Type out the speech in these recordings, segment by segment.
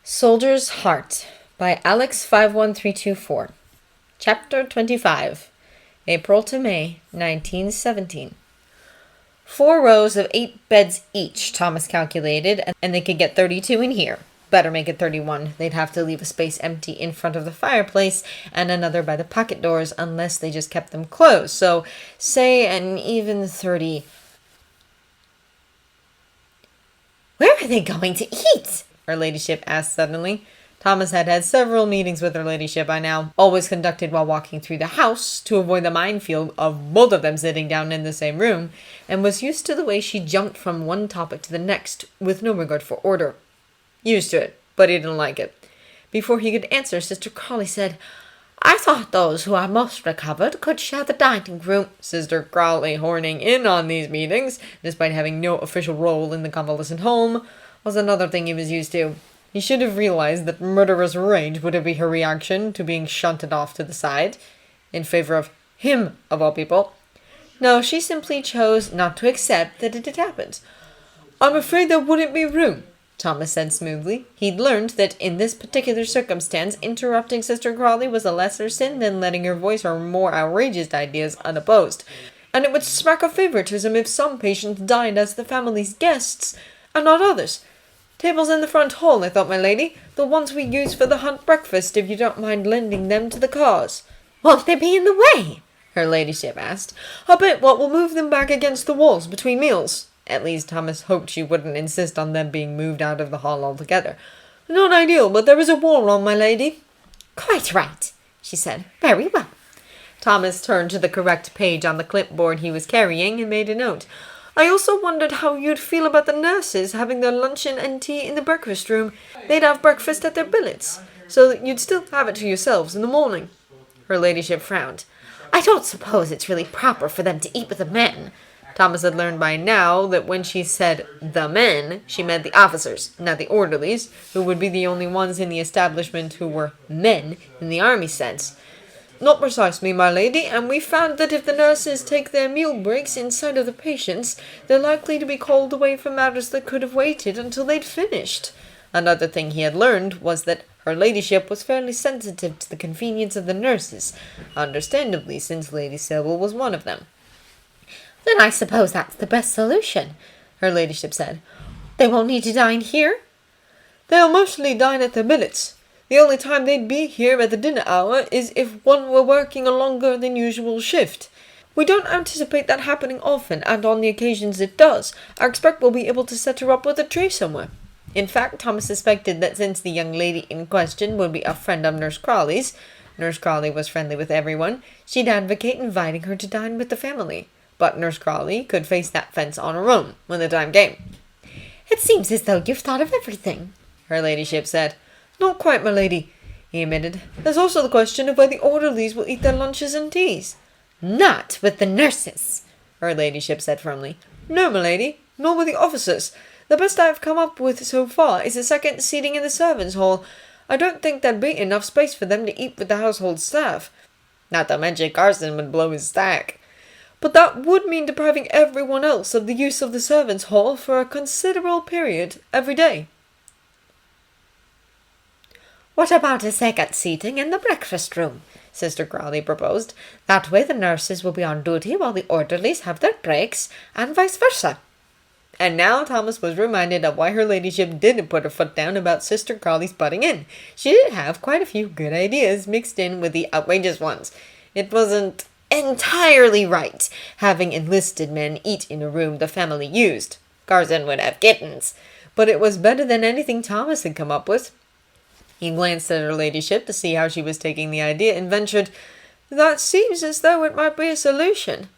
Soldier's Heart by Alex 51324. Chapter 25. April to May 1917. 4 rows of 8 beds each, Thomas calculated, and they could get 32 in here. Better make it 31. They'd have to leave a space empty in front of the fireplace and another by the pocket doors unless they just kept them closed. So, say an even 30. Where are they going to eat? Her ladyship asked suddenly. Thomas had had several meetings with her ladyship by now, always conducted while walking through the house, to avoid the minefield of both of them sitting down in the same room, and was used to the way she jumped from one topic to the next, with no regard for order. Used to it, but he didn't like it. Before he could answer, Sister Crawley said, "I thought those who are most recovered could share the dining room." Sister Crawley, horning in on these meetings, despite having no official role in the convalescent home, was another thing he was used to. He should have realized that murderous rage would be her reaction to being shunted off to the side, in favor of him, of all people. No, she simply chose not to accept that it had happened. "I'm afraid there wouldn't be room," Thomas said smoothly. He'd learned that in this particular circumstance, interrupting Sister Crawley was a lesser sin than letting her voice her more outrageous ideas unopposed. And it would smack of favoritism if some patients dined as the family's guests, and not others. "Tables in the front hall, I thought, my lady. The ones we use for the hunt breakfast, if you don't mind lending them to the cause." "Won't they be in the way?" her ladyship asked. "A bit. What will move them back against the walls between meals." At least Thomas hoped she wouldn't insist on them being moved out of the hall altogether. "Not ideal, but there is a wall on, my lady." "Quite right," she said. "Very well." Thomas turned to the correct page on the clipboard he was carrying and made a note. "I also wondered how you'd feel about the nurses having their luncheon and tea in the breakfast room. They'd have breakfast at their billets, so that you'd still have it to yourselves in the morning." Her ladyship frowned. "I don't suppose it's really proper for them to eat with the men." Thomas had learned by now that when she said the men, she meant the officers, not the orderlies, who would be the only ones in the establishment who were men in the army sense. "Not precisely, my lady, and we found that if the nurses take their meal breaks in sight of the patients, they're likely to be called away for matters that could have waited until they'd finished." Another thing he had learned was that her ladyship was fairly sensitive to the convenience of the nurses, understandably, since Lady Sybil was one of them. "Then I suppose that's the best solution," her ladyship said. "They won't need to dine here?" "They'll mostly dine at their billets. The only time they'd be here at the dinner hour is if one were working a longer than usual shift. We don't anticipate that happening often, and on the occasions it does, I expect we'll be able to set her up with a tray somewhere." In fact, Thomas suspected that since the young lady in question would be a friend of Nurse Crawley's, Nurse Crawley was friendly with everyone, she'd advocate inviting her to dine with the family. But Nurse Crawley could face that fence on her own when the time came. "It seems as though you've thought of everything," her ladyship said. "Not quite, my lady," he admitted. "There's also the question of where the orderlies will eat their lunches and teas." "Not with the nurses," her ladyship said firmly. "No, my lady, nor with the officers. The best I've come up with so far is a second seating in the servants' hall. I don't think there'd be enough space for them to eat with the household staff. Not to mention Carson would blow his stack. But that would mean depriving everyone else of the use of the servants' hall for a considerable period every day." "What about a second seating in the breakfast room?" Sister Crawley proposed. "That way the nurses will be on duty while the orderlies have their breaks, and vice versa." And now Thomas was reminded of why her ladyship didn't put her foot down about Sister Crawley's butting in. She did have quite a few good ideas mixed in with the outrageous ones. It wasn't entirely right having enlisted men eat in a room the family used. Carson would have kittens. But it was better than anything Thomas had come up with. He glanced at her ladyship to see how she was taking the idea and ventured, "That seems as though it might be a solution."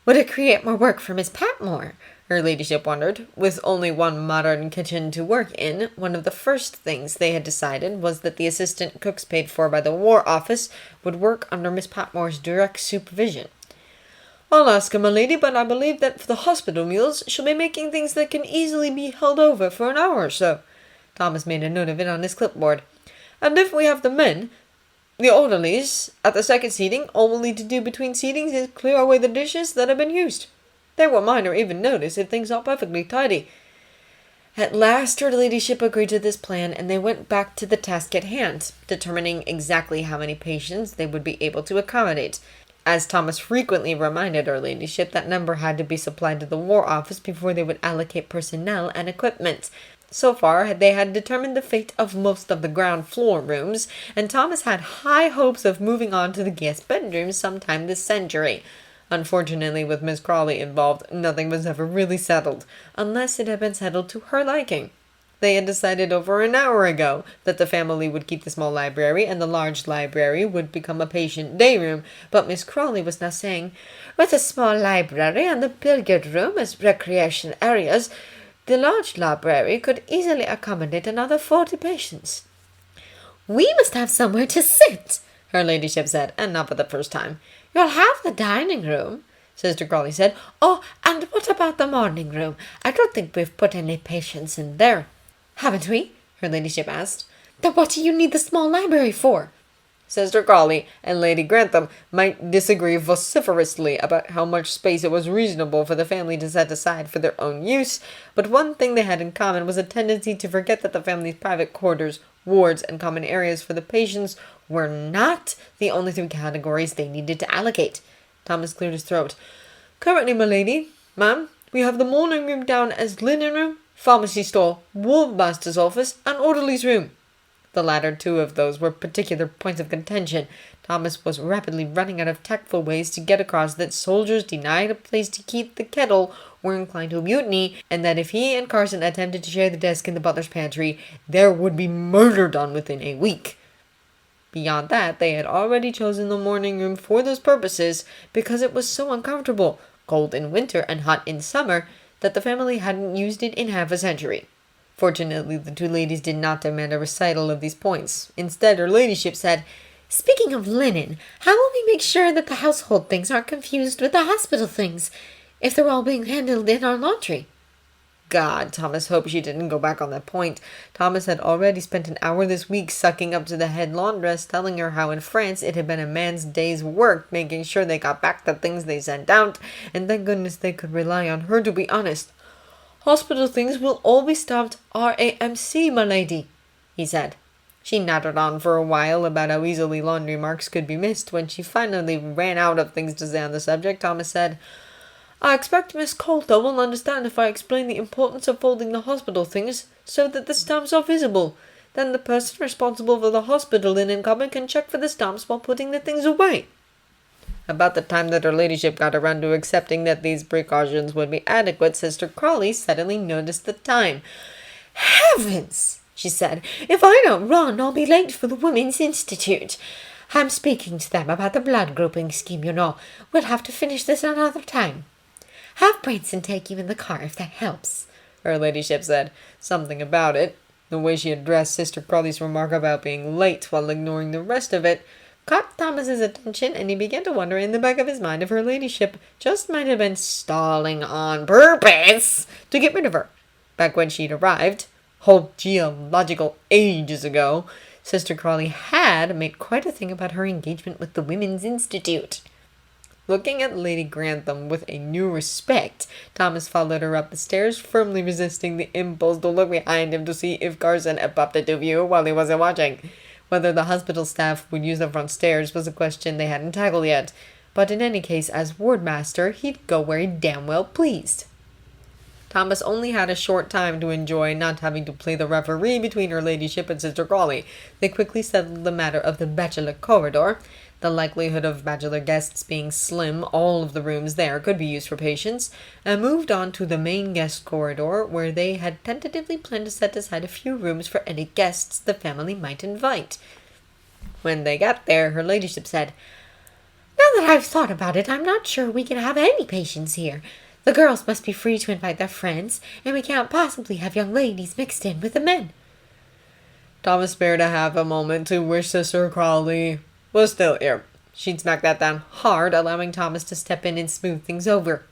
"Would it create more work for Miss Patmore?" her ladyship wondered. With only one modern kitchen to work in, one of the first things they had decided was that the assistant cooks paid for by the War Office would work under Miss Patmore's direct supervision. "I'll ask her, my lady, but I believe that for the hospital meals she'll be making things that can easily be held over for an hour or so." Thomas made a note of it on his clipboard. "And if we have the men, the orderlies, at the second seating, all we'll need to do between seatings is clear away the dishes that have been used. They won't mind or even notice if things are perfectly tidy." At last her ladyship agreed to this plan, and they went back to the task at hand, determining exactly how many patients they would be able to accommodate. As Thomas frequently reminded her ladyship, that number had to be supplied to the War Office before they would allocate personnel and equipment. So far, they had determined the fate of most of the ground floor rooms, and Thomas had high hopes of moving on to the guest bedrooms sometime this century. Unfortunately, with Miss Crawley involved, nothing was ever really settled, unless it had been settled to her liking. They had decided over an hour ago that the family would keep the small library and the large library would become a patient day room, but Miss Crawley was now saying, "With a small library and the billiard room as recreation areas, the large library could easily accommodate another 40 patients." "We must have somewhere to sit," her ladyship said, and not for the first time. "You'll have the dining room," Sister Crawley said. "Oh, and what about the morning room? I don't think we've put any patients in there." "Haven't we?" her ladyship asked. "Then what do you need the small library for?" Sister Crawley and Lady Grantham might disagree vociferously about how much space it was reasonable for the family to set aside for their own use, but one thing they had in common was a tendency to forget that the family's private quarters, wards, and common areas for the patients were not the only three categories they needed to allocate. Thomas cleared his throat. "Currently, my lady, ma'am, we have the morning room down as linen room, pharmacy stall, wardmaster's office, and orderly's room." The latter two of those were particular points of contention. Thomas was rapidly running out of tactful ways to get across that soldiers denied a place to keep the kettle were inclined to mutiny, and that if he and Carson attempted to share the desk in the butler's pantry, there would be murder done within a week. Beyond that, they had already chosen the morning room for those purposes because it was so uncomfortable, cold in winter and hot in summer, that the family hadn't used it in half a century. Fortunately, the two ladies did not demand a recital of these points. Instead, her ladyship said, "Speaking of linen, how will we make sure that the household things aren't confused with the hospital things, if they're all being handled in our laundry?" God, Thomas hoped she didn't go back on that point. Thomas had already spent an hour this week sucking up to the head laundress, telling her how in France it had been a man's day's work making sure they got back the things they sent out, and thank goodness they could rely on her to be honest. "Hospital things will all be stamped RAMC, my lady," he said. She nattered on for a while about how easily laundry marks could be missed. When she finally ran out of things to say on the subject, Thomas said, "I expect Miss Coulter will understand if I explain the importance of folding the hospital things so that the stamps are visible. Then the person responsible for the hospital linen cupboard can check for the stamps while putting the things away." About the time that her ladyship got around to accepting that these precautions would be adequate, Sister Crawley suddenly noticed the time. "Heavens!" she said. "If I don't run, I'll be late for the Women's Institute. I'm speaking to them about the blood grouping scheme, you know. We'll have to finish this another time. Have Branson take you in the car if that helps," her ladyship said. Something about it, the way she addressed Sister Crawley's remark about being late while ignoring the rest of it, caught Thomas's attention, and he began to wonder in the back of his mind if her ladyship just might have been stalling on purpose to get rid of her. Back when she'd arrived, whole geological ages ago, Sister Crawley had made quite a thing about her engagement with the Women's Institute. Looking at Lady Grantham with a new respect, Thomas followed her up the stairs, firmly resisting the impulse to look behind him to see if Carson had popped into view while he wasn't watching. Whether the hospital staff would use the front stairs was a question they hadn't tackled yet, but in any case, as wardmaster, he'd go where he damn well pleased. Thomas only had a short time to enjoy not having to play the referee between her ladyship and Sister Crawley. They quickly settled the matter of the bachelor corridor. The likelihood of bachelor guests being slim, all of the rooms there could be used for patients, and moved on to the main guest corridor, where they had tentatively planned to set aside a few rooms for any guests the family might invite. When they got there, her ladyship said, "Now that I've thought about it, I'm not sure we can have any patients here. The girls must be free to invite their friends, and we can't possibly have young ladies mixed in with the men." Thomas spared a half a moment to wish Sister Crawley was still here. She'd smack that down hard, allowing Thomas to step in and smooth things over.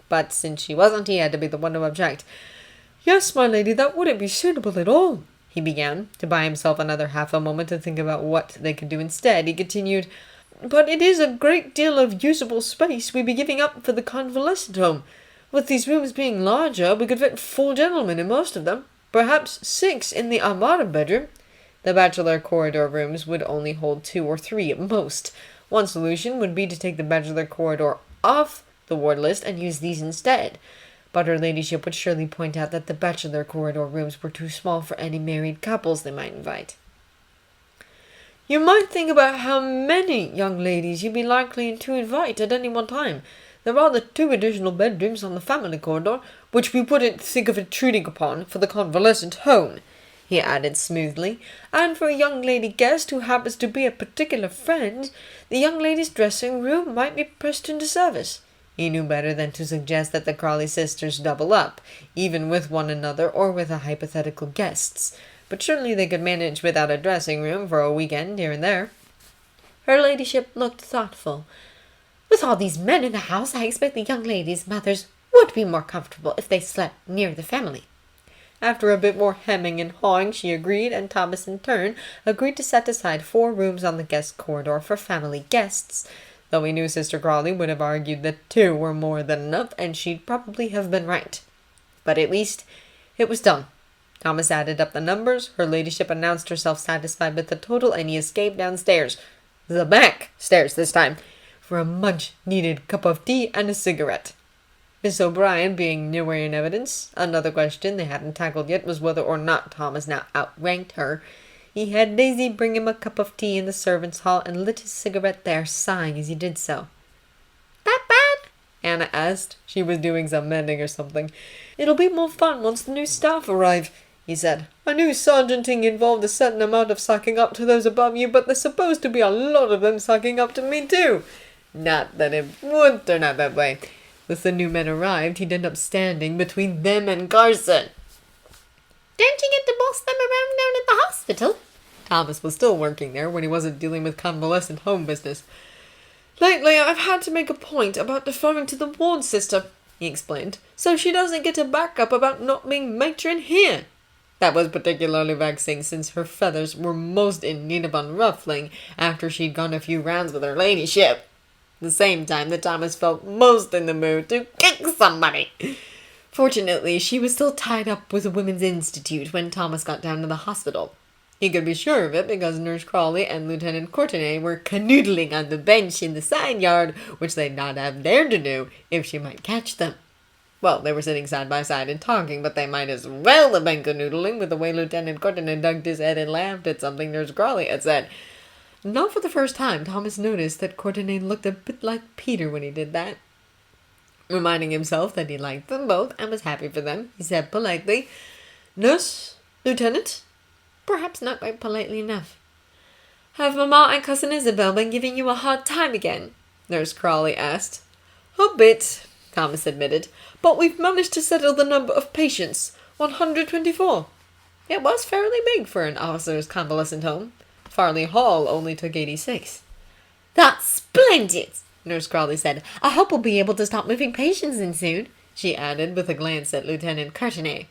But since she wasn't, he had to be the one to object. "Yes, my lady, that wouldn't be suitable at all," he began. To buy himself another half a moment to think about what they could do instead, he continued, "But it is a great deal of usable space we'd be giving up for the convalescent home. With these rooms being larger, we could fit 4 gentlemen in most of them." perhaps 6 in the Armada bedroom. The bachelor corridor rooms would only hold 2 or 3 at most. One solution would be to take the bachelor corridor off the ward list and use these instead. But her ladyship would surely point out that the bachelor corridor rooms were too small for any married couples they might invite. You might think about how many young ladies you'd be likely to invite at any one time. There are the 2 additional bedrooms on the family corridor, which we wouldn't think of intruding upon for the convalescent home, he added smoothly, and for a young lady guest who happens to be a particular friend, the young lady's dressing room might be pressed into service. He knew better than to suggest that the Crawley sisters double up, even with one another or with a hypothetical guests, but surely they could manage without a dressing room for a weekend here and there. Her ladyship looked thoughtful. With all these men in the house, I expect the young ladies' mothers would be more comfortable if they slept near the family. After a bit more hemming and hawing, she agreed, and Thomas in turn agreed to set aside 4 rooms on the guest corridor for family guests, though he knew Sister Crawley would have argued that 2 were more than enough, and she'd probably have been right. But at least it was done. Thomas added up the numbers, her ladyship announced herself satisfied with the total, and he escaped downstairs, the back stairs this time, for a much-needed cup of tea and a cigarette. Miss O'Brien being nowhere in evidence, another question they hadn't tackled yet was whether or not Thomas now outranked her. He had Daisy bring him a cup of tea in the servants' hall and lit his cigarette there, sighing as he did so. "That bad?" Anna asked. She was doing some mending or something. "It'll be more fun once the new staff arrive," he said. "I knew sergeanting involved a certain amount of sucking up to those above you, but there's supposed to be a lot of them sucking up to me too. Not that it would turn out that way. With the new men arrived, he'd end up standing between them and Carson." "Don't you get to boss them around down at the hospital?" Thomas was still working there when he wasn't dealing with convalescent home business. "Lately, I've had to make a point about deferring to the ward sister," he explained, "so she doesn't get a backup about not being matron here." That was particularly vexing, since her feathers were most in need of unruffling after she'd gone a few rounds with her ladyship. The same time that Thomas felt most in the mood to kick somebody. Fortunately, she was still tied up with the Women's Institute when Thomas got down to the hospital. He could be sure of it because Nurse Crawley and Lieutenant Courtenay were canoodling on the bench in the side yard, which they'd not have dared to do if she might catch them. Well, they were sitting side by side and talking, but they might as well have been canoodling with the way Lieutenant Courtenay ducked his head and laughed at something Nurse Crawley had said. Not for the first time, Thomas noticed that Courtenay looked a bit like Peter when he did that. Reminding himself that he liked them both and was happy for them, he said politely, "Nurse, Lieutenant?" Perhaps not quite politely enough. "Have Mamma and Cousin Isabel been giving you a hard time again?" Nurse Crawley asked. "A bit," Thomas admitted, "but we've managed to settle the number of patients, 124. It was fairly big for an officer's convalescent home. Farley Hall only took 86. "That's splendid," Nurse Crawley said. "I hope we'll be able to start moving patients in soon," she added with a glance at Lieutenant Courtenay.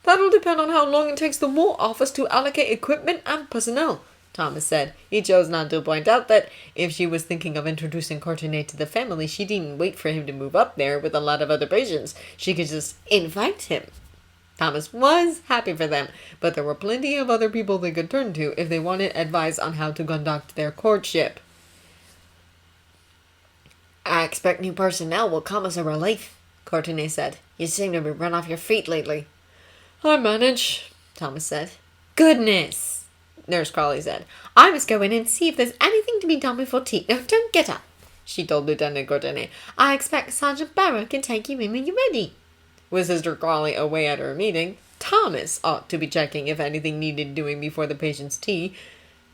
"That'll depend on how long it takes the War Office to allocate equipment and personnel," Thomas said. He chose not to point out that if she was thinking of introducing Courtenay to the family, she didn't wait for him to move up there with a lot of other patients. She could just invite him. Thomas was happy for them, but there were plenty of other people they could turn to if they wanted advice on how to conduct their courtship. "I expect new personnel will come as a relief," Courtenay said. "You seem to be run off your feet lately." "I manage," Thomas said. "Goodness," Nurse Crawley said. "I must go in and see if there's anything to be done before tea. No, don't get up," she told Lieutenant Courtenay. "I expect Sergeant Barrow can take you in when you're ready." With Sister Crawley away at her meeting, Thomas ought to be checking if anything needed doing before the patient's tea.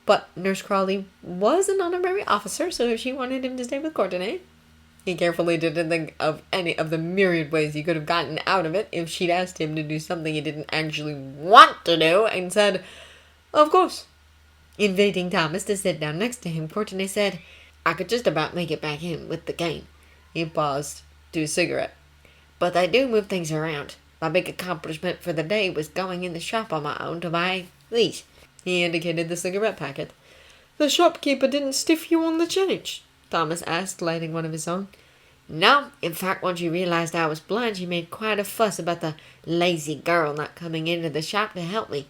But Nurse Crawley was an honorary officer, so if she wanted him to stay with Courtenay, he carefully didn't think of any of the myriad ways he could have gotten out of it if she'd asked him to do something he didn't actually want to do, and said, "Of course." Inviting Thomas to sit down next to him, Courtenay said, "I could just about make it back in with the cane." He paused to a cigarette. "But I do move things around. My big accomplishment for the day was going in the shop on my own to buy these." He indicated the cigarette packet. "The shopkeeper didn't stiff you on the change?" Thomas asked, lighting one of his own. No, in fact, once you realized I was blind, you made quite a fuss about the lazy girl not coming into the shop to help me.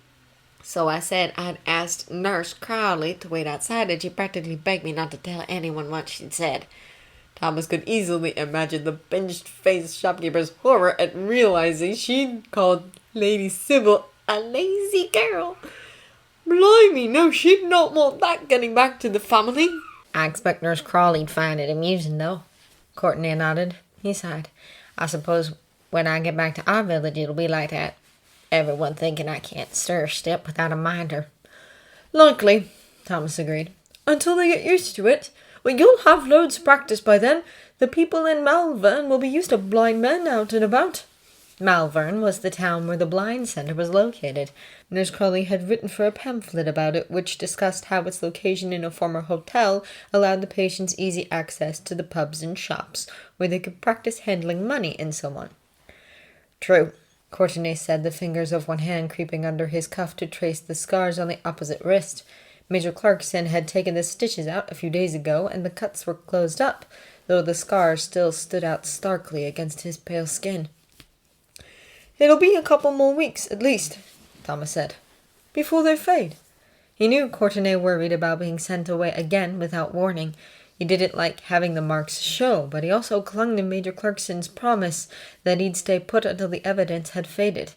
So I said I'd asked Nurse Crowley to wait outside, and she practically begged me not to tell anyone what she'd said. Thomas could easily imagine the pinched-faced shopkeeper's horror at realizing she'd called Lady Sybil a lazy girl. Blimey, no, she'd not want that getting back to the family. I expect Nurse Crawley'd find it amusing, though. Courtenay nodded. He sighed. I suppose when I get back to our village it'll be like that. Everyone thinking I can't stir a step without a minder. Likely, Thomas agreed. Until they get used to it. Well, you'll have loads of practice by then. The people in Malvern will be used to blind men out and about. Malvern was the town where the blind centre was located. Nurse Crawley had written for a pamphlet about it, which discussed how its location in a former hotel allowed the patients easy access to the pubs and shops, where they could practice handling money and so on. True, Courtenay said, the fingers of one hand creeping under his cuff to trace the scars on the opposite wrist. Major Clarkson had taken the stitches out a few days ago, and the cuts were closed up, though the scars still stood out starkly against his pale skin. It'll be a couple more weeks, at least, Thomas said, before they fade. He knew Courtenay worried about being sent away again without warning. He didn't like having the marks show, but he also clung to Major Clarkson's promise that he'd stay put until the evidence had faded.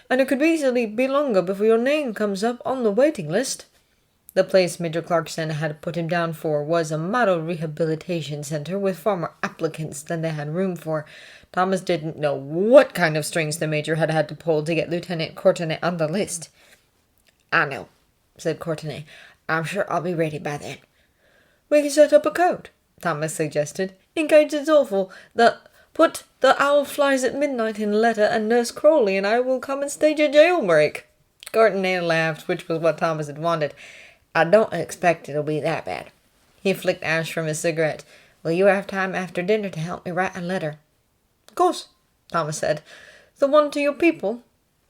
And it could easily be longer before your name comes up on the waiting list. The place Major Clarkson had put him down for was a model rehabilitation center with far more applicants than they had room for. Thomas didn't know what kind of strings the Major had had to pull to get Lieutenant Courtenay on the list. I know, said Courtenay. I'm sure I'll be ready by then. We can set up a code, Thomas suggested, in case it's awful. Put the owl flies at midnight in a letter, and Nurse Crawley and I will come and stage a jailbreak. Courtenay laughed, which was what Thomas had wanted. I don't expect it'll be that bad. He flicked ash from his cigarette. Will you have time after dinner to help me write a letter? Of course, Thomas said. The one to your people.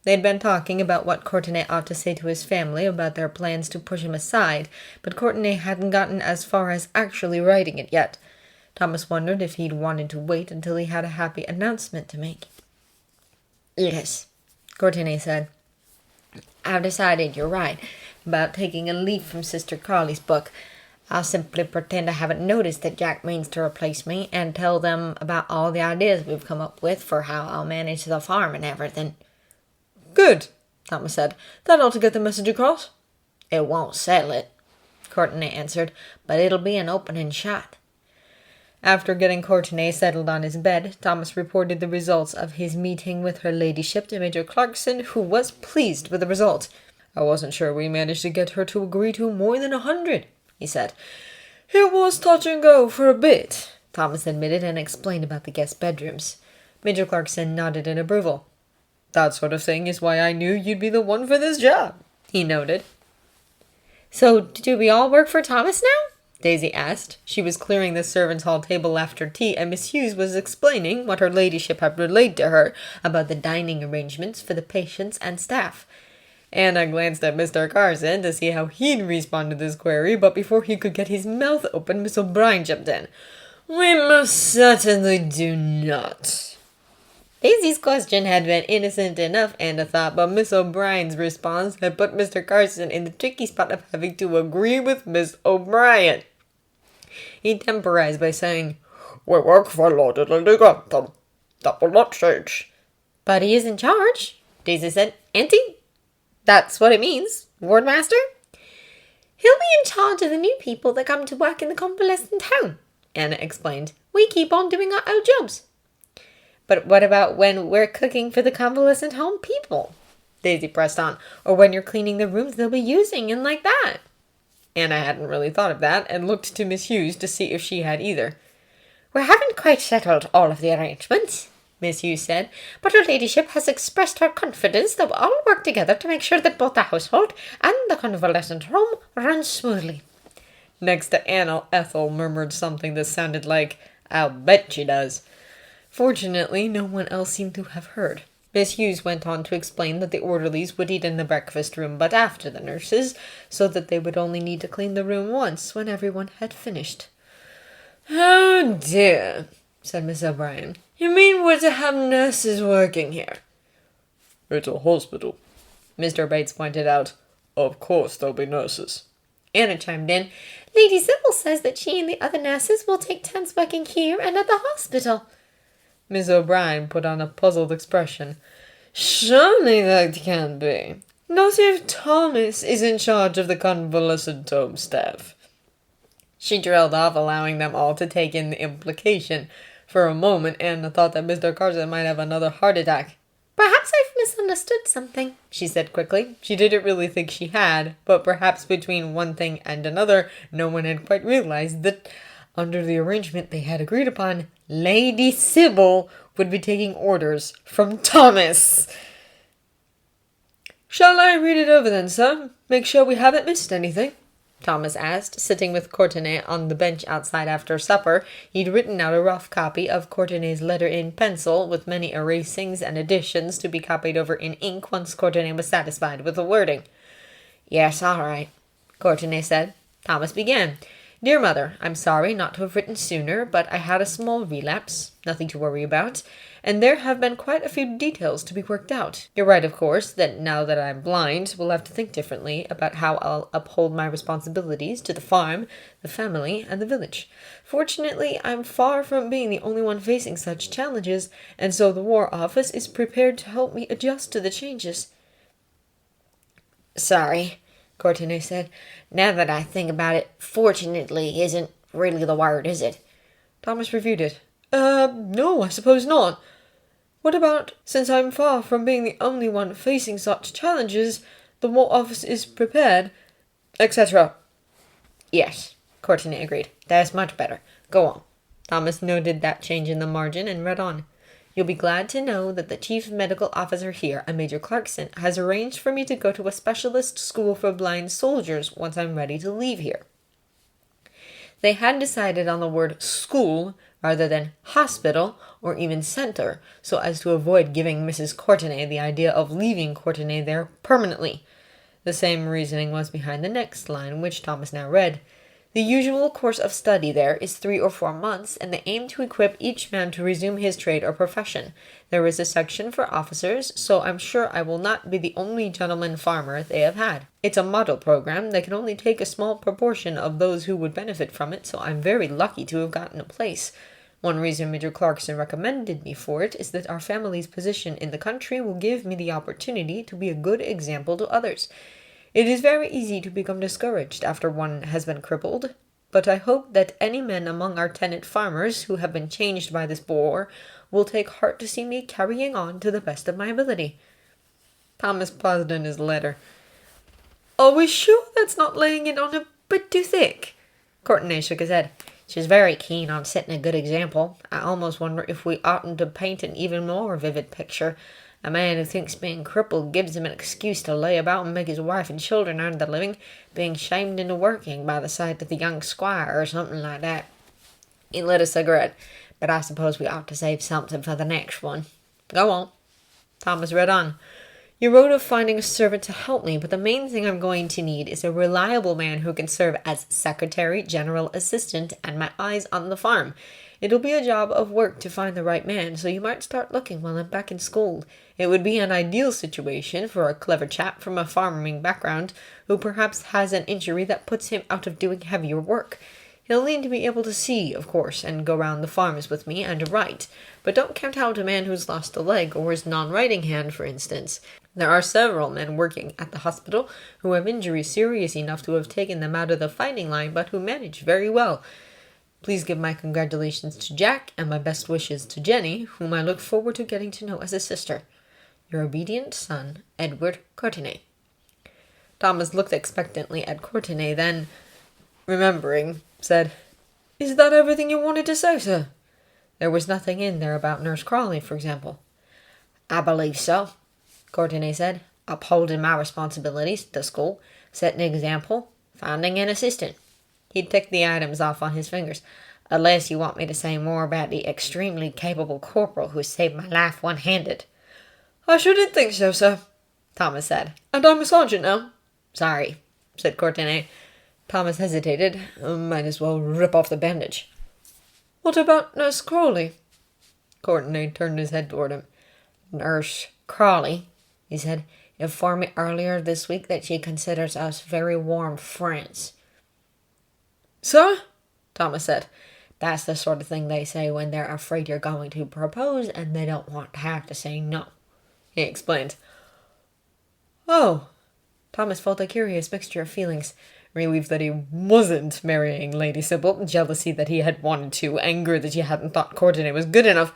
They'd been talking about what Courtenay ought to say to his family about their plans to push him aside, but Courtenay hadn't gotten as far as actually writing it yet. Thomas wondered if he'd wanted to wait until he had a happy announcement to make. Yes, Courtenay said. I've decided you're right about taking a leaf from Sister Carly's book. I'll simply pretend I haven't noticed that Jack means to replace me and tell them about all the ideas we've come up with for how I'll manage the farm and everything. Good, Thomas said. That ought to get the message across. It won't settle it, Courtenay answered, but it'll be an opening shot. After getting Courtenay settled on his bed, Thomas reported the results of his meeting with her ladyship to Major Clarkson, who was pleased with the result. I wasn't sure we managed to get her to agree to more than 100, he said. It was touch and go for a bit, Thomas admitted and explained about the guest bedrooms. Major Clarkson nodded in approval. That sort of thing is why I knew you'd be the one for this job, he noted. So, do we all work for Thomas now? Daisy asked. She was clearing the servants' hall table after tea, and Miss Hughes was explaining what her ladyship had relayed to her about the dining arrangements for the patients and staff. Anna glanced at Mr. Carson to see how he'd respond to this query, but before he could get his mouth open, Miss O'Brien jumped in. We most certainly do not. Daisy's question had been innocent enough, Anna thought, but Miss O'Brien's response had put Mr. Carson in the tricky spot of having to agree with Miss O'Brien. He temporized by saying, We work for Lord and Grantham. That will not change. But he is in charge, Daisy said. Auntie? That's what it means. Wardmaster? He'll be in charge of the new people that come to work in the convalescent home, Anna explained. We keep on doing our old jobs. But what about when we're cooking for the convalescent home people? Daisy pressed on. Or when you're cleaning the rooms they'll be using and like that. Anna hadn't really thought of that and looked to Miss Hughes to see if she had either. We haven't quite settled all of the arrangements, Miss Hughes said, but her ladyship has expressed her confidence that we'll all work together to make sure that both the household and the convalescent home run smoothly. Next to Anna, Ethel murmured something that sounded like, I'll bet she does. Fortunately, no one else seemed to have heard. Miss Hughes went on to explain that the orderlies would eat in the breakfast room, but after the nurses, so that they would only need to clean the room once when everyone had finished. Oh dear, said Miss O'Brien. You mean we're to have nurses working here? It's a hospital, Mr. Bates pointed out. Of course there'll be nurses. Anna chimed in. Lady Sybil says that she and the other nurses will take turns working here and at the hospital. Miss O'Brien put on a puzzled expression. Surely that can't be. Not if Thomas is in charge of the convalescent home staff. She trailed off, allowing them all to take in the implication. For a moment, Anna thought that Mr. Carson might have another heart attack. Perhaps I've misunderstood something, she said quickly. She didn't really think she had, but perhaps between one thing and another, no one had quite realized that, under the arrangement they had agreed upon, Lady Sybil would be taking orders from Thomas. Shall I read it over then, sir? Make sure we haven't missed anything? Thomas asked, sitting with Courtenay on the bench outside after supper. He'd written out a rough copy of Courtenay's letter in pencil, with many erasings and additions to be copied over in ink once Courtenay was satisfied with the wording. Yes, all right, Courtenay said. Thomas began. Dear Mother, I'm sorry not to have written sooner, but I had a small relapse, nothing to worry about, and there have been quite a few details to be worked out. You're right, of course, that now that I'm blind, we'll have to think differently about how I'll uphold my responsibilities to the farm, the family, and the village. Fortunately, I'm far from being the only one facing such challenges, and so the War Office is prepared to help me adjust to the changes. Sorry, Courtenay said. Now that I think about it, fortunately isn't really the word, is it? Thomas reviewed it. No, I suppose not. What about, since I'm far from being the only one facing such challenges, the War Office is prepared, etc. Yes, Courtenay agreed. That's much better. Go on. Thomas noted that change in the margin and read on. You'll be glad to know that the chief medical officer here, a Major Clarkson, has arranged for me to go to a specialist school for blind soldiers once I'm ready to leave here. They had decided on the word school rather than hospital or even center, so as to avoid giving Mrs. Courtenay the idea of leaving Courtenay there permanently. The same reasoning was behind the next line, which Thomas now read. The usual course of study there is 3 or 4 months, and they aim to equip each man to resume his trade or profession. There is a section for officers, so I'm sure I will not be the only gentleman farmer they have had. It's a model program that can only take a small proportion of those who would benefit from it, so I'm very lucky to have gotten a place. One reason Major Clarkson recommended me for it is that our family's position in the country will give me the opportunity to be a good example to others. It is very easy to become discouraged after one has been crippled, but I hope that any men among our tenant farmers who have been changed by this war will take heart to see me carrying on to the best of my ability. Thomas paused in his letter. Are we sure that's not laying it on a bit too thick? Courtenay shook his head. She's very keen on setting a good example. I almost wonder if we oughtn't to paint an even more vivid picture. A man who thinks being crippled gives him an excuse to lay about and make his wife and children earn the living, being shamed into working by the side of the young squire or something like that. He lit a cigarette, but I suppose we ought to save something for the next one. Go on. Thomas read on. You wrote of finding a servant to help me, but the main thing I'm going to need is a reliable man who can serve as secretary, general assistant, and my eyes on the farm. It'll be a job of work to find the right man, so you might start looking while I'm back in school. It would be an ideal situation for a clever chap from a farming background who perhaps has an injury that puts him out of doing heavier work. He'll need to be able to see, of course, and go round the farms with me and write, but don't count out a man who's lost a leg or his non-writing hand, for instance. There are several men working at the hospital who have injuries serious enough to have taken them out of the fighting line, but who manage very well. Please give my congratulations to Jack and my best wishes to Jenny, whom I look forward to getting to know as a sister. Your obedient son, Edward Courtenay. Thomas looked expectantly at Courtenay, then, remembering, said, Is that everything you wanted to say, sir? There was nothing in there about Nurse Crawley, for example. I believe so, Courtenay said. Upholding my responsibilities to school, setting an example, finding an assistant. He ticked the items off on his fingers. Unless you want me to say more about the extremely capable corporal who saved my life one-handed. I shouldn't think so, sir, Thomas said. And I'm a sergeant now. Sorry, said Courtenay. Thomas hesitated. Might as well rip off the bandage. What about Nurse Crawley? Courtenay turned his head toward him. Nurse Crawley, he said, informed me earlier this week that she considers us very warm friends. Sir? Thomas said. That's the sort of thing they say when they're afraid you're going to propose and they don't want to have to say no, he explained. Oh. Thomas felt a curious mixture of feelings. Relief that he wasn't marrying Lady Sybil, jealousy that he had wanted to, anger that he hadn't thought Courtenay was good enough.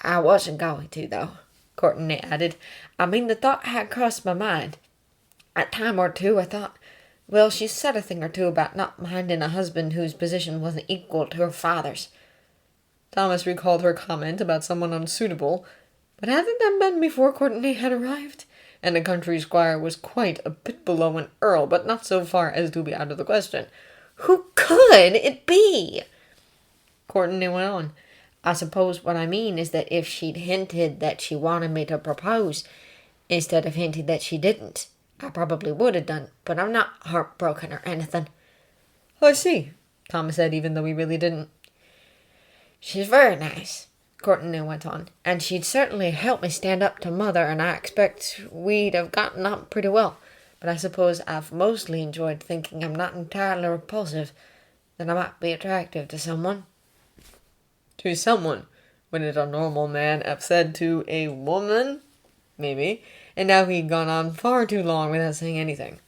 I wasn't going to, though, Courtenay added. I mean, the thought had crossed my mind. At time or two, I thought, well, she said a thing or two about not minding a husband whose position wasn't equal to her father's. Thomas recalled her comment about someone unsuitable, but hadn't that been before Courtenay had arrived? And the country squire was quite a bit below an earl, but not so far as to be out of the question. Who could it be? Courtenay went on. I suppose what I mean is that if she'd hinted that she wanted me to propose, instead of hinting that she didn't, I probably would have done, but I'm not heartbroken or anything. I see, Thomas said, even though he really didn't. She's very nice, Courtenay went on, and she'd certainly help me stand up to Mother, and I expect we'd have gotten on pretty well. But I suppose I've mostly enjoyed thinking I'm not entirely repulsive, that I might be attractive to someone. To someone? Wouldn't a normal man have said to a woman? Maybe. And now he'd gone on far too long without saying anything.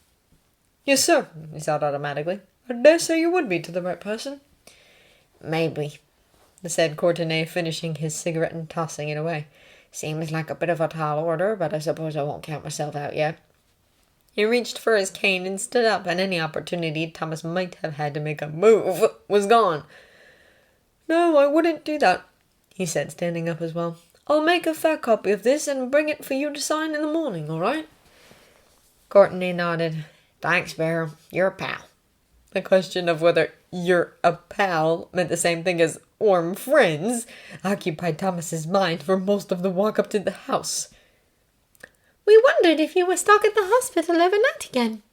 Yes, sir, he said automatically. I dare say you would be to the right person. Maybe, said Courtenay, finishing his cigarette and tossing it away. Seems like a bit of a tall order, but I suppose I won't count myself out yet. He reached for his cane and stood up, and any opportunity Thomas might have had to make a move was gone. No, I wouldn't do that, he said, standing up as well. I'll make a fair copy of this and bring it for you to sign in the morning, all right? Courtenay nodded. Thanks, Barrow. You're a pal. The question of whether you're a pal meant the same thing as warm friends occupied Thomas's mind for most of the walk up to the house. We wondered if you were stuck at the hospital overnight again,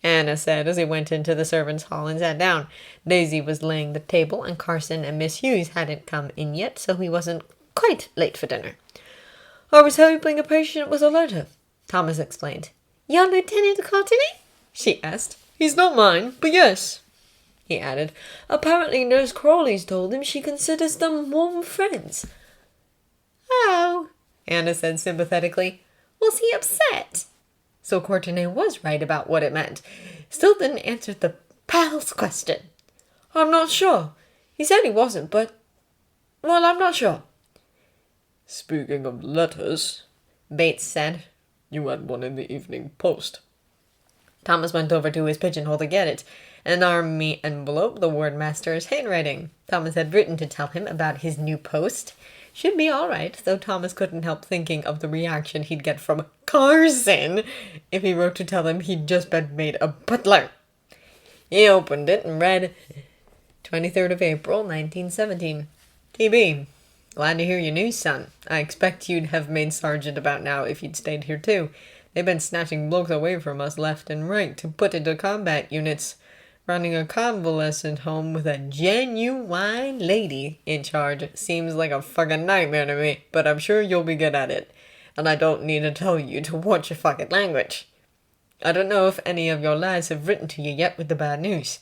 Anna said as he went into the servants' hall and sat down. Daisy was laying the table, and Carson and Miss Hughes hadn't come in yet, so he wasn't quite late for dinner. I was helping a patient with a letter, Thomas explained. Your Lieutenant Courtenay? She asked. He's not mine, but yes, he added. Apparently Nurse Crawley's told him she considers them warm friends. Oh, Anna said sympathetically. Was he upset? So Courtenay was right about what it meant. Still didn't answer the pal's question. I'm not sure. He said he wasn't, but... well, I'm not sure. Speaking of letters, Bates said, you had one in the Evening Post. Thomas went over to his pigeonhole to get it. An army envelope, the wardmaster's handwriting. Thomas had written to tell him about his new post. Should be all right, though Thomas couldn't help thinking of the reaction he'd get from Carson if he wrote to tell him he'd just been made a butler. He opened it and read, 23rd of April, 1917. TB. Glad to hear your news, son. I expect you'd have made sergeant about now if you'd stayed here too. They've been snatching blokes away from us left and right to put into combat units. Running a convalescent home with a genuine lady in charge seems like a fucking nightmare to me, but I'm sure you'll be good at it. And I don't need to tell you to watch your fucking language. I don't know if any of your lads have written to you yet with the bad news.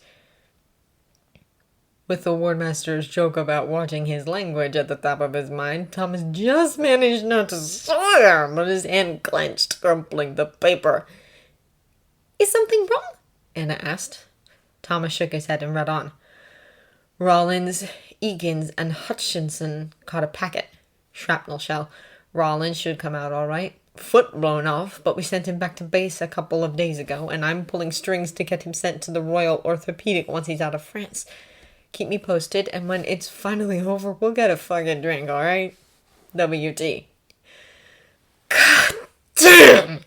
With the wardmaster's joke about watching his language at the top of his mind, Thomas just managed not to swear, but his hand clenched, crumpling the paper. Is something wrong? Anna asked. Thomas shook his head and read on. Rollins, Eakins, and Hutchinson caught a packet. Shrapnel shell. Rollins should come out all right. Foot blown off, but we sent him back to base a couple of days ago, and I'm pulling strings to get him sent to the Royal Orthopedic once he's out of France. Keep me posted, and when it's finally over, we'll get a fucking drink, all right? W.T. God damn!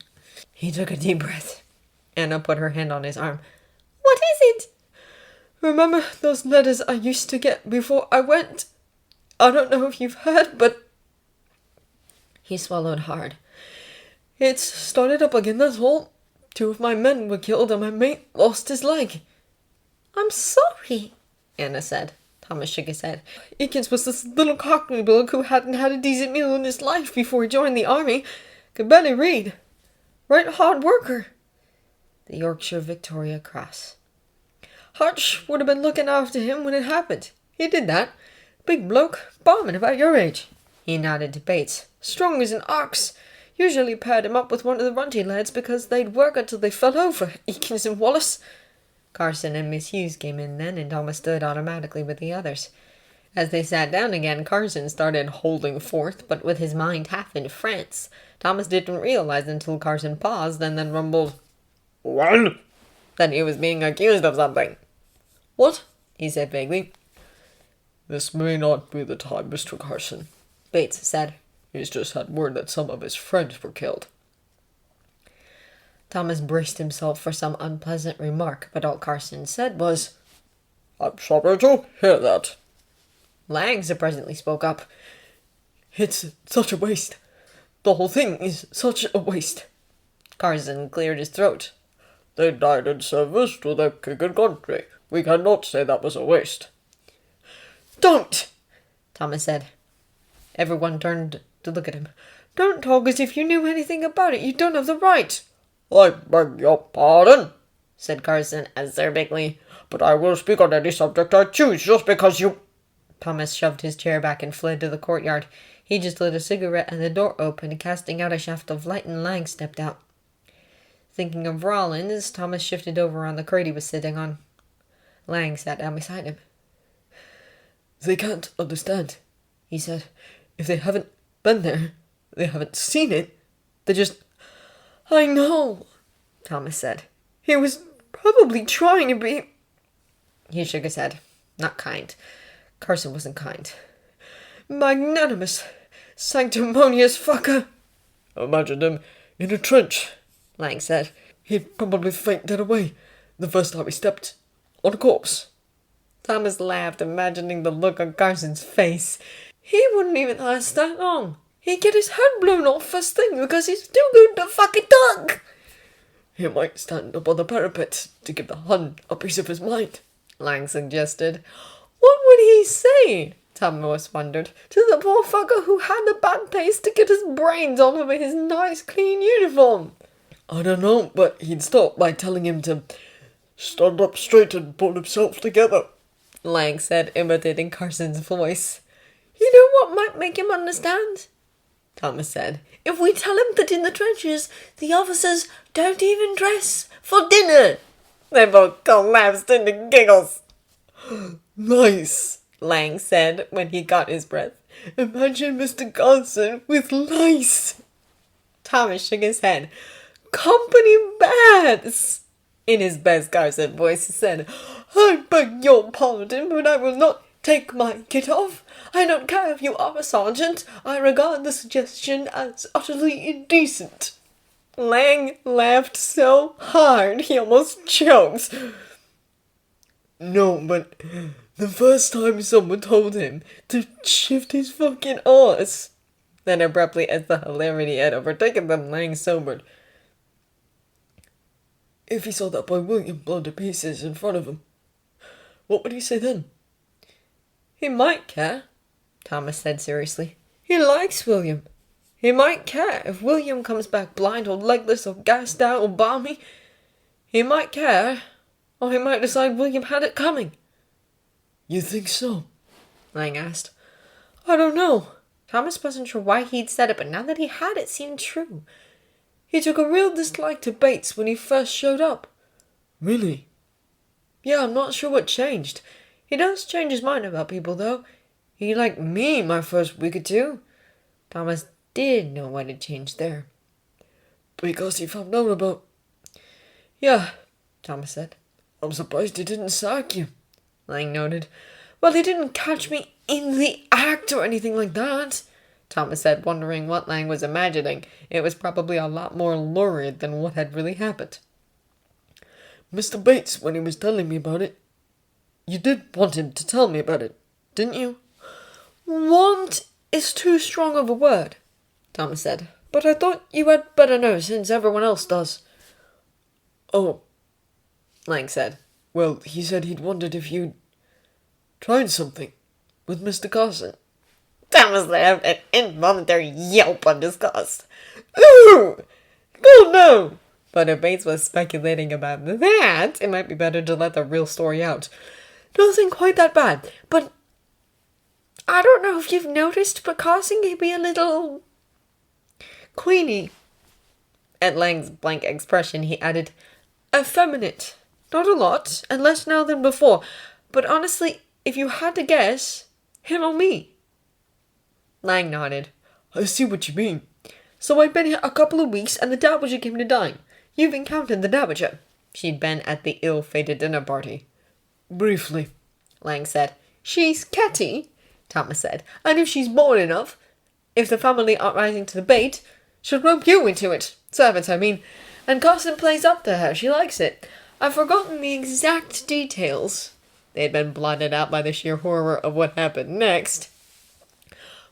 He took a deep breath. Anna put her hand on his arm. What is it? Remember those letters I used to get before I went? I don't know if you've heard, but... He swallowed hard. It's started up again, that's all. 2 of my men were killed and my mate lost his leg. I'm sorry, Anna said. Thomas shook his head. Eakins was this little cockney bloke who hadn't had a decent meal in his life before he joined the army. Could barely read. Right hard worker. The Yorkshire Victoria Cross. Hutch would have been looking after him when it happened. He did that. Big bloke, barman about your age. He nodded to Bates. Strong as an ox. Usually paired him up with one of the runty lads because they'd work until they fell over, Eakins and Wallace. Carson and Miss Hughes came in then, and Thomas stood automatically with the others. As they sat down again, Carson started holding forth, but with his mind half in France. Thomas didn't realize until Carson paused and then rumbled, Well? that he was being accused of something. What? He said vaguely. This may not be the time, Mr. Carson. Bates said. He's just had word that some of his friends were killed. Thomas braced himself for some unpleasant remark, but all Carson said was, I'm sorry to hear that. Lang surprisingly spoke up. It's such a waste. The whole thing is such a waste. Carson cleared his throat. They died in service to their king and country. We cannot say that was a waste. Don't! Thomas said. Everyone turned to look at him. Don't talk as if you knew anything about it. You don't have the right. I beg your pardon, said Carson acerbically. but I will speak on any subject I choose just because you... Thomas shoved his chair back and fled to the courtyard. He just lit a cigarette and the door opened, casting out a shaft of light, and Lang stepped out. Thinking of Rollins, Thomas shifted over on the crate he was sitting on. Lang sat down beside him. They can't understand, he said. If they haven't been there, they haven't seen it, they just... I know, Thomas said. He was probably trying to be... He shook his head. Not kind. Carson wasn't kind. Magnanimous, sanctimonious fucker. Imagine him in a trench, Lang said. He'd probably fainted away the first time he stepped on a corpse. Thomas laughed, imagining the look on Carson's face. He wouldn't even last that long. He'd get his head blown off first thing because he's too good to fucking talk. He might stand up on the parapet to give the Hun a piece of his mind, Lang suggested. What would he say? Thomas wondered. To the poor fucker who had the bad taste to get his brains all over his nice clean uniform. I don't know, but he'd stop by telling him to stand up straight and pull himself together, Lang said, imitating Carson's voice. You know what might make him understand? Thomas said. If we tell him that in the trenches, the officers don't even dress for dinner. They both collapsed into giggles. Nice, Lang said when he got his breath. Imagine Mr. Carson with lice. Thomas shook his head. Company baths. In his best Carson voice, he said, I beg your pardon, but I will not take my kit off. I don't care if you are a sergeant. I regard the suggestion as utterly indecent. Lang laughed so hard he almost choked. No, but the first time someone told him to shift his fucking ass. Then abruptly, as the hilarity had overtaken them, Lang sobered. If he saw that boy William blown to pieces in front of him, what would he say then? He might care, Thomas said seriously. He likes William. He might care if William comes back blind or legless or gassed out or balmy. He might care, or he might decide William had it coming. You think so? Lang asked. I don't know. Thomas wasn't sure why he'd said it, but now that he had, it seemed true. He took a real dislike to Bates when he first showed up. Really? Yeah, I'm not sure what changed. He does change his mind about people, though. He liked me my first week or two. Thomas did know what had changed there. Because he found out about... Yeah, Thomas said. I'm surprised he didn't sack you, Lang noted. Well, he didn't catch me in the act or anything like that, Thomas said, wondering what Lang was imagining. It was probably a lot more lurid than what had really happened. Mr. Bates, when he was telling me about it, you did want him to tell me about it, didn't you? Want is too strong of a word, Thomas said. But I thought you had better know since everyone else does. Oh, Lang said. Well, he said he'd wondered if you'd... tried something with Mr. Carson. Thomas let out an involuntary yelp of disgust. Ooh! God, no! But if Bates was speculating about that, it might be better to let the real story out. Nothing quite that bad, but I don't know if you've noticed, but Carson can be a little Queenie. At Lang's blank expression, he added, Effeminate. Not a lot, and less now than before. But honestly, if you had to guess, him or me? Lang nodded. I see what you mean. So I've been here a couple of weeks, and the Dowager came to dine. You've encountered the Dowager. She'd been at the ill-fated dinner party. Briefly, Lang said. She's catty, Thomas said, and if she's bored enough, if the family aren't rising to the bait, she'll rope you into it. Servants, I mean. And Carson plays up to her. She likes it. I've forgotten the exact details. They had been blotted out by the sheer horror of what happened next.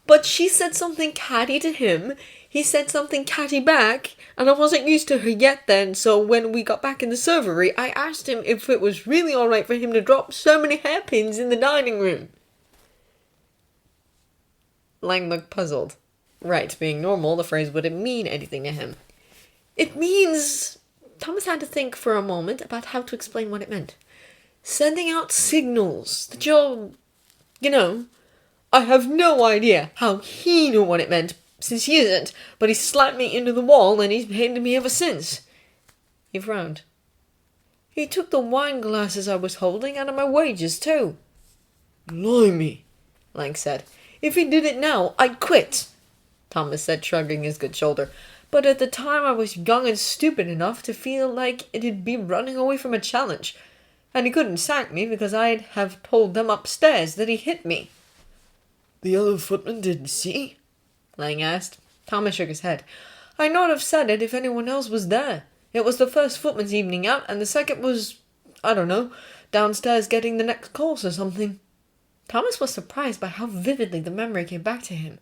But she said something catty to him. He said something catty back, and I wasn't used to her yet then, so when we got back in the servery, I asked him if it was really alright for him to drop so many hairpins in the dining room. Lang looked puzzled. Right, being normal, the phrase wouldn't mean anything to him. It means... Thomas had to think for a moment about how to explain what it meant. Sending out signals that you're... You know... I have no idea how he knew what it meant, since he isn't, but he slapped me into the wall and he's hated me ever since. He frowned. He took the wine glasses I was holding out of my wages, too. Blimey, Lang said. If he did it now, I'd quit, Thomas said, shrugging his good shoulder. But at the time I was young and stupid enough to feel like it'd be running away from a challenge. And he couldn't sack me because I'd have told them upstairs that he hit me. The other footman didn't see? Lang asked. Thomas shook his head. I'd not have said it if anyone else was there. It was the first footman's evening out, and the second was, I don't know, downstairs getting the next course or something. Thomas was surprised by how vividly the memory came back to him.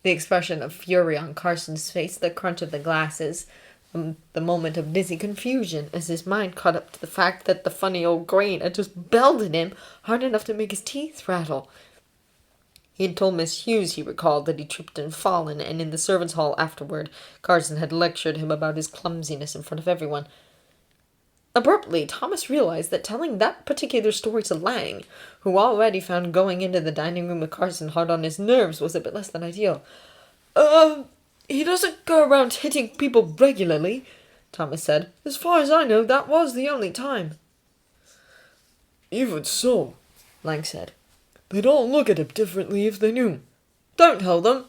The expression of fury on Carson's face, the crunch of the glasses, the moment of dizzy confusion as his mind caught up to the fact that the funny old grain had just belted him hard enough to make his teeth rattle. He had told Miss Hughes, he recalled, that he tripped and fallen, and in the servants' hall afterward, Carson had lectured him about his clumsiness in front of everyone. Abruptly, Thomas realized that telling that particular story to Lang, who already found going into the dining room with Carson hard on his nerves, was a bit less than ideal. He doesn't go around hitting people regularly, Thomas said. As far as I know, that was the only time. Even so, Lang said. They'd all look at him differently if they knew. Don't tell them,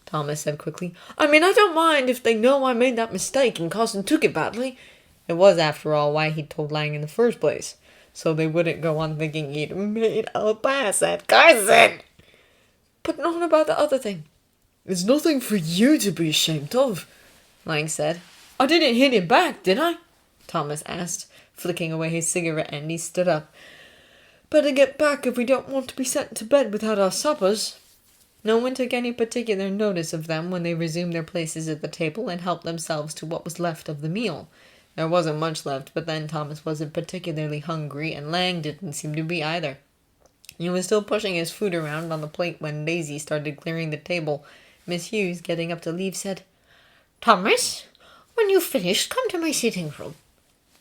Thomas said quickly. I mean, I don't mind if they know I made that mistake and Carson took it badly. It was, after all, why he'd told Lang in the first place, so they wouldn't go on thinking he'd made a pass at Carson. But not about the other thing. It's nothing for you to be ashamed of, Lang said. I didn't hit him back, did I? Thomas asked, flicking away his cigarette end. He stood up. Better get back if we don't want to be sent to bed without our suppers. No one took any particular notice of them when they resumed their places at the table and helped themselves to what was left of the meal. There wasn't much left, but then Thomas wasn't particularly hungry, and Lang didn't seem to be either. He was still pushing his food around on the plate when Daisy started clearing the table. Miss Hughes, getting up to leave, said, Thomas, when you've finished, come to my sitting room.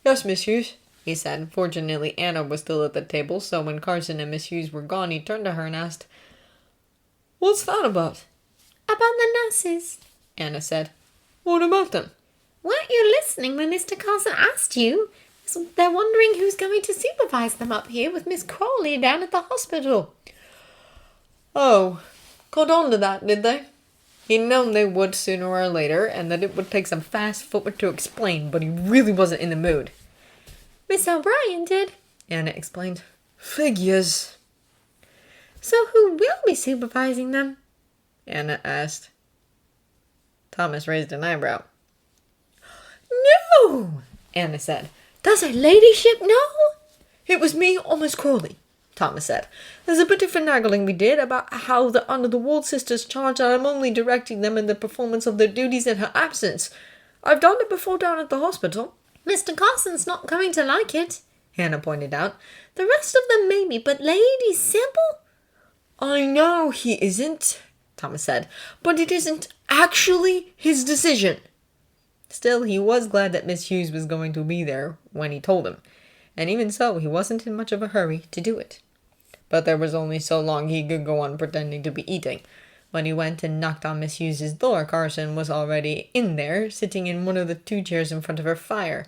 Yes, Miss Hughes, he said. Fortunately, Anna was still at the table, so when Carson and Miss Hughes were gone, he turned to her and asked, What's that about? About the nurses, Anna said. What about them? Weren't you listening when Mr. Carson asked you? They're wondering who's going to supervise them up here with Miss Crawley down at the hospital. Oh, got on to that, did they? He'd known they would sooner or later, and that it would take some fast footwork to explain, but he really wasn't in the mood. Miss O'Brien did, Anna explained. Figures. So who will be supervising them? Anna asked. Thomas raised an eyebrow. No, Anna said. Does her ladyship know? It was me or Miss Crawley, Thomas said. There's a bit of finagling we did about how the under-the-ward sisters charge that I'm only directing them in the performance of their duties in her absence. I've done it before down at the hospital. Mr. Carson's not going to like it. Hannah pointed out. The rest of them maybe, but Lady Sybil? I know he isn't, Thomas said, but it isn't actually his decision. Still, he was glad that Miss Hughes was going to be there when he told him, and even so, he wasn't in much of a hurry to do it. But there was only so long he could go on pretending to be eating. When he went and knocked on Miss Hughes's door, Carson was already in there, sitting in one of the 2 chairs in front of her fire.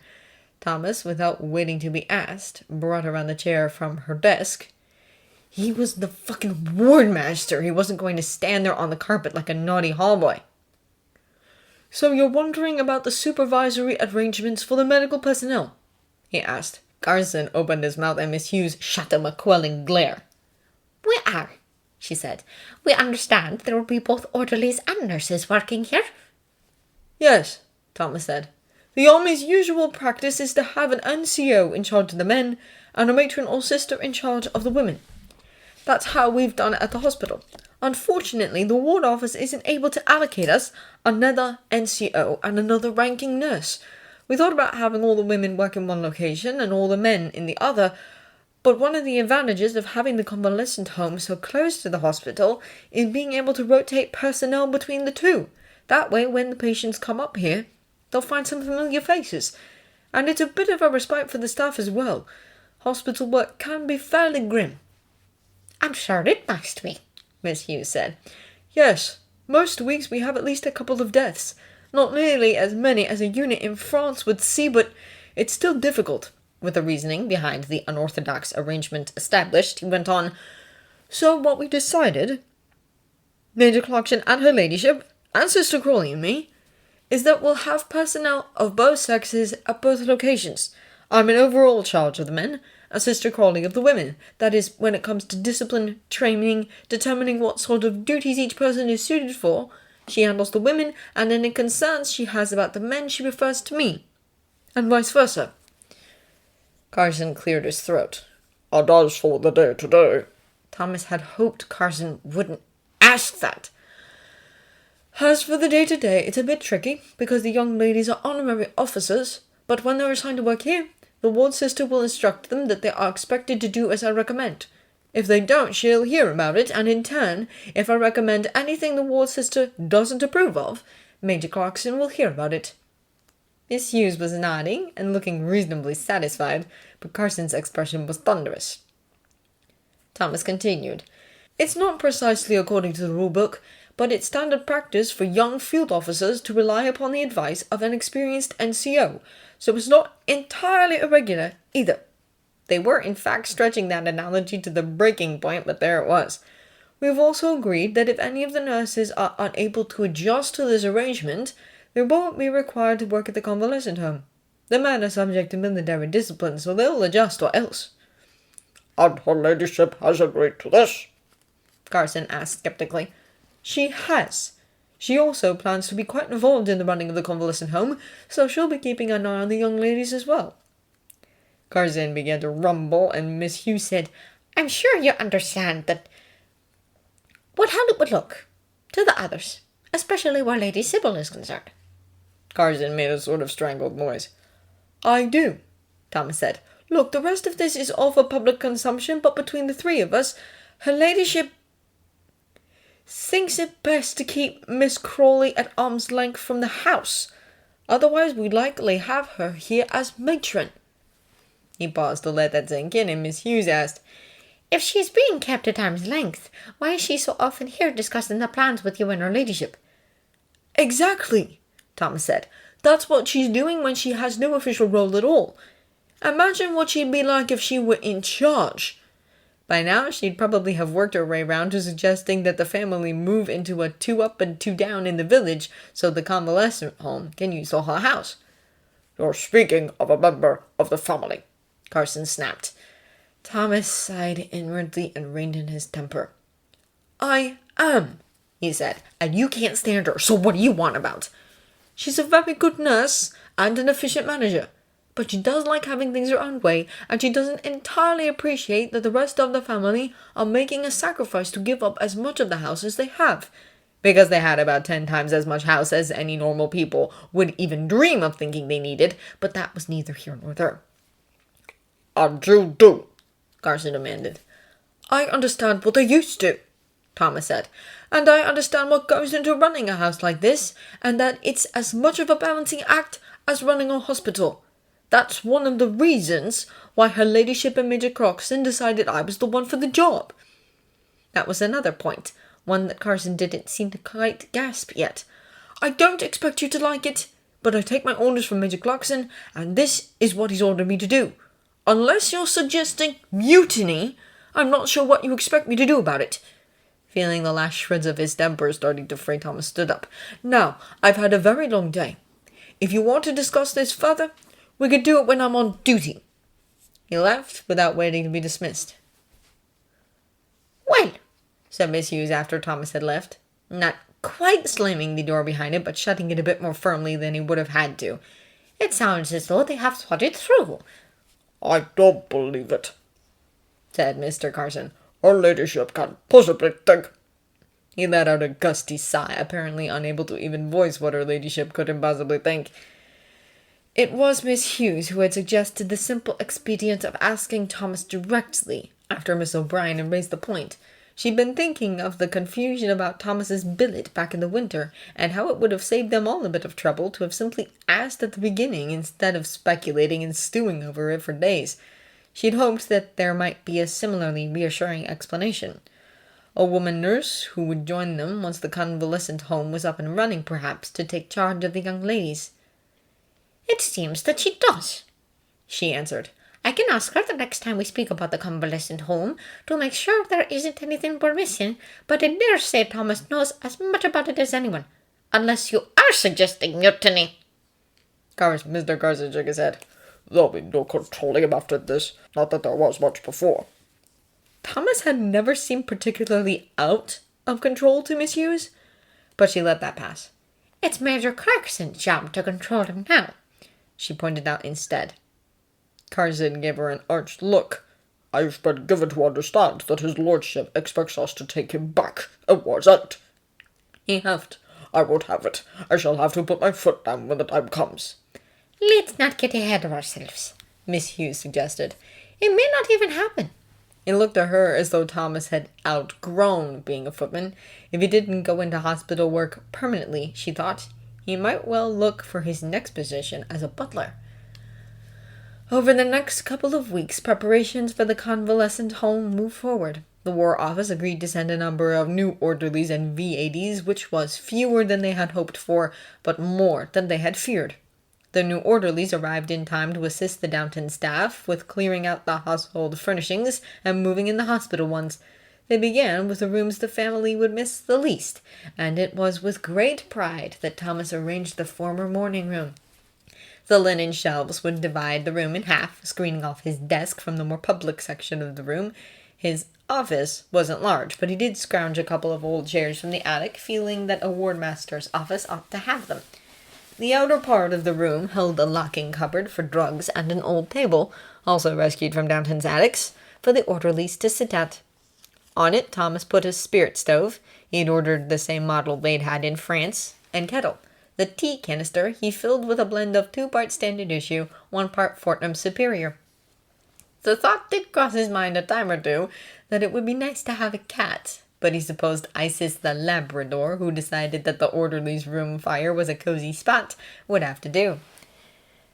Thomas, without waiting to be asked, brought around the chair from her desk. He was the fucking ward master. He wasn't going to stand there on the carpet like a naughty hallboy. So you're wondering about the supervisory arrangements for the medical personnel? He asked. Carson opened his mouth and Miss Hughes shot him a quelling glare. We are, she said. We understand there will be both orderlies and nurses working here. Yes, Thomas said. The Army's usual practice is to have an NCO in charge of the men and a matron or sister in charge of the women. That's how we've done it at the hospital. Unfortunately, the ward office isn't able to allocate us another NCO and another ranking nurse. We thought about having all the women work in one location and all the men in the other, but one of the advantages of having the convalescent home so close to the hospital is being able to rotate personnel between the two. That way, when the patients come up here, they'll find some familiar faces. And it's a bit of a respite for the staff as well. Hospital work can be fairly grim. I'm sure it must be, Miss Hughes said. Yes, most weeks we have at least a couple of deaths. Not nearly as many as a unit in France would see, but it's still difficult. With the reasoning behind the unorthodox arrangement established, he went on, So what we decided, Major Clarkson and her ladyship, and Sister Crawley and me, is that we'll have personnel of both sexes at both locations. I'm in overall charge of the men, and Sister Crawley of the women. That is, when it comes to discipline, training, determining what sort of duties each person is suited for, she handles the women, and any concerns she has about the men she refers to me, and vice versa. Carson cleared his throat. And as for the day-to-day, Thomas had hoped Carson wouldn't ask that. As for the day-to-day, it's a bit tricky, because the young ladies are honorary officers, but when they're assigned to work here, the ward sister will instruct them that they are expected to do as I recommend. If they don't, she'll hear about it, and in turn, if I recommend anything the ward sister doesn't approve of, Major Clarkson will hear about it. Miss Hughes was nodding and looking reasonably satisfied, but Carson's expression was thunderous. Thomas continued. It's not precisely according to the rule book, but it's standard practice for young field officers to rely upon the advice of an experienced NCO, so it's not entirely irregular either. They were, in fact, stretching that analogy to the breaking point, but there it was. We have also agreed that if any of the nurses are unable to adjust to this arrangement, they won't be required to work at the convalescent home. The men are subject to military discipline, so they'll adjust or else. And her ladyship has agreed to this? Carson asked skeptically. She has. She also plans to be quite involved in the running of the convalescent home, so she'll be keeping an eye on the young ladies as well. Carson began to rumble, and Miss Hughes said, I'm sure you understand that how it would look to the others, especially where Lady Sybil is concerned. Carson made a sort of strangled noise. I do, Thomas said. Look, the rest of this is all for public consumption, but between the 3 of us, her ladyship thinks it best to keep Miss Crawley at arm's length from the house. Otherwise, we'd likely have her here as matron. He paused to let that sink in, and Miss Hughes asked, If she's being kept at arm's length, why is she so often here discussing the plans with you and her ladyship? Exactly, Thomas said. That's what she's doing when she has no official role at all. Imagine what she'd be like if she were in charge. By now, she'd probably have worked her way round to suggesting that the family move into a 2 up and 2 down in the village so the convalescent home can use the whole house. You're speaking of a member of the family, Carson snapped. Thomas sighed inwardly and reined in his temper. I am, he said, and you can't stand her, so what do you want about? She's a very good nurse and an efficient manager, but she does like having things her own way, and she doesn't entirely appreciate that the rest of the family are making a sacrifice to give up as much of the house as they have, because they had about 10 times as much house as any normal people would even dream of thinking they needed, but that was neither here nor there. And you do, Carson demanded. I understand what they used to, Thomas said, and I understand what goes into running a house like this, and that it's as much of a balancing act as running a hospital. That's one of the reasons why Her Ladyship and Major Croxton decided I was the one for the job. That was another point, one that Carson didn't seem to quite grasp yet. I don't expect you to like it, but I take my orders from Major Clarkson, and this is what he's ordered me to do. Unless you're suggesting mutiny, I'm not sure what you expect me to do about it. Feeling the last shreds of his temper starting to fray, Thomas stood up. Now, I've had a very long day. If you want to discuss this further, we could do it when I'm on duty. He left without waiting to be dismissed. Well, said Miss Hughes after Thomas had left, not quite slamming the door behind it, but shutting it a bit more firmly than he would have had to. It sounds as though they have thought it through. I don't believe it, said Mr. Carson. Her Ladyship can't possibly think. He let out a gusty sigh, apparently unable to even voice what Her Ladyship could possibly think. It was Miss Hughes who had suggested the simple expedient of asking Thomas directly after Miss O'Brien had raised the point. She'd been thinking of the confusion about Thomas's billet back in the winter, and how it would have saved them all a bit of trouble to have simply asked at the beginning instead of speculating and stewing over it for days. She'd hoped that there might be a similarly reassuring explanation. A woman nurse who would join them once the convalescent home was up and running, perhaps, to take charge of the young ladies. It seems that she does, she answered. I can ask her the next time we speak about the convalescent home to make sure there isn't anything we're missing, but I dare say Thomas knows as much about it as anyone, unless you are suggesting mutiny. Mr. Carson shook his head. There'll be no controlling him after this, not that there was much before. Thomas had never seemed particularly out of control to Miss Hughes, but she let that pass. It's Major Clarkson's job to control him now, she pointed out instead. Carson gave her an arch look. I've been given to understand that his lordship expects us to take him back. It wasn't. He huffed. I won't have it. I shall have to put my foot down when the time comes. Let's not get ahead of ourselves, Miss Hughes suggested. It may not even happen. It looked to her as though Thomas had outgrown being a footman. If he didn't go into hospital work permanently, she thought, he might well look for his next position as a butler. Over the next couple of weeks, preparations for the convalescent home moved forward. The War Office agreed to send a number of new orderlies and VADs, which was fewer than they had hoped for, but more than they had feared. The new orderlies arrived in time to assist the Downton staff with clearing out the household furnishings and moving in the hospital ones. They began with the rooms the family would miss the least, and it was with great pride that Thomas arranged the former morning room. The linen shelves would divide the room in half, screening off his desk from the more public section of the room. His office wasn't large, but he did scrounge a couple of old chairs from the attic, feeling that a wardmaster's office ought to have them. The outer part of the room held a locking cupboard for drugs and an old table, also rescued from Downton's attics, for the orderlies to sit at. On it Thomas put a spirit stove, he had ordered the same model they'd had in France, and kettle. The tea canister he filled with a blend of 2 parts Standard Issue, 1 part Fortnum Superior. The thought did cross his mind a time or two that it would be nice to have a cat, but he supposed Isis the Labrador, who decided that the orderly's room fire was a cozy spot, would have to do.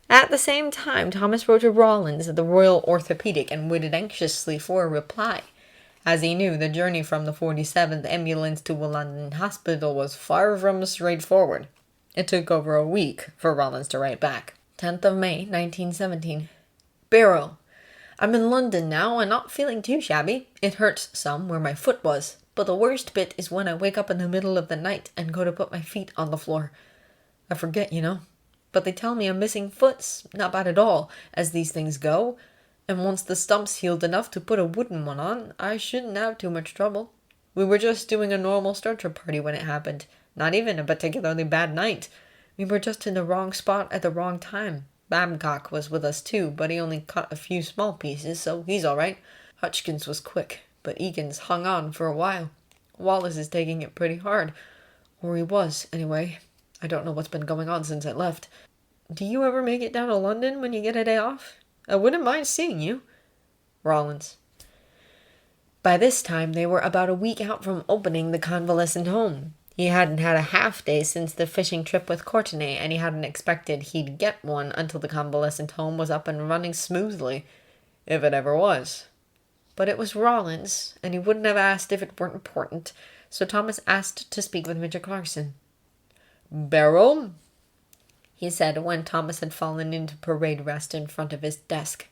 At the same time, Thomas wrote to Rawlins at the Royal Orthopedic and waited anxiously for a reply. As he knew, the journey from the 47th ambulance to a London hospital was far from straightforward. It took over a week for Rawlins to write back. 10th of May, 1917. Barrow. I'm in London now and not feeling too shabby. It hurts some where my foot was, but the worst bit is when I wake up in the middle of the night and go to put my feet on the floor. I forget, But they tell me I'm missing foot's not bad at all, as these things go. And once the stump's healed enough to put a wooden one on, I shouldn't have too much trouble. We were just doing a normal stretcher party when it happened. Not even a particularly bad night. We were just in the wrong spot at the wrong time. Babcock was with us too, but he only cut a few small pieces, so he's all right. Hutchkins was quick, but Egan's hung on for a while. Wallace is taking it pretty hard. Or he was, anyway. I don't know what's been going on since I left. Do you ever make it down to London when you get a day off? I wouldn't mind seeing you. Rollins. By this time, they were about a week out from opening the convalescent home. He hadn't had a half day since the fishing trip with Courtenay, and he hadn't expected he'd get one until the convalescent home was up and running smoothly, if it ever was. But it was Rollins, and he wouldn't have asked if it weren't important, so Thomas asked to speak with Major Clarkson. Barrow? He said when Thomas had fallen into parade rest in front of his desk.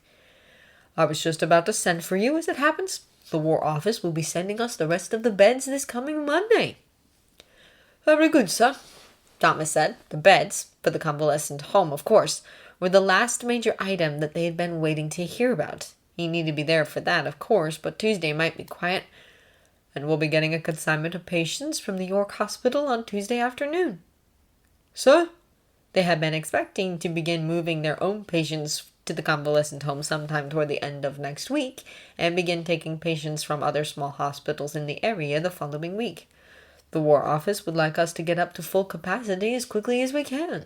I was just about to send for you as it happens. The War Office will be sending us the rest of the beds this coming Monday. Very good, sir, Thomas said. The beds, for the convalescent home, of course, were the last major item that they had been waiting to hear about. He needed to be there for that, of course, but Tuesday might be quiet. And we'll be getting a consignment of patients from the York Hospital on Tuesday afternoon. Sir? They had been expecting to begin moving their own patients to the convalescent home sometime toward the end of next week and begin taking patients from other small hospitals in the area the following week. The War Office would like us to get up to full capacity as quickly as we can,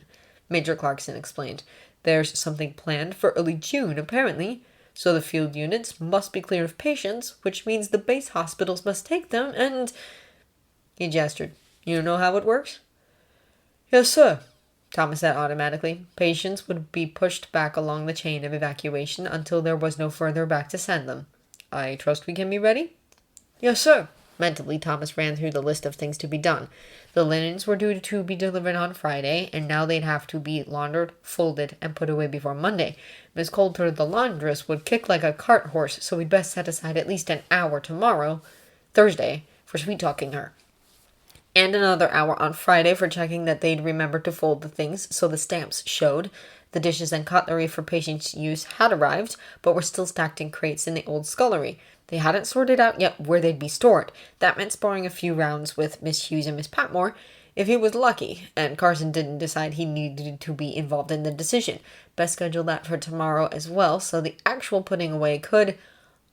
Major Clarkson explained. There's something planned for early June, apparently, so the field units must be clear of patients, which means the base hospitals must take them, and... He gestured. You know how it works? Yes, sir, Thomas said automatically. Patients would be pushed back along the chain of evacuation until there was no further back to send them. I trust we can be ready? Yes, sir. Mentally, Thomas ran through the list of things to be done. The linens were due to be delivered on Friday, and now they'd have to be laundered, folded, and put away before Monday. Miss Coulter, the laundress, would kick like a cart horse, so we'd best set aside at least an hour tomorrow, Thursday, for sweet-talking her. And another hour on Friday for checking that they'd remembered to fold the things so the stamps showed. The dishes and cutlery for patients' use had arrived, but were still stacked in crates in the old scullery. They hadn't sorted out yet where they'd be stored. That meant sparring a few rounds with Miss Hughes and Miss Patmore, if he was lucky, and Carson didn't decide he needed to be involved in the decision. Best schedule that for tomorrow as well, so the actual putting away could,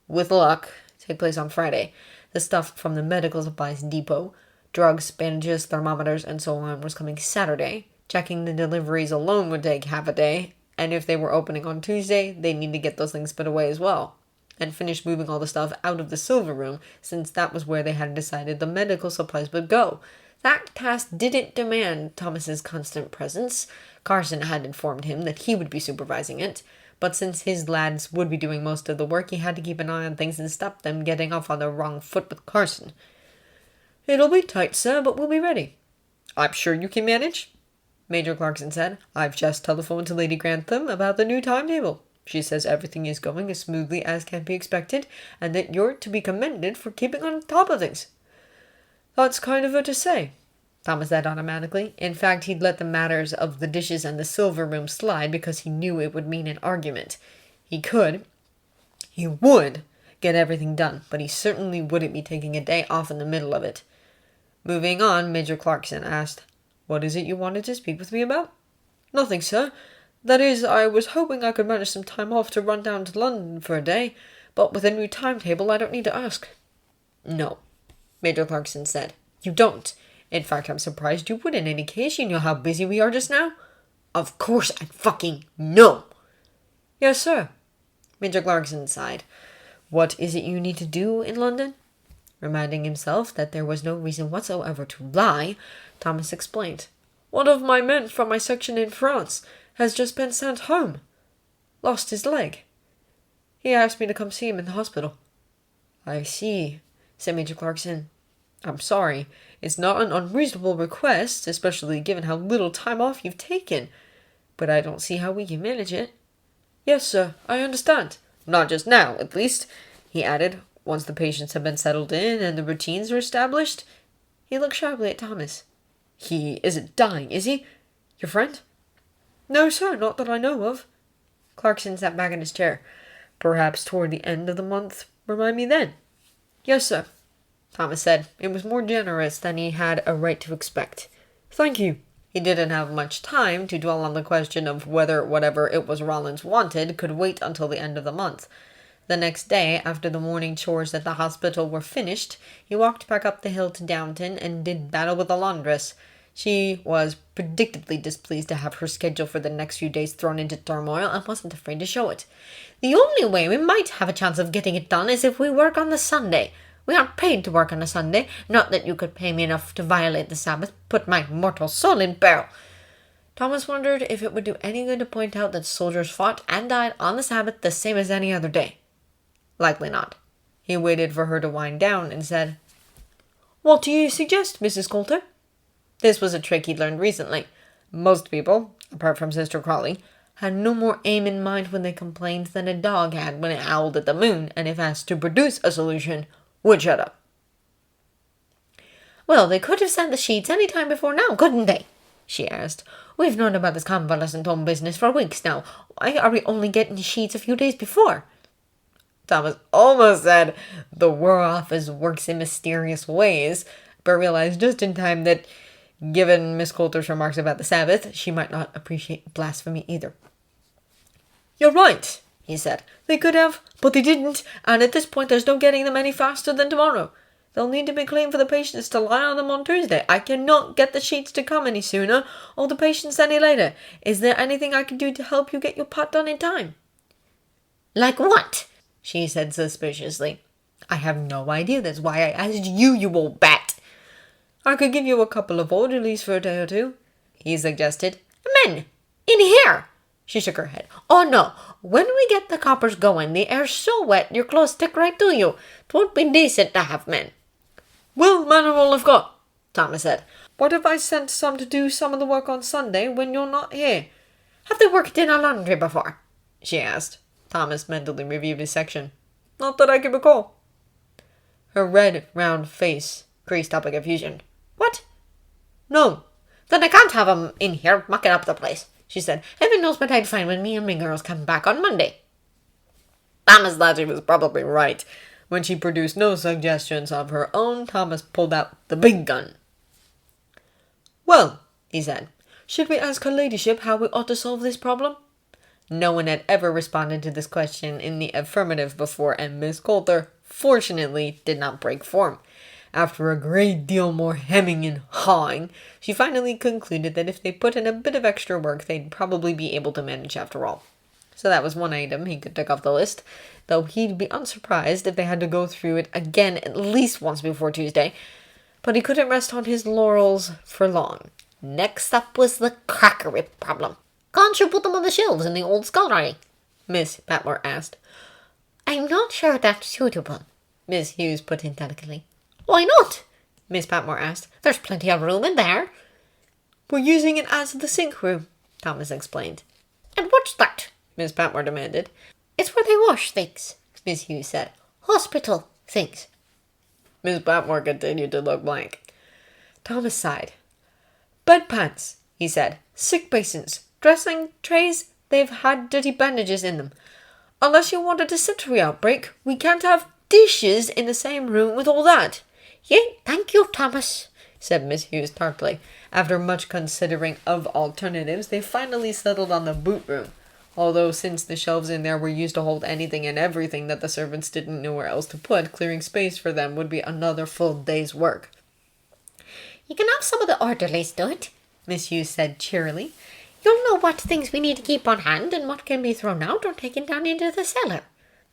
with luck, take place on Friday. The stuff from the medical supplies depot, drugs, bandages, thermometers, and so on, was coming Saturday. Checking the deliveries alone would take half a day, and if they were opening on Tuesday, they'd need to get those things put away as well, and finish moving all the stuff out of the silver room, since that was where they had decided the medical supplies would go. That task didn't demand Thomas's constant presence. Carson had informed him that he would be supervising it, but since his lads would be doing most of the work, he had to keep an eye on things and stop them getting off on the wrong foot with Carson. It'll be tight, sir, but we'll be ready. I'm sure you can manage, Major Clarkson said. I've just telephoned to Lady Grantham about the new timetable. She says everything is going as smoothly as can be expected, and that you're to be commended for keeping on top of things. That's kind of her to say, Thomas said automatically. In fact, he'd let the matters of the dishes and the silver room slide because he knew it would mean an argument. He would get everything done, but he certainly wouldn't be taking a day off in the middle of it. Moving on, Major Clarkson asked, What is it you wanted to speak with me about? Nothing, sir. That is, I was hoping I could manage some time off to run down to London for a day, but with a new timetable I don't need to ask. No, Major Clarkson said. You don't. In fact, I'm surprised you would in any case. You know how busy we are just now? Of course I fucking know. Yes, sir. Major Clarkson sighed. What is it you need to do in London? Reminding himself that there was no reason whatsoever to lie, Thomas explained. One of my men from my section in France has just been sent home. Lost his leg. He asked me to come see him in the hospital. I see, said Major Clarkson. I'm sorry. It's not an unreasonable request, especially given how little time off you've taken. But I don't see how we can manage it. Yes, sir, I understand. Not just now, at least, he added, once the patients have been settled in and the routines are established. He looked sharply at Thomas. He isn't dying, is he? Your friend? No, sir, not that I know of. Clarkson sat back in his chair. Perhaps toward the end of the month. Remind me then. Yes, sir, Thomas said. It was more generous than he had a right to expect. Thank you. He didn't have much time to dwell on the question of whether whatever it was Rollins wanted could wait until the end of the month. The next day, after the morning chores at the hospital were finished, he walked back up the hill to Downton and did battle with the laundress. She was predictably displeased to have her schedule for the next few days thrown into turmoil and wasn't afraid to show it. The only way we might have a chance of getting it done is if we work on the Sunday. We aren't paid to work on a Sunday. Not that you could pay me enough to violate the Sabbath. Put my mortal soul in Barrow. Thomas wondered if it would do any good to point out that soldiers fought and died on the Sabbath the same as any other day. Likely not. He waited for her to wind down and said, "What do you suggest, Mrs. Coulter?" This was a trick he'd learned recently. Most people, apart from Sister Crawley, had no more aim in mind when they complained than a dog had when it howled at the moon, and if asked to produce a solution, would shut up. Well, they could have sent the sheets any time before now, couldn't they? She asked. We've known about this convalescent home business for weeks now. Why are we only getting sheets a few days before? Thomas almost said the War Office works in mysterious ways, but realized just in time that, given Miss Coulter's remarks about the Sabbath, she might not appreciate blasphemy either. "You're right," he said. "They could have, but they didn't, and at this point there's no getting them any faster than tomorrow. They'll need to be clean for the patients to lie on them on Tuesday. I cannot get the sheets to come any sooner, or the patients any later. Is there anything I can do to help you get your part done in time?" "Like what?" she said suspiciously. "I have no idea. That's why I asked you, you old bat." "I could give you a couple of orderlies for a day or two," he suggested. "Men! In here!" She shook her head. "Oh no, when we get the coppers going, the air's so wet your clothes stick right to you. 'Twon't be decent to have men." "Well, men are all I've got," Thomas said. "What if I sent some to do some of the work on Sunday when you're not here?" "Have they worked in a laundry before?" she asked. Thomas mentally reviewed his section. "Not that I can recall." Her red, round face creased up in confusion. "What? "No." Then I can't have 'em in here mucking up the place," she said. "Heaven knows what I'd find when me and my girls come back on Monday." Thomas thought she was probably right. When she produced no suggestions of her own, Thomas pulled out the big gun. "Well," he said, "should we ask her ladyship how we ought to solve this problem?" No one had ever responded to this question in the affirmative before, and Miss Coulter, fortunately, did not break form. After a great deal more hemming and hawing, she finally concluded that if they put in a bit of extra work, they'd probably be able to manage after all. So that was one item he could tick off the list, though he'd be unsurprised if they had to go through it again at least once before Tuesday. But he couldn't rest on his laurels for long. Next up was the cracker whip problem. "Can't you put them on the shelves in the old scullery?" Miss Patmore asked. "I'm not sure that's suitable," Miss Hughes put in delicately. "Why not?" Miss Patmore asked. "There's plenty of room in there." "We're using it as the sink room," Thomas explained. "And what's that?" Miss Patmore demanded. "It's where they wash things," Miss Hughes said. "Hospital things." Miss Patmore continued to look blank. Thomas sighed. "Bedpans," he said. "Sick basins. Dressing trays. They've had dirty bandages in them. Unless you want a dysentery outbreak, we can't have dishes in the same room with all that." "Yea, thank you, Thomas," said Miss Hughes tartly. After much considering of alternatives, they finally settled on the boot room. Although since the shelves in there were used to hold anything and everything that the servants didn't know where else to put, clearing space for them would be another full day's work. "You can have some of the orderlies do it," Miss Hughes said cheerily. "You'll know what things we need to keep on hand and what can be thrown out or taken down into the cellar."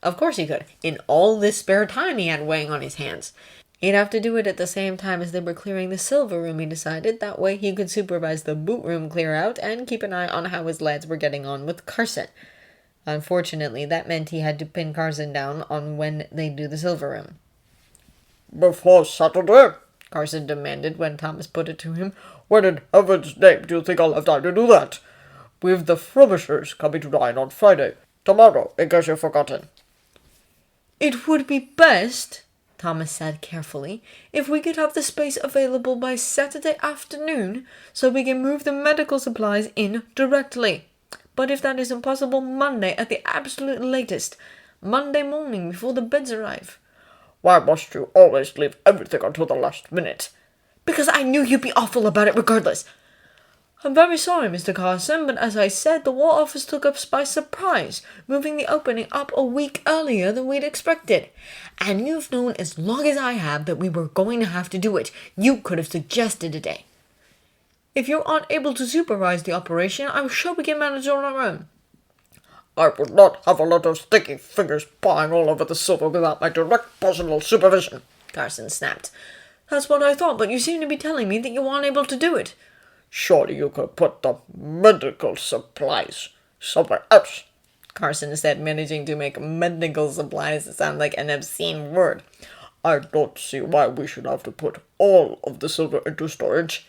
Of course he could. In all this spare time he had weighing on his hands. He'd have to do it at the same time as they were clearing the silver room, he decided. That way he could supervise the boot room clear out and keep an eye on how his lads were getting on with Carson. Unfortunately, that meant he had to pin Carson down on when they'd do the silver room. "Before Saturday?" Carson demanded when Thomas put it to him. "When in heaven's name do you think I'll have time to do that? We've the Frobishers coming to dine on Friday. Tomorrow, in case you've forgotten." "It would be best," Thomas said carefully, "if we could have the space available by Saturday afternoon, so we can move the medical supplies in directly. But if that is impossible, Monday at the absolute latest. Monday morning before the beds arrive." "Why must you always leave everything until the last minute?" "Because I knew you'd be awful about it regardless. I'm very sorry, Mr. Carson, but as I said, the War Office took us by surprise, moving the opening up a week earlier than we'd expected. And you've known as long as I have that we were going to have to do it. You could have suggested a day." If you aren't able to supervise the operation, I'm sure we can manage on our own. I would not have a lot of sticky fingers pawing all over the silver without my direct personal supervision, Carson snapped. That's what I thought, but you seem to be telling me that you aren't able to do it. Surely you could put the medical supplies somewhere else, Carson said, managing to make medical supplies sound like an obscene word. I don't see why we should have to put all of the silver into storage.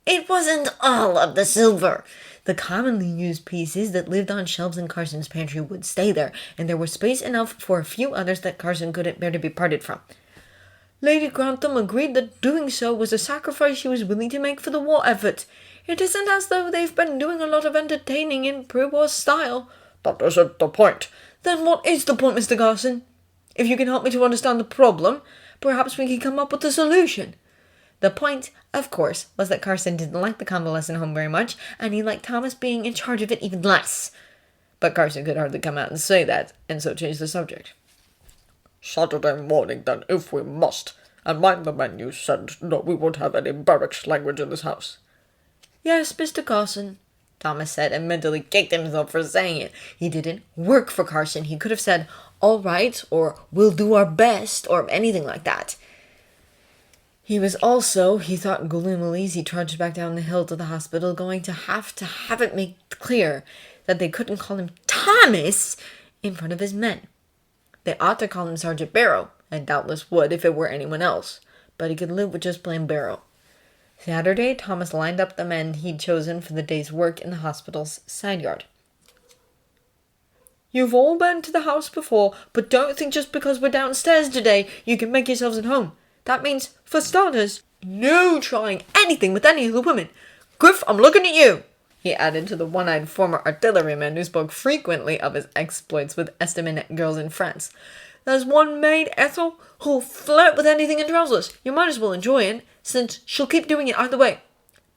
It wasn't all of the silver. The commonly used pieces that lived on shelves in Carson's pantry would stay there, and there was space enough for a few others that Carson couldn't bear to be parted from. Lady Grantham agreed that doing so was a sacrifice she was willing to make for the war effort. It isn't as though they've been doing a lot of entertaining in pre-war style. That isn't the point. Then what is the point, Mr. Carson? If you can help me to understand the problem, perhaps we can come up with a solution. The point, of course, was that Carson didn't like the convalescent home very much, and he liked Thomas being in charge of it even less. But Carson could hardly come out and say that, and so changed the subject. Saturday morning, then, if we must. And mind the men you send. No, we won't have any barracks language in this house. Yes, Mr. Carson, Thomas said, and mentally kicked himself for saying it. He didn't work for Carson. He could have said, all right, or we'll do our best, or anything like that. He was also, he thought gloomily as he trudged back down the hill to the hospital, going to have it made clear that they couldn't call him Thomas in front of his men. They ought to call him Sergeant Barrow, and doubtless would if it were anyone else, but he could live with just plain Barrow. Saturday, Thomas lined up the men he'd chosen for the day's work in the hospital's side yard. You've all been to the house before, but don't think just because we're downstairs today you can make yourselves at home. That means, for starters, no trying anything with any of the women. Griff, I'm looking at you, he added to the one-eyed former artilleryman who spoke frequently of his exploits with estaminet girls in France. There's one maid, Ethel, who'll flirt with anything in trousers. You might as well enjoy it, since she'll keep doing it either way.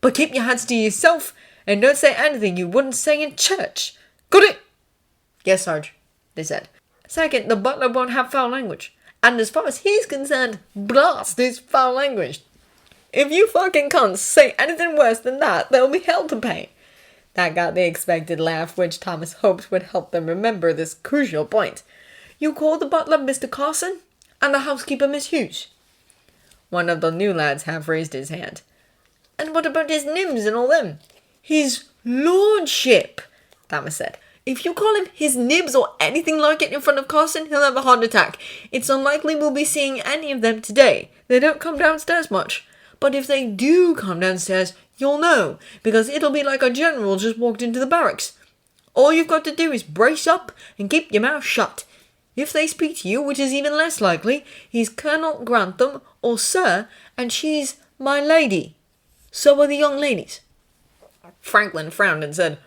But keep your hands to yourself, and don't say anything you wouldn't say in church. Got it? Yes, Sarge, they said. Second, the butler won't have foul language. And as far as he's concerned, blast his foul language. If you fucking cunts say anything worse than that, there'll be hell to pay. That got the expected laugh, which Thomas hoped would help them remember this crucial point. You call the butler Mr. Carson, and the housekeeper Miss Hughes. One of the new lads half raised his hand. And what about his nims and all them? His lordship, Thomas said. If you call him his nibs or anything like it in front of Carson, he'll have a heart attack. It's unlikely we'll be seeing any of them today. They don't come downstairs much. But if they do come downstairs, you'll know, because it'll be like a general just walked into the barracks. All you've got to do is brace up and keep your mouth shut. If they speak to you, which is even less likely, he's Colonel Grantham or Sir, and she's my lady. So are the young ladies. Franklin frowned and said,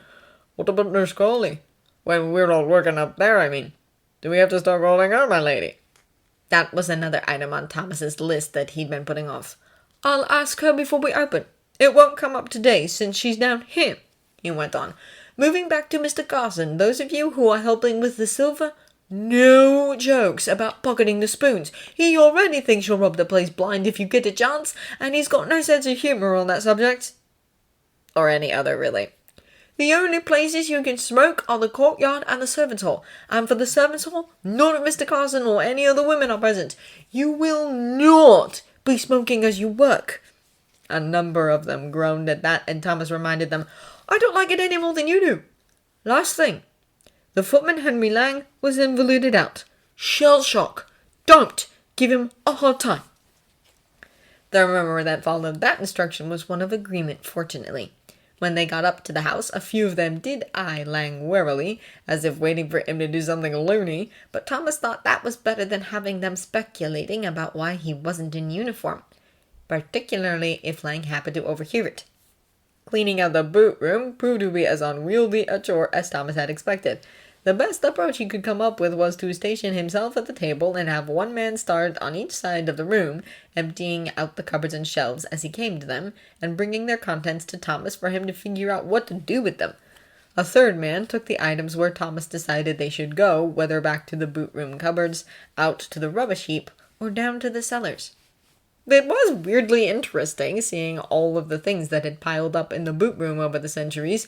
What about Nurse Crawley? When we're all working up there, I mean. Do we have to start calling her my lady? That was another item on Thomas's list that he'd been putting off. I'll ask her before we open. It won't come up today, since she's down here, he went on. Moving back to Mr. Carson, those of you who are helping with the silver, no jokes about pocketing the spoons. He already thinks you'll rob the place blind if you get a chance, and he's got no sense of humour on that subject. Or any other, really. The only places you can smoke are the courtyard and the servants' hall. And for the servants' hall, none of Mr. Carson or any other women are present. You will not be smoking as you work. A number of them groaned at that, and Thomas reminded them, I don't like it any more than you do. Last thing. The footman Henry Lang was invalided out. Shell shock. Don't give him a hard time. The murmur that followed that instruction was one of agreement, fortunately. When they got up to the house, a few of them did eye Lang warily, as if waiting for him to do something loony, but Thomas thought that was better than having them speculating about why he wasn't in uniform, particularly if Lang happened to overhear it. Cleaning out the boot room proved to be as unwieldy a chore as Thomas had expected. The best approach he could come up with was to station himself at the table and have one man start on each side of the room, emptying out the cupboards and shelves as he came to them, and bringing their contents to Thomas for him to figure out what to do with them. A third man took the items where Thomas decided they should go, whether back to the boot room cupboards, out to the rubbish heap, or down to the cellars. It was weirdly interesting seeing all of the things that had piled up in the boot room over the centuries,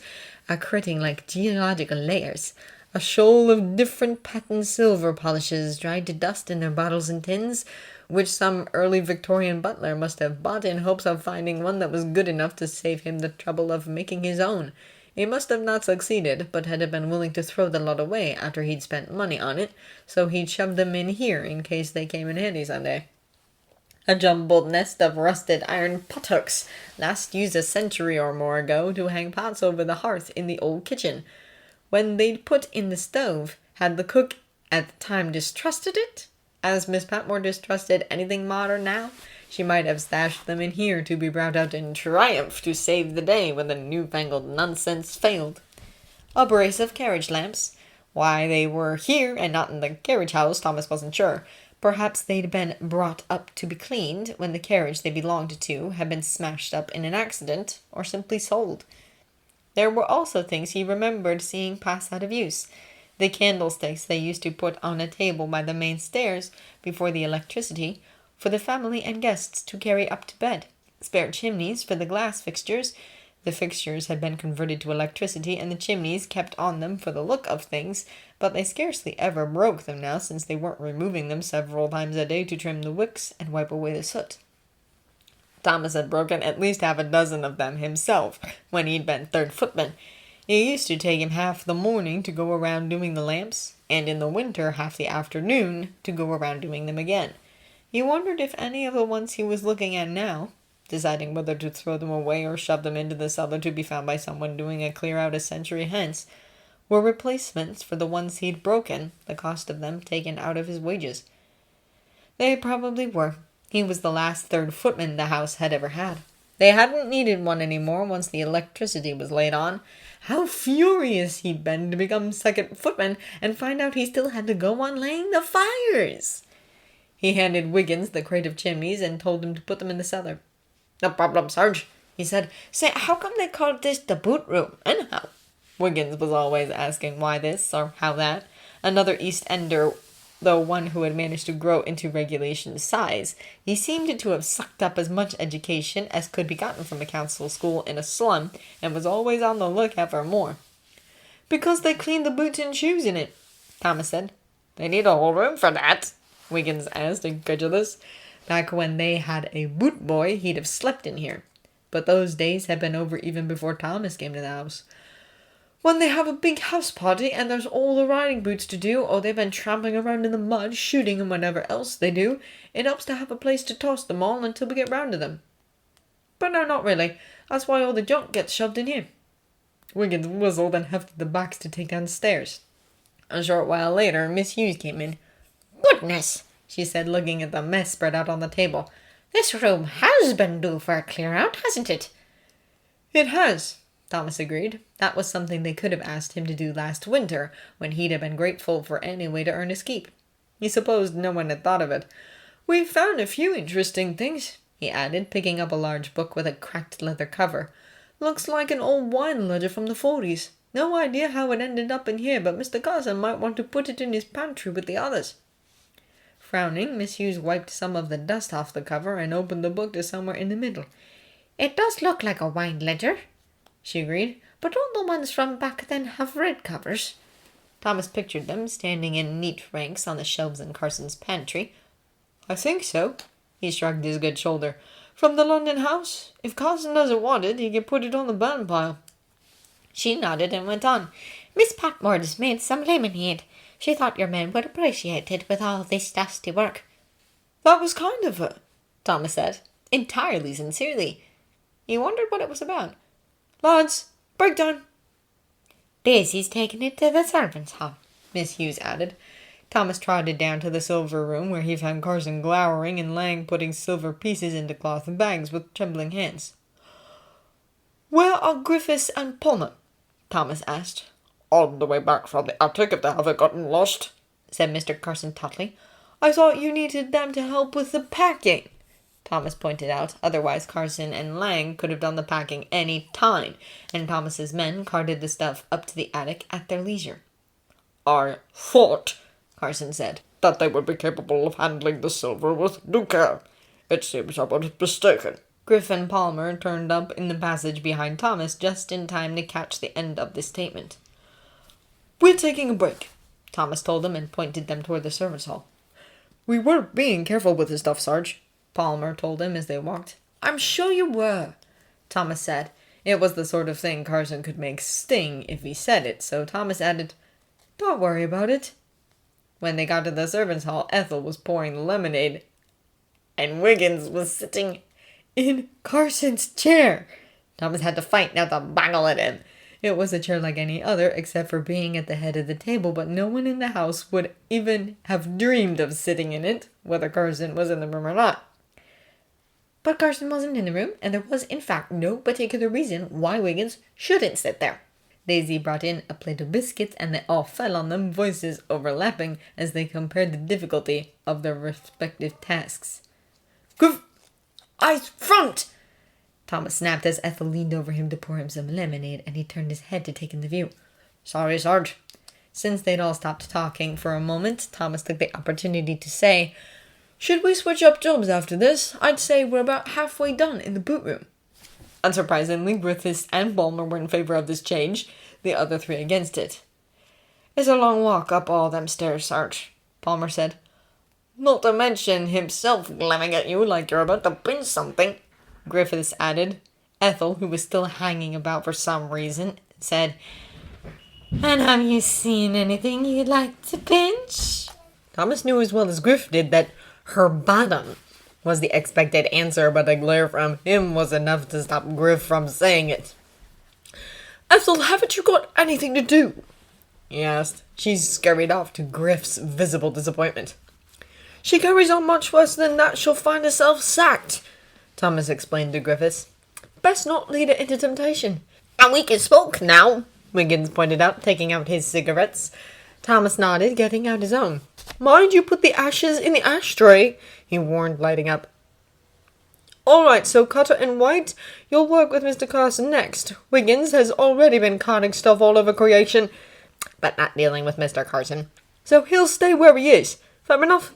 accreting like geological layers. A shoal of different patent silver polishes dried to dust in their bottles and tins, which some early Victorian butler must have bought in hopes of finding one that was good enough to save him the trouble of making his own. He must have not succeeded, but had been willing to throw the lot away after he'd spent money on it, so he'd shoved them in here in case they came in handy someday. A jumbled nest of rusted iron pothooks, last used a century or more ago to hang pots over the hearth in the old kitchen. When they'd put in the stove, had the cook at the time distrusted it? As Miss Patmore distrusted anything modern now, she might have stashed them in here to be brought out in triumph to save the day when the newfangled nonsense failed. A brace of carriage lamps. Why they were here and not in the carriage house, Thomas wasn't sure. Perhaps they'd been brought up to be cleaned when the carriage they belonged to had been smashed up in an accident, or simply sold. There were also things he remembered seeing pass out of use. The candlesticks they used to put on a table by the main stairs before the electricity, for the family and guests to carry up to bed. Spare chimneys for the glass fixtures. The fixtures had been converted to electricity, and the chimneys kept on them for the look of things, but they scarcely ever broke them now, since they weren't removing them several times a day to trim the wicks and wipe away the soot. Thomas had broken at least half a dozen of them himself when he'd been third footman. It used to take him half the morning to go around doing the lamps, and in the winter half the afternoon to go around doing them again. He wondered if any of the ones he was looking at now, deciding whether to throw them away or shove them into the cellar to be found by someone doing a clear-out a century hence, were replacements for the ones he'd broken, the cost of them taken out of his wages. They probably were. He was the last third footman the house had ever had. They hadn't needed one any more once the electricity was laid on. How furious he'd been to become second footman and find out he still had to go on laying the fires! He handed Wiggins the crate of chimneys and told him to put them in the cellar. "No problem, Sarge," he said. "Say, how come they called this the boot room, anyhow?" Wiggins was always asking why this or how that. Another East Ender, though one who had managed to grow into regulation size, he seemed to have sucked up as much education as could be gotten from a council school in a slum, and was always on the lookout for more. "Because they clean the boots and shoes in it," Thomas said. "They need a whole room for that?" Wiggins asked, incredulous. Back when they had a boot boy, he'd have slept in here. But those days had been over even before Thomas came to the house. "When they have a big house party and there's all the riding boots to do, or they've been tramping around in the mud, shooting and whatever else they do, it helps to have a place to toss them all until we get round to them. But no, not really. That's why all the junk gets shoved in here." Wiggins whistled and hefted the box to take downstairs. A short while later, Miss Hughes came in. Goodness, she said, looking at the mess spread out on the table. this room has been due for a clear-out, hasn't it? "It has," Thomas agreed. That was something they could have asked him to do last winter, when he'd have been grateful for any way to earn his keep. He supposed no one had thought of it. "We've found a few interesting things," he added, picking up a large book with a cracked leather cover. "Looks like an old wine ledger from the 40s. No idea how it ended up in here, but Mr. Carson might want to put it in his pantry with the others." Frowning, Miss Hughes wiped some of the dust off the cover and opened the book to somewhere in the middle. "It does look like a wine ledger," she agreed, "but don't the ones from back then have red covers?" Thomas pictured them standing in neat ranks on the shelves in Carson's pantry. "I think so." He shrugged his good shoulder. "From the London house? If Carson doesn't want it, he can put it on the burn pile." She nodded and went on. "Miss Patmore's made some lemonade. She thought your men would appreciate it with all this dusty work." "That was kind of her," Thomas said, entirely sincerely. He wondered what it was about. "Lads, break time." "Daisy's taking it to the servants' hall," Miss Hughes added. Thomas trotted down to the silver room, where he found Carson glowering and Lang putting silver pieces into cloth bags with trembling hands. "Where are Griffiths and Palmer?" Thomas asked. "On the way back from the attic if they haven't gotten lost," said Mr. Carson tautly. "I thought you needed them to help with the packing," Thomas pointed out. Otherwise Carson and Lang could have done the packing any time, and Thomas's men carted the stuff up to the attic at their leisure. "I thought," Carson said, "that they would be capable of handling the silver with due care. It seems I was mistaken. Griffin Palmer turned up in the passage behind Thomas just in time to catch the end of this statement. We're taking a break. Thomas told them and pointed them toward the servants' hall. We were being careful with the stuff, Sarge. Palmer told him as they walked. I'm sure you were, Thomas said. It was the sort of thing Carson could make sting if he said it, so Thomas added, Don't worry about it. When they got to the servants' hall, Ethel was pouring lemonade, and Wiggins was sitting in Carson's chair. Thomas had to fight not to boggle at him. It was a chair like any other, except for being at the head of the table, but no one in the house would even have dreamed of sitting in it, whether Carson was in the room or not. But Carson wasn't in the room, and there was, in fact, no particular reason why Wiggins shouldn't sit there. Daisy brought in a plate of biscuits, and they all fell on them, voices overlapping, as they compared the difficulty of their respective tasks. Griff, eyes front! Thomas snapped as Ethel leaned over him to pour him some lemonade, and he turned his head to take in the view. Sorry, Sarge. Since they'd all stopped talking for a moment, Thomas took the opportunity to say, Should we switch up jobs after this? I'd say we're about halfway done in the boot room. Unsurprisingly, Griffiths and Bulmer were in favor of this change, the other three against it. It's a long walk up all them stairs, Sarge, Palmer said. Not to mention himself glamming at you like you're about to pinch something, Griffiths added. Ethel, who was still hanging about for some reason, said, And have you seen anything you'd like to pinch? Thomas knew as well as Griff did that her bottom was the expected answer, but a glare from him was enough to stop Griff from saying it. Ethel, haven't you got anything to do? He asked. She scurried off to Griff's visible disappointment. She carries on much worse than that. She'll find herself sacked, Thomas explained to Griffiths. Best not lead her into temptation. And we can smoke now, Wiggins pointed out, taking out his cigarettes. Thomas nodded, getting out his own. Mind you put the ashes in the ashtray, he warned, lighting up. All right, so Cutter and White, you'll work with Mr. Carson next. Wiggins has already been carting stuff all over creation, but not dealing with Mr. Carson. So he'll stay where he is. Fair enough?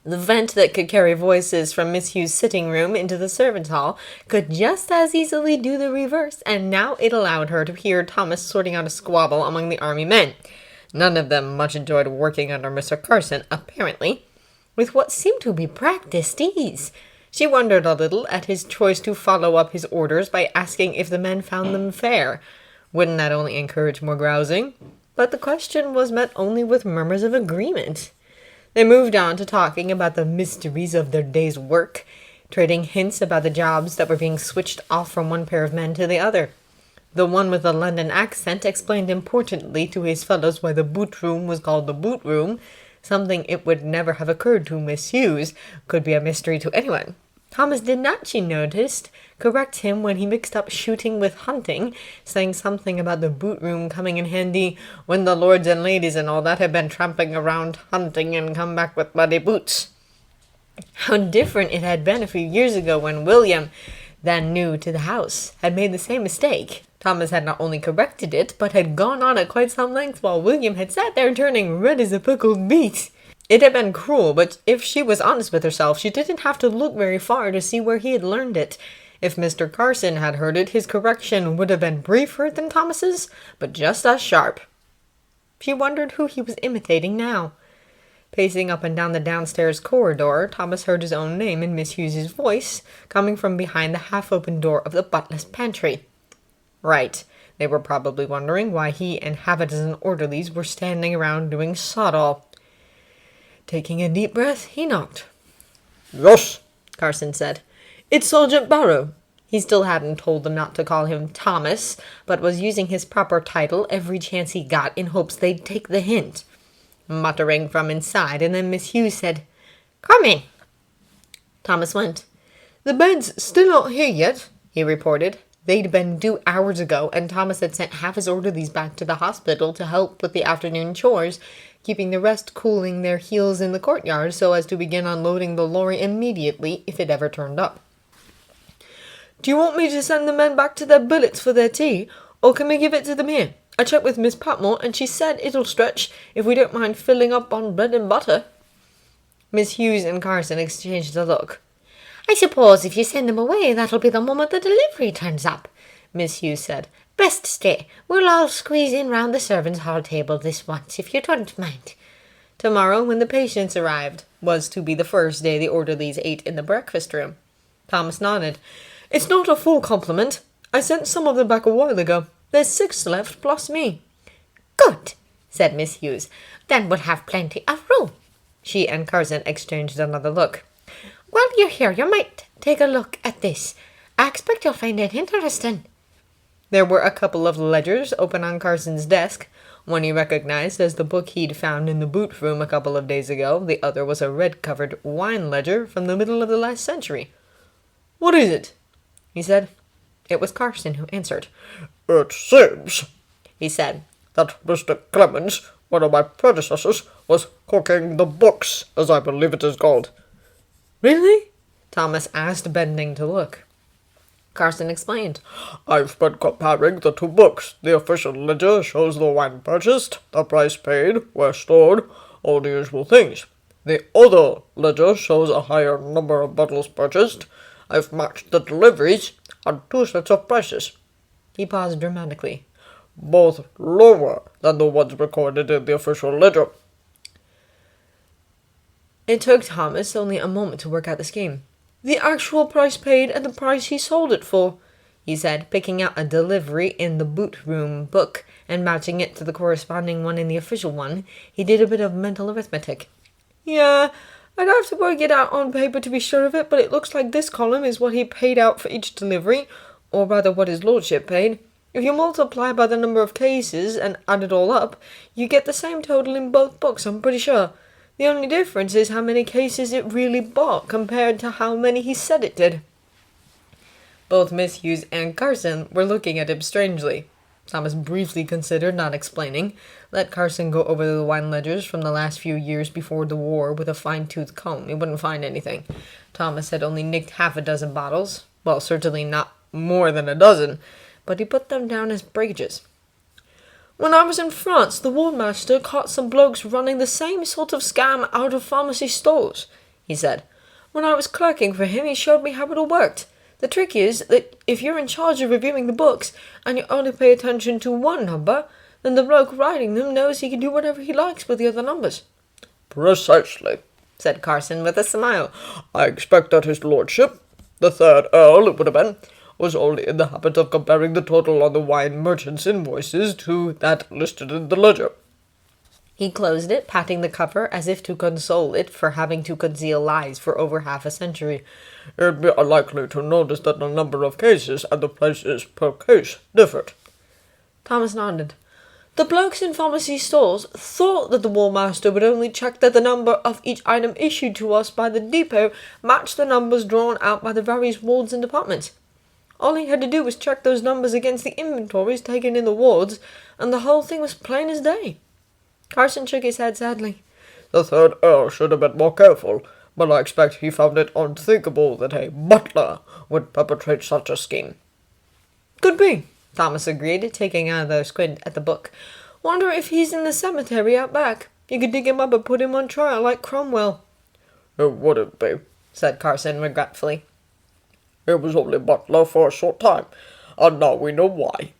The vent that could carry voices from Miss Hugh's sitting room into the servants' hall could just as easily do the reverse, and now it allowed her to hear Thomas sorting out a squabble among the army men. None of them much enjoyed working under Mr. Carson, apparently, with what seemed to be practiced ease. She wondered a little at his choice to follow up his orders by asking if the men found them fair. Wouldn't that only encourage more grousing? But the question was met only with murmurs of agreement. They moved on to talking about the mysteries of their day's work, trading hints about the jobs that were being switched off from one pair of men to the other. The one with the London accent explained importantly to his fellows why the boot room was called the boot room, something it would never have occurred to Miss Hughes could be a mystery to anyone. Thomas did not, she noticed, correct him when he mixed up shooting with hunting, saying something about the boot room coming in handy when the lords and ladies and all that had been tramping around hunting and come back with muddy boots. How different it had been a few years ago when William, then new to the house, had made the same mistake. Thomas had not only corrected it, but had gone on at quite some length while William had sat there turning red as a pickled beet. It had been cruel, but if she was honest with herself, she didn't have to look very far to see where he had learned it. If Mr. Carson had heard it, his correction would have been briefer than Thomas's, but just as sharp. She wondered who he was imitating now. Pacing up and down the downstairs corridor, Thomas heard his own name in Miss Hughes's voice, coming from behind the half-open door of the butler's pantry. Right. They were probably wondering why he and half a dozen orderlies were standing around doing sod-all. Taking a deep breath, he knocked. Yes, Carson said. It's Sergeant Barrow. He still hadn't told them not to call him Thomas, but was using his proper title every chance he got in hopes they'd take the hint. Muttering from inside, and then Miss Hughes said, "Come in." Thomas went. The bed's still not here yet, he reported. They'd been due hours ago, and Thomas had sent half his orderlies back to the hospital to help with the afternoon chores, keeping the rest cooling their heels in the courtyard so as to begin unloading the lorry immediately if it ever turned up. Do you want me to send the men back to their billets for their tea, or can we give it to them here? I checked with Miss Patmore, and she said it'll stretch if we don't mind filling up on bread and butter. Miss Hughes and Carson exchanged a look. I suppose if you send them away, that'll be the moment the delivery turns up, Miss Hughes said. Best stay. We'll all squeeze in round the servants' hall table this once, if you don't mind. Tomorrow, when the patients arrived, was to be the first day the orderlies ate in the breakfast room. Thomas nodded. It's not a full complement. I sent some of them back a while ago. There's 6 left, plus me. Good, said Miss Hughes. Then we'll have plenty of room. She and Carson exchanged another look. While you're here, you might take a look at this. I expect you'll find it interesting. There were a couple of ledgers open on Carson's desk. One he recognized as the book he'd found in the boot room a couple of days ago. The other was a red-covered wine ledger from the middle of the last century. "What is it?" he said. It was Carson who answered. "It seems," He said, "that Mr. Clemens, one of my predecessors, was cooking the books, as I believe it is called." "Really?" Thomas asked, bending to look. Carson explained. "I've been comparing the two books. The official ledger shows the wine purchased, the price paid, where stored, all the usual things. The other ledger shows a higher number of bottles purchased. I've matched the deliveries on 2 sets of prices." He paused dramatically. "Both lower than the ones recorded in the official ledger." It took Thomas only a moment to work out the scheme. "The actual price paid and the price he sold it for," he said, picking out a delivery in the boot room book and matching it to the corresponding one in the official one. He did a bit of mental arithmetic. "Yeah, I'd have to work it out on paper to be sure of it, but it looks like this column is what he paid out for each delivery, or rather what his lordship paid. If you multiply by the number of cases and add it all up, you get the same total in both books, I'm pretty sure. The only difference is how many cases it really bought compared to how many he said it did." Both Miss Hughes and Carson were looking at him strangely. Thomas briefly considered not explaining. Let Carson go over the wine ledgers from the last few years before the war with a fine-tooth comb. He wouldn't find anything. Thomas had only nicked half a dozen bottles. Well, certainly not more than a dozen, but he put them down as breakages. "When I was in France, the wardmaster caught some blokes running the same sort of scam out of pharmacy stores," he said. "When I was clerking for him, he showed me how it all worked. The trick is that if you're in charge of reviewing the books, and you only pay attention to one number, then the bloke writing them knows he can do whatever he likes with the other numbers." "Precisely," said Carson with a smile. "I expect that his lordship, the third Earl it would have been, was only in the habit of comparing the total on the wine merchant's invoices to that listed in the ledger." He closed it, patting the cover as if to console it for having to conceal lies for over half a century. "You'd be unlikely to notice that the number of cases and the prices per case differed." Thomas nodded. "The blokes in pharmacy stores thought that the wardmaster would only check that the number of each item issued to us by the depot matched the numbers drawn out by the various wards and departments. All he had to do was check those numbers against the inventories taken in the wards, and the whole thing was plain as day." Carson shook his head sadly. "The third Earl should have been more careful, but I expect he found it unthinkable that a butler would perpetrate such a scheme." "Could be," Thomas agreed, taking another squint at the book. "Wonder if he's in the cemetery out back. You could dig him up and put him on trial like Cromwell." "It wouldn't be," said Carson regretfully. "He was only butler for a short time, and now we know why."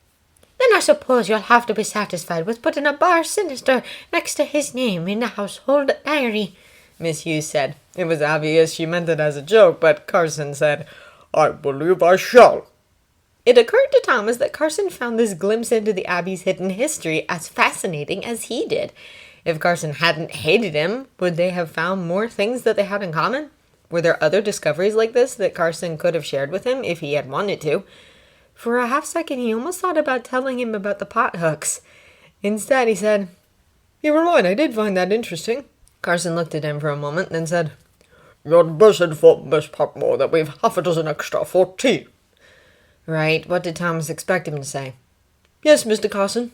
Then I suppose you'll have to be satisfied with putting a bar sinister next to his name in the household diary," Miss Hughes said. It was obvious she meant it as a joke, but Carson said, "I believe I shall." It occurred to Thomas that Carson found this glimpse into the Abbey's hidden history as fascinating as he did. If Carson hadn't hated him, would they have found more things that they had in common? Were there other discoveries like this that Carson could have shared with him if he had wanted to? For a half-second he almost thought about telling him about the pothooks. Instead he said, "You were right, I did find that interesting." Carson looked at him for a moment, then said, "You'd best inform Miss Patmore that we've half a dozen extra for tea." Right, what did Thomas expect him to say? "Yes, Mr. Carson."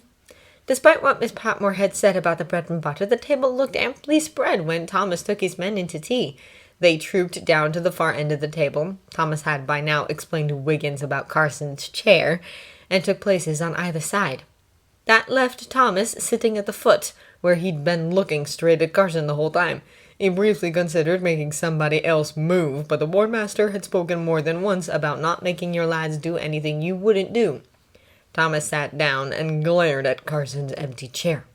Despite what Miss Patmore had said about the bread and butter, the table looked amply spread when Thomas took his men into tea. They trooped down to the far end of the table. Thomas had by now explained to Wiggins about Carson's chair, and took places on either side. That left Thomas sitting at the foot, where he'd been looking straight at Carson the whole time. He briefly considered making somebody else move, but the wardmaster had spoken more than once about not making your lads do anything you wouldn't do. Thomas sat down and glared at Carson's empty chair.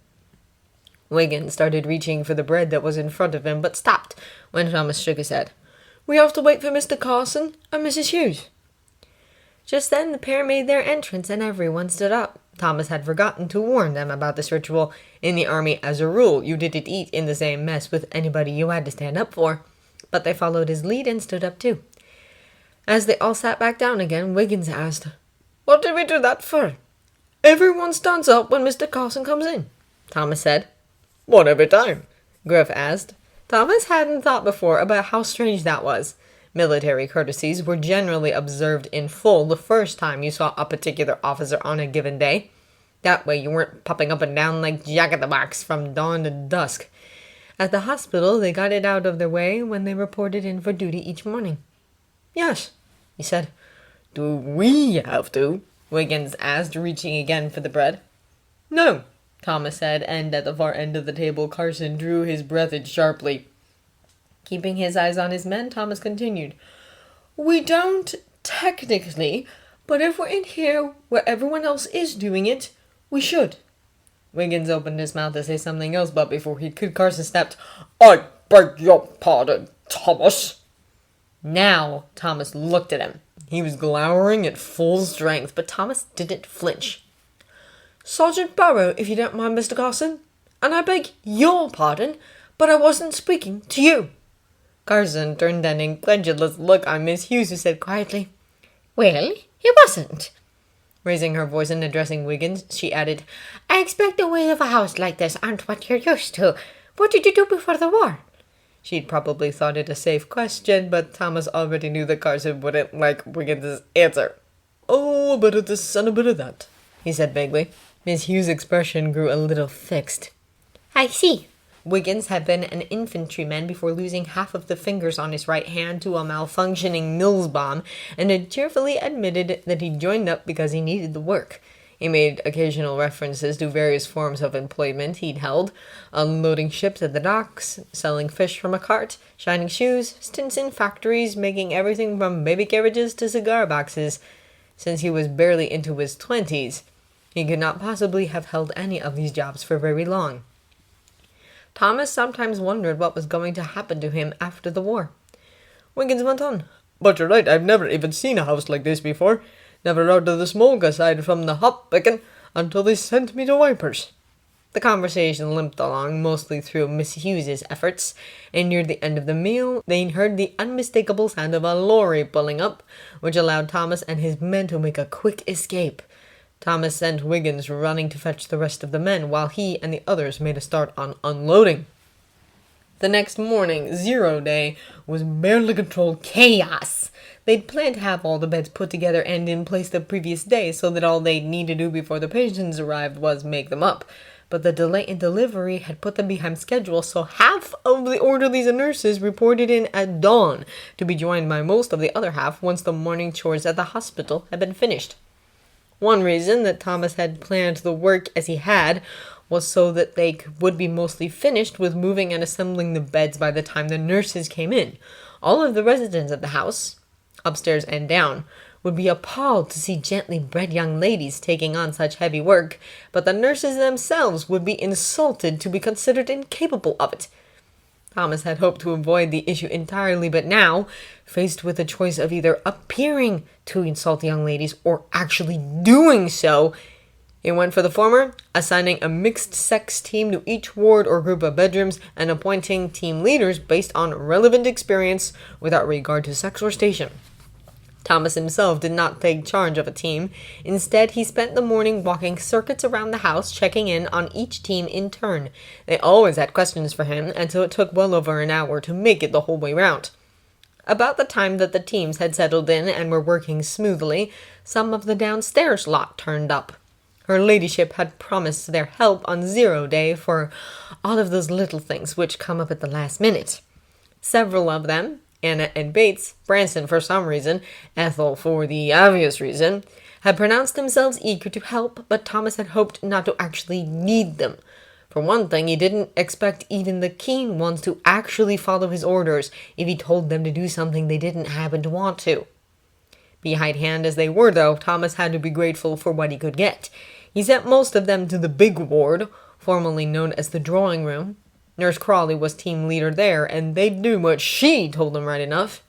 Wiggins started reaching for the bread that was in front of him, but stopped when Thomas shook his head. We have to wait for Mr. Carson and Mrs. Hughes. Just then the pair made their entrance and everyone stood up. Thomas had forgotten to warn them about this ritual. In the army, as a rule, you didn't eat in the same mess with anybody you had to stand up for. But they followed his lead and stood up too. As they all sat back down again, Wiggins asked, What did we do that for? Everyone stands up when Mr. Carson comes in, Thomas said. One every time, Griff asked. Thomas hadn't thought before about how strange that was. Military courtesies were generally observed in full the first time you saw a particular officer on a given day. That way you weren't popping up and down like Jack-in-the-Box from dawn to dusk. At the hospital, they got it out of their way when they reported in for duty each morning. Yes, he said. do we have to? Wiggins asked, reaching again for the bread. No, Thomas said, and at the far end of the table, Carson drew his breath in sharply. Keeping his eyes on his men, Thomas continued. We don't technically, but if we're in here where everyone else is doing it, we should. Wiggins opened his mouth to say something else, but before he could, Carson snapped, I beg your pardon, Thomas. Now Thomas looked at him. He was glowering at full strength, but Thomas didn't flinch. Sergeant Barrow, if you don't mind, Mr. Carson, and I beg your pardon, but I wasn't speaking to you. Carson turned an incredulous look on Miss Hughes, who said quietly, Well, he wasn't. Raising her voice and addressing Wiggins, she added, I expect the ways of a house like this aren't what you're used to. What did you do before the war? She'd probably thought it a safe question, but Thomas already knew that Carson wouldn't like Wiggins' answer. Oh, a bit of this and a bit of that, he said vaguely. Miss Hughes' expression grew a little fixed. I see. Wiggins had been an infantryman before losing half of the fingers on his right hand to a malfunctioning Mills bomb, and had cheerfully admitted that he joined up because he needed the work. He made occasional references to various forms of employment he'd held, unloading ships at the docks, selling fish from a cart, shining shoes, stints in factories, making everything from baby carriages to cigar boxes. Since he was barely into his 20s, he could not possibly have held any of these jobs for very long. Thomas sometimes wondered what was going to happen to him after the war. Wiggins went on. But you're right, I've never even seen a house like this before. Never out of the smoke aside from the hop picking until they sent me to Wipers. The conversation limped along, mostly through Miss Hughes's efforts, and near the end of the meal, they heard the unmistakable sound of a lorry pulling up, which allowed Thomas and his men to make a quick escape. Thomas sent Wiggins running to fetch the rest of the men, while he and the others made a start on unloading. The next morning, 0 Day, was barely controlled chaos. They'd planned to have all the beds put together and in place the previous day, so that all they'd need to do before the patients arrived was make them up. But the delay in delivery had put them behind schedule, so half of the orderlies and nurses reported in at dawn, to be joined by most of the other half once the morning chores at the hospital had been finished. One reason that Thomas had planned the work as he had was so that they would be mostly finished with moving and assembling the beds by the time the nurses came in. All of the residents of the house, upstairs and down, would be appalled to see gently bred young ladies taking on such heavy work, but the nurses themselves would be insulted to be considered incapable of it. Thomas had hoped to avoid the issue entirely, but now, faced with the choice of either appearing to insult the young ladies or actually doing so, he went for the former, assigning a mixed-sex team to each ward or group of bedrooms and appointing team leaders based on relevant experience without regard to sex or station. Thomas himself did not take charge of a team. Instead, he spent the morning walking circuits around the house, checking in on each team in turn. They always had questions for him, and so it took well over an hour to make it the whole way round. About the time that the teams had settled in and were working smoothly, some of the downstairs lot turned up. Her ladyship had promised their help on 0 Day for all of those little things which come up at the last minute. Several of them, Anna and Bates, Branson for some reason, Ethel for the obvious reason, had pronounced themselves eager to help, but Thomas had hoped not to actually need them. For For one thing, he didn't expect even the keen ones to actually follow his orders if he told them to do something they didn't happen to want to. Behindhand as they were, though, Thomas had to be grateful for what he could get. He sent most of them to the big ward, formerly known as the drawing room. Nurse Crawley was team leader there, and they'd do what she told them right enough.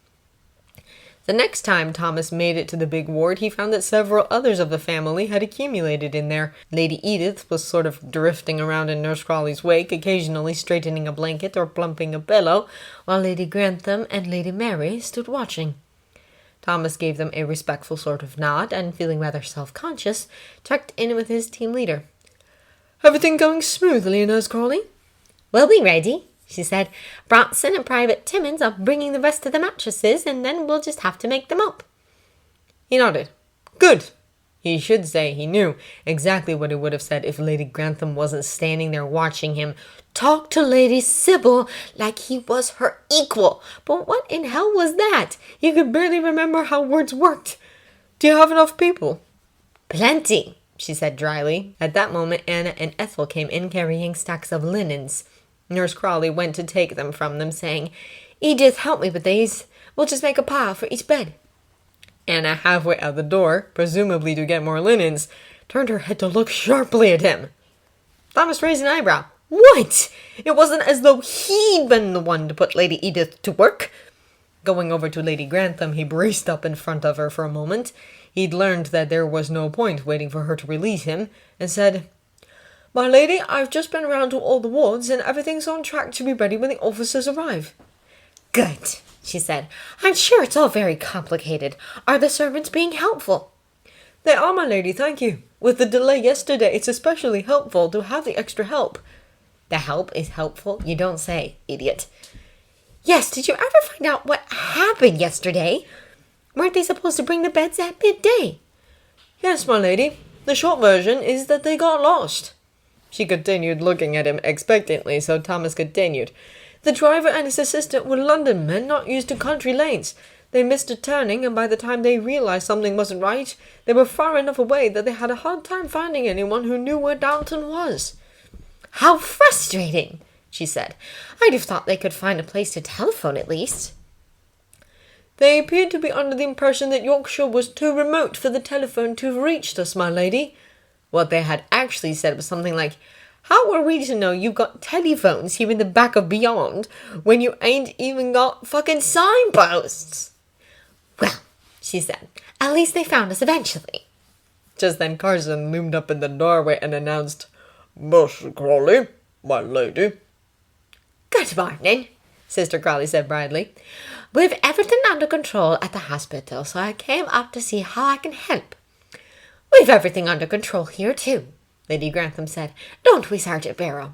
The next time Thomas made it to the big ward, he found that several others of the family had accumulated in there. Lady Edith was sort of drifting around in Nurse Crawley's wake, occasionally straightening a blanket or plumping a pillow, while Lady Grantham and Lady Mary stood watching. Thomas gave them a respectful sort of nod, and feeling rather self-conscious, checked in with his team leader. Everything going smoothly, Nurse Crawley? We'll be ready, she said. Bronson and Private Timmins are bringing the rest of the mattresses, and then we'll just have to make them up. He nodded. Good. He should say he knew exactly what he would have said if Lady Grantham wasn't standing there watching him talk to Lady Sybil like he was her equal. But what in hell was that? He could barely remember how words worked. Do you have enough people? Plenty, she said dryly. At that moment, Anna and Ethel came in carrying stacks of linens. Nurse Crawley went to take them from them, saying, Edith, help me with these. We'll just make a pile for each bed. Anna, halfway out the door, presumably to get more linens, turned her head to look sharply at him. Thomas raised an eyebrow. What? It wasn't as though he'd been the one to put Lady Edith to work. Going over to Lady Grantham, he braced up in front of her for a moment. He'd learned that there was no point waiting for her to release him, and said, My lady, I've just been around to all the wards, and everything's on track to be ready when the officers arrive. Good, she said. I'm sure it's all very complicated. Are the servants being helpful? They are, my lady, thank you. With the delay yesterday, it's especially helpful to have the extra help. The help is helpful? You don't say, idiot. Yes, did you ever find out what happened yesterday? Weren't they supposed to bring the beds at midday? Yes, my lady. The short version is that they got lost. She continued, looking at him expectantly, so Thomas continued. The driver and his assistant were London men not used to country lanes. They missed a turning, and by the time they realized something wasn't right, they were far enough away that they had a hard time finding anyone who knew where Downton was. How frustrating, she said. I'd have thought they could find a place to telephone at least. They appeared to be under the impression that Yorkshire was too remote for the telephone to have reached us, my lady. What they had actually said was something like, How are we to know you've got telephones here in the back of Beyond when you ain't even got fucking signposts? Well, she said, at least they found us eventually. Just then Carson loomed up in the doorway and announced, Miss Crawley, my lady. Good morning, Sister Crawley said brightly. We've everything under control at the hospital, so I came up to see how I can help. We've everything under control here, too, Lady Grantham said. Don't we, Sergeant Barrow?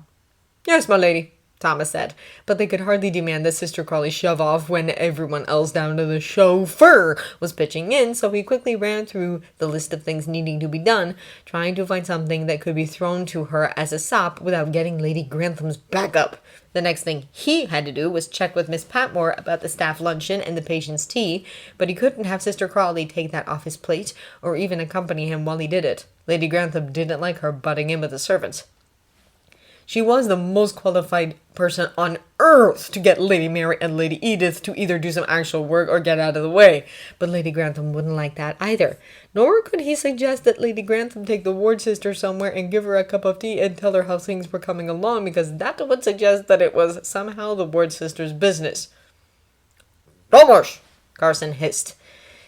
Yes, my lady, Thomas said, but they could hardly demand that Sister Crawley shove off when everyone else down to the chauffeur was pitching in, so he quickly ran through the list of things needing to be done, trying to find something that could be thrown to her as a sop without getting Lady Grantham's back up. The next thing he had to do was check with Miss Patmore about the staff luncheon and the patient's tea, but he couldn't have Sister Crawley take that off his plate, or even accompany him while he did it. Lady Grantham didn't like her butting in with the servants. She was the most qualified person on earth to get Lady Mary and Lady Edith to either do some actual work or get out of the way. But Lady Grantham wouldn't like that either. Nor could he suggest that Lady Grantham take the ward sister somewhere and give her a cup of tea and tell her how things were coming along, because that would suggest that it was somehow the ward sister's business. Thomas! Carson hissed.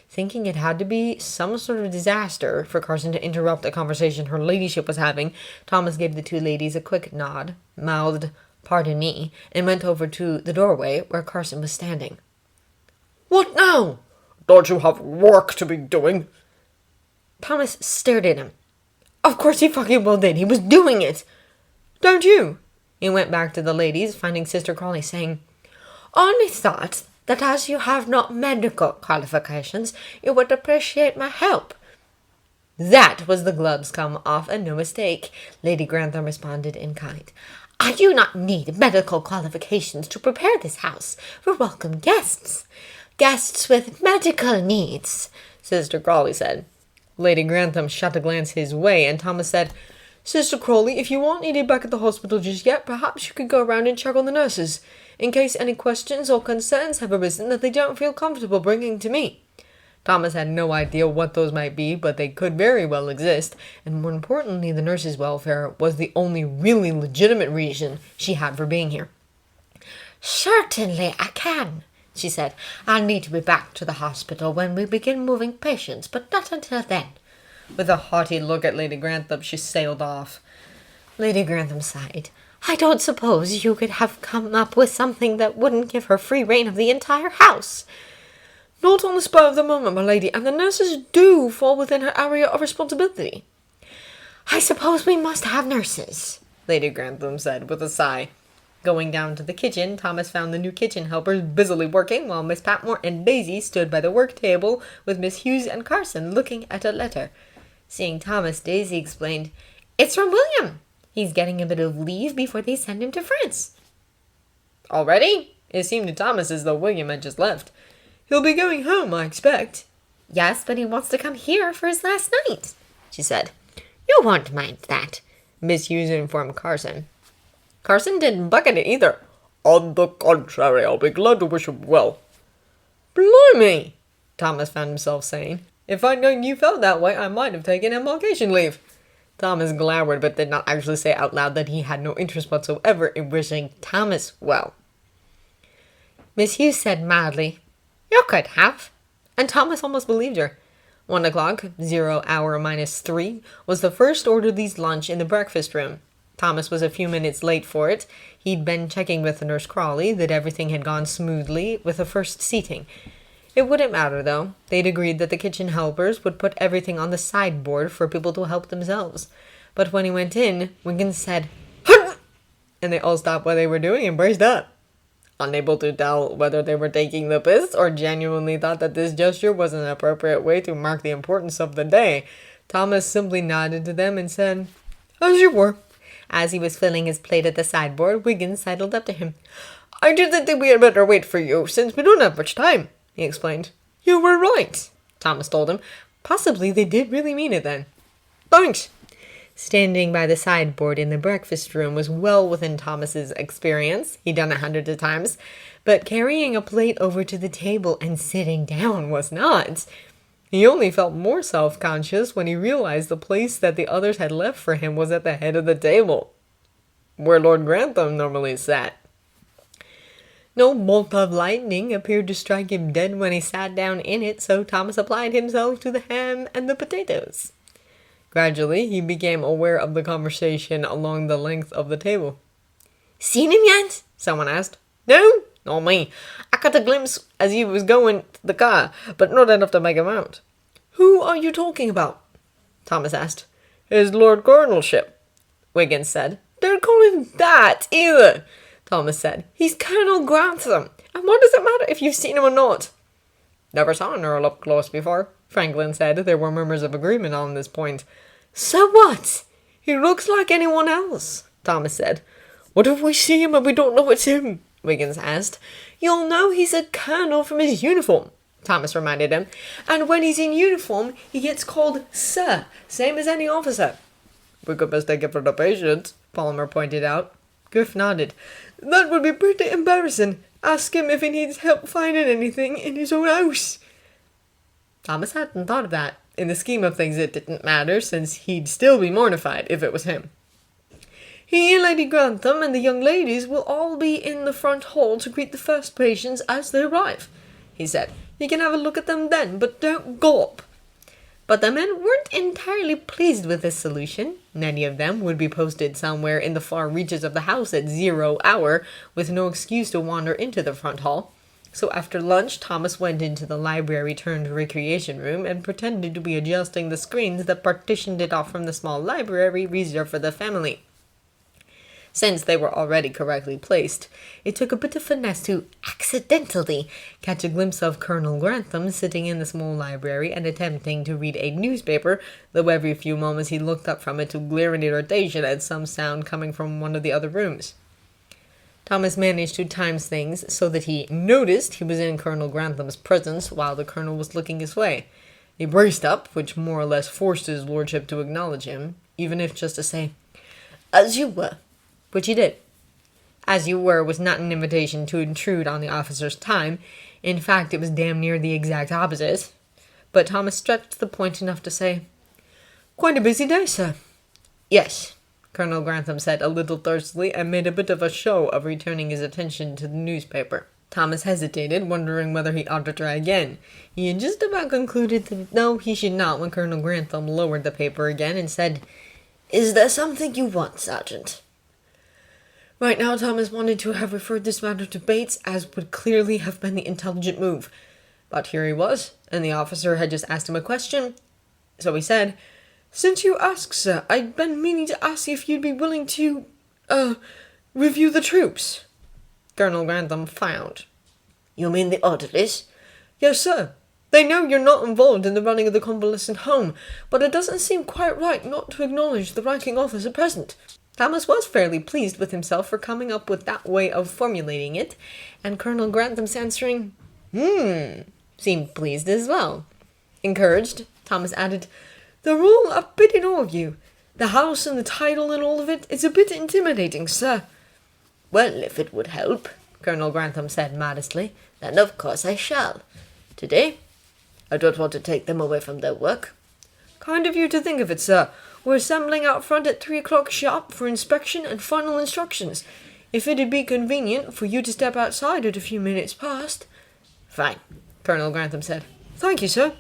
Thinking it had to be some sort of disaster for Carson to interrupt a conversation her ladyship was having, Thomas gave the two ladies a quick nod, mouthed, "Pardon me," and went over to the doorway where Carson was standing. What now? Don't you have work to be doing? Thomas stared at him. Of course he fucking well did. He was doing it. Don't you? He went back to the ladies, finding Sister Crawley saying, Only thought that as you have not medical qualifications, you would appreciate my help. That was the gloves come off and no mistake, Lady Grantham responded in kind. I do not need medical qualifications to prepare this house for welcome guests. Guests with medical needs, Sister Crawley said. Lady Grantham shot a glance his way, and Thomas said, Sister Crawley, if you aren't needed back at the hospital just yet, perhaps you could go around and check on the nurses, in case any questions or concerns have arisen that they don't feel comfortable bringing to me." Thomas had no idea what those might be, but they could very well exist, and more importantly, the nurses' welfare was the only really legitimate reason she had for being here. "Certainly I can," she said. "I'll need to be back to the hospital when we begin moving patients, but not until then." With a haughty look at Lady Grantham, she sailed off. Lady Grantham sighed. "I don't suppose you could have come up with something that wouldn't give her free rein of the entire house." "Not on the spur of the moment, my lady, and the nurses do fall within her area of responsibility." "I suppose we must have nurses," Lady Grantham said with a sigh. Going down to the kitchen, Thomas found the new kitchen helpers busily working, while Miss Patmore and Daisy stood by the work table with Miss Hughes and Carson looking at a letter. Seeing Thomas, Daisy explained, "It's from William. He's getting a bit of leave before they send him to France." "Already?" It seemed to Thomas as though William had just left. "He'll be going home, I expect." "Yes, but he wants to come here for his last night," she said. "You won't mind that," Miss Hughes informed Carson. Carson didn't buck at it either. On the contrary, I'll be glad to wish him well." "Blimey!" Thomas found himself saying. "If I'd known you felt that way, I might have taken embarkation leave." Thomas glowered, but did not actually say out loud that he had no interest whatsoever in wishing Thomas well. Miss Hughes said mildly, "You could have," and Thomas almost believed her. 1 o'clock, 0 hour minus 3, was the first orderly's lunch in the breakfast room. Thomas was a few minutes late for it. He'd been checking with Nurse Crawley that everything had gone smoothly with the first seating. It wouldn't matter, though. They'd agreed that the kitchen helpers would put everything on the sideboard for people to help themselves. But when he went in, Wiggins said, "Hunt!" and they all stopped what they were doing and braced up. Unable to tell whether they were taking the piss or genuinely thought that this gesture was an appropriate way to mark the importance of the day, Thomas simply nodded to them and said, "As you were." As he was filling his plate at the sideboard, Wiggins sidled up to him. "I didn't think we had better wait for you, since we don't have much time," he explained. "You were right," Thomas told him. Possibly they did really mean it then. "Thanks." Standing by the sideboard in the breakfast room was well within Thomas's experience. He'd done it hundreds of times. But carrying a plate over to the table and sitting down was not. He only felt more self-conscious when he realized the place that the others had left for him was at the head of the table, where Lord Grantham normally sat. No bolt of lightning appeared to strike him dead when he sat down in it, so Thomas applied himself to the ham and the potatoes. Gradually, he became aware of the conversation along the length of the table. "Seen him yet?" someone asked. "No, not me. I caught a glimpse as he was going to the car, but not enough to make him out." "Who are you talking about?" Thomas asked. "His Lord Colonelship," Wiggins said. "Don't call him that, either," Thomas said. "He's Colonel Grantham, and what does it matter if you've seen him or not?" "Never saw an earl up close before," Franklin said. There were murmurs of agreement on this point. "So what? He looks like anyone else," Thomas said. "What if we see him and we don't know it's him?" Wiggins asked. "You'll know he's a colonel from his uniform," Thomas reminded him. "And when he's in uniform, he gets called Sir, same as any officer." "We could mistake it for the patient," Palmer pointed out. Griff nodded. "That would be pretty embarrassing. Ask him if he needs help finding anything in his own house." Thomas hadn't thought of that. In the scheme of things, it didn't matter, since he'd still be mortified if it was him. "He and Lady Grantham and the young ladies will all be in the front hall to greet the first patients as they arrive," he said. "You can have a look at them then, but don't gawp." But the men weren't entirely pleased with this solution. Many of them would be posted somewhere in the far reaches of the house at 0 hour, with no excuse to wander into the front hall. So after lunch, Thomas went into the library turned recreation room and pretended to be adjusting the screens that partitioned it off from the small library reserved for the family. Since they were already correctly placed, it took a bit of finesse to accidentally catch a glimpse of Colonel Grantham sitting in the small library and attempting to read a newspaper, though every few moments he looked up from it to glare in irritation at some sound coming from one of the other rooms. Thomas managed to time things so that he noticed he was in Colonel Grantham's presence while the colonel was looking his way. He braced up, which more or less forced his lordship to acknowledge him. even if just to say, "As you were," which he did. "As you were" was not an invitation to intrude on the officer's time. In fact, it was damn near the exact opposite. But Thomas stretched the point enough to say, "Quite a busy day, sir." "Yes," Colonel Grantham said a little thirstily, and made a bit of a show of returning his attention to the newspaper. Thomas hesitated, wondering whether he ought to try again. He had just about concluded that no, he should not, when Colonel Grantham lowered the paper again and said, "Is there something you want, Sergeant?" Right now, Thomas wanted to have referred this matter to Bates, as would clearly have been the intelligent move. But here he was, and the officer had just asked him a question. So he said, "Since you ask, sir, I'd been meaning to ask if you'd be willing to, review the troops." Colonel Grantham frowned. "You mean the orderlies?" "Yes, sir. They know you're not involved in the running of the convalescent home, but it doesn't seem quite right not to acknowledge the ranking officer present." Thomas was fairly pleased with himself for coming up with that way of formulating it, and Colonel Grantham's answering, seemed pleased as well. Encouraged, Thomas added, "They're all a bit in awe of you. The house and the title and all of it is a bit intimidating, sir." "Well, if it would help," Colonel Grantham said modestly, "then of course I shall. Today, I don't want to take them away from their work." "Kind of you to think of it, sir. We're assembling out front at 3 o'clock sharp for inspection and final instructions. If it'd be convenient for you to step outside at a few minutes past." "Fine," Colonel Grantham said. "Thank you, sir."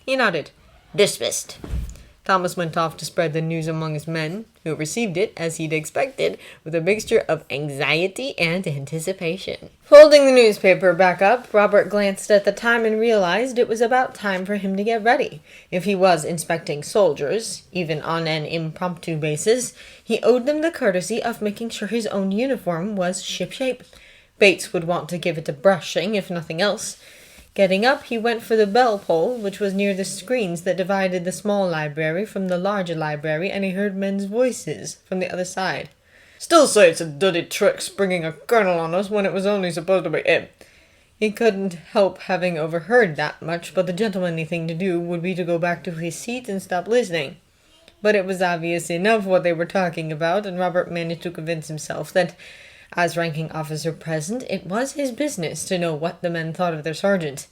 He nodded. "Dismissed." Thomas went off to spread the news among his men, who received it, as he'd expected, with a mixture of anxiety and anticipation. Folding the newspaper back up, Robert glanced at the time and realized it was about time for him to get ready. If he was inspecting soldiers, even on an impromptu basis, he owed them the courtesy of making sure his own uniform was shipshape. Bates would want to give it a brushing, if nothing else. Getting up, he went for the bell pull, which was near the screens that divided the small library from the larger library, and he heard men's voices from the other side. Still say it's a dirty trick springing a colonel on us when it was only supposed to be him. He couldn't help having overheard that much, but the gentlemanly thing to do would be to go back to his seat and stop listening. But it was obvious enough what they were talking about, and Robert managed to convince himself that, as ranking officer present, it was his business to know what the men thought of their sergeant.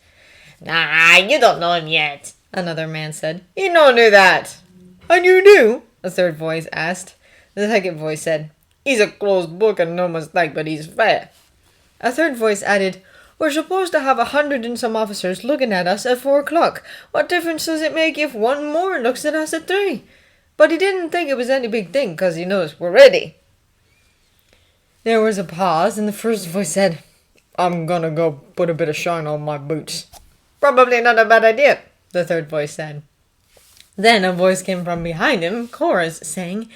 "Nah, you don't know him yet," another man said. "You no knew that." "And you do?" a third voice asked. The second voice said, "He's a closed book and no mistake, but he's fair." A third voice added, "We're supposed to have 100 and some officers looking at us at 4 o'clock. What difference does it make if one more looks at us at 3? But he didn't think it was any big thing, 'cause he knows we're ready." There was a pause, and the first voice said, "I'm gonna go put a bit of shine on my boots." "Probably not a bad idea," the third voice said. Then a voice came from behind him, chorus, saying,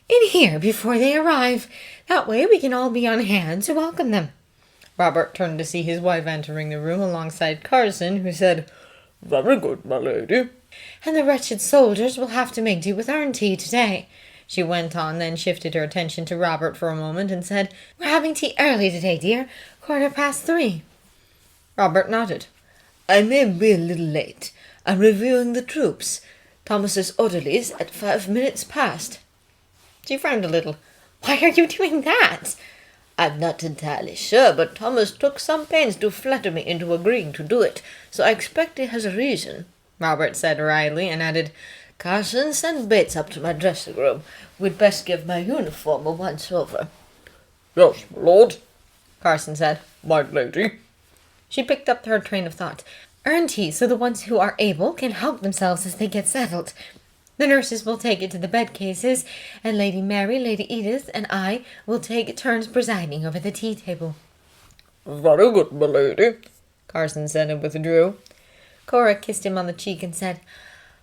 "In here before they arrive. That way we can all be on hand to welcome them." Robert turned to see his wife entering the room alongside Carson, who said, "Very good, my lady." "And the wretched soldiers will have to make do with earned tea today," she went on, then shifted her attention to Robert for a moment and said, "We're having tea early today, dear. 3:15. Robert nodded. "I may be a little late. I'm reviewing the troops. Thomas's orderlies at 5 minutes past." She frowned a little. "Why are you doing that?" "I'm not entirely sure, but Thomas took some pains to flatter me into agreeing to do it, so I expect he has a reason," Robert said wryly, and added, "Carson, send Bates up to my dressing room. We'd best give my uniform a once-over." "Yes, my lord," Carson said. "My lady." She picked up her train of thought. "Earned tea so the ones who are able can help themselves as they get settled. The nurses will take it to the bed cases, and Lady Mary, Lady Edith, and I will take turns presiding over the tea table." "Very good, my lady," Carson said and withdrew. Cora kissed him on the cheek and said,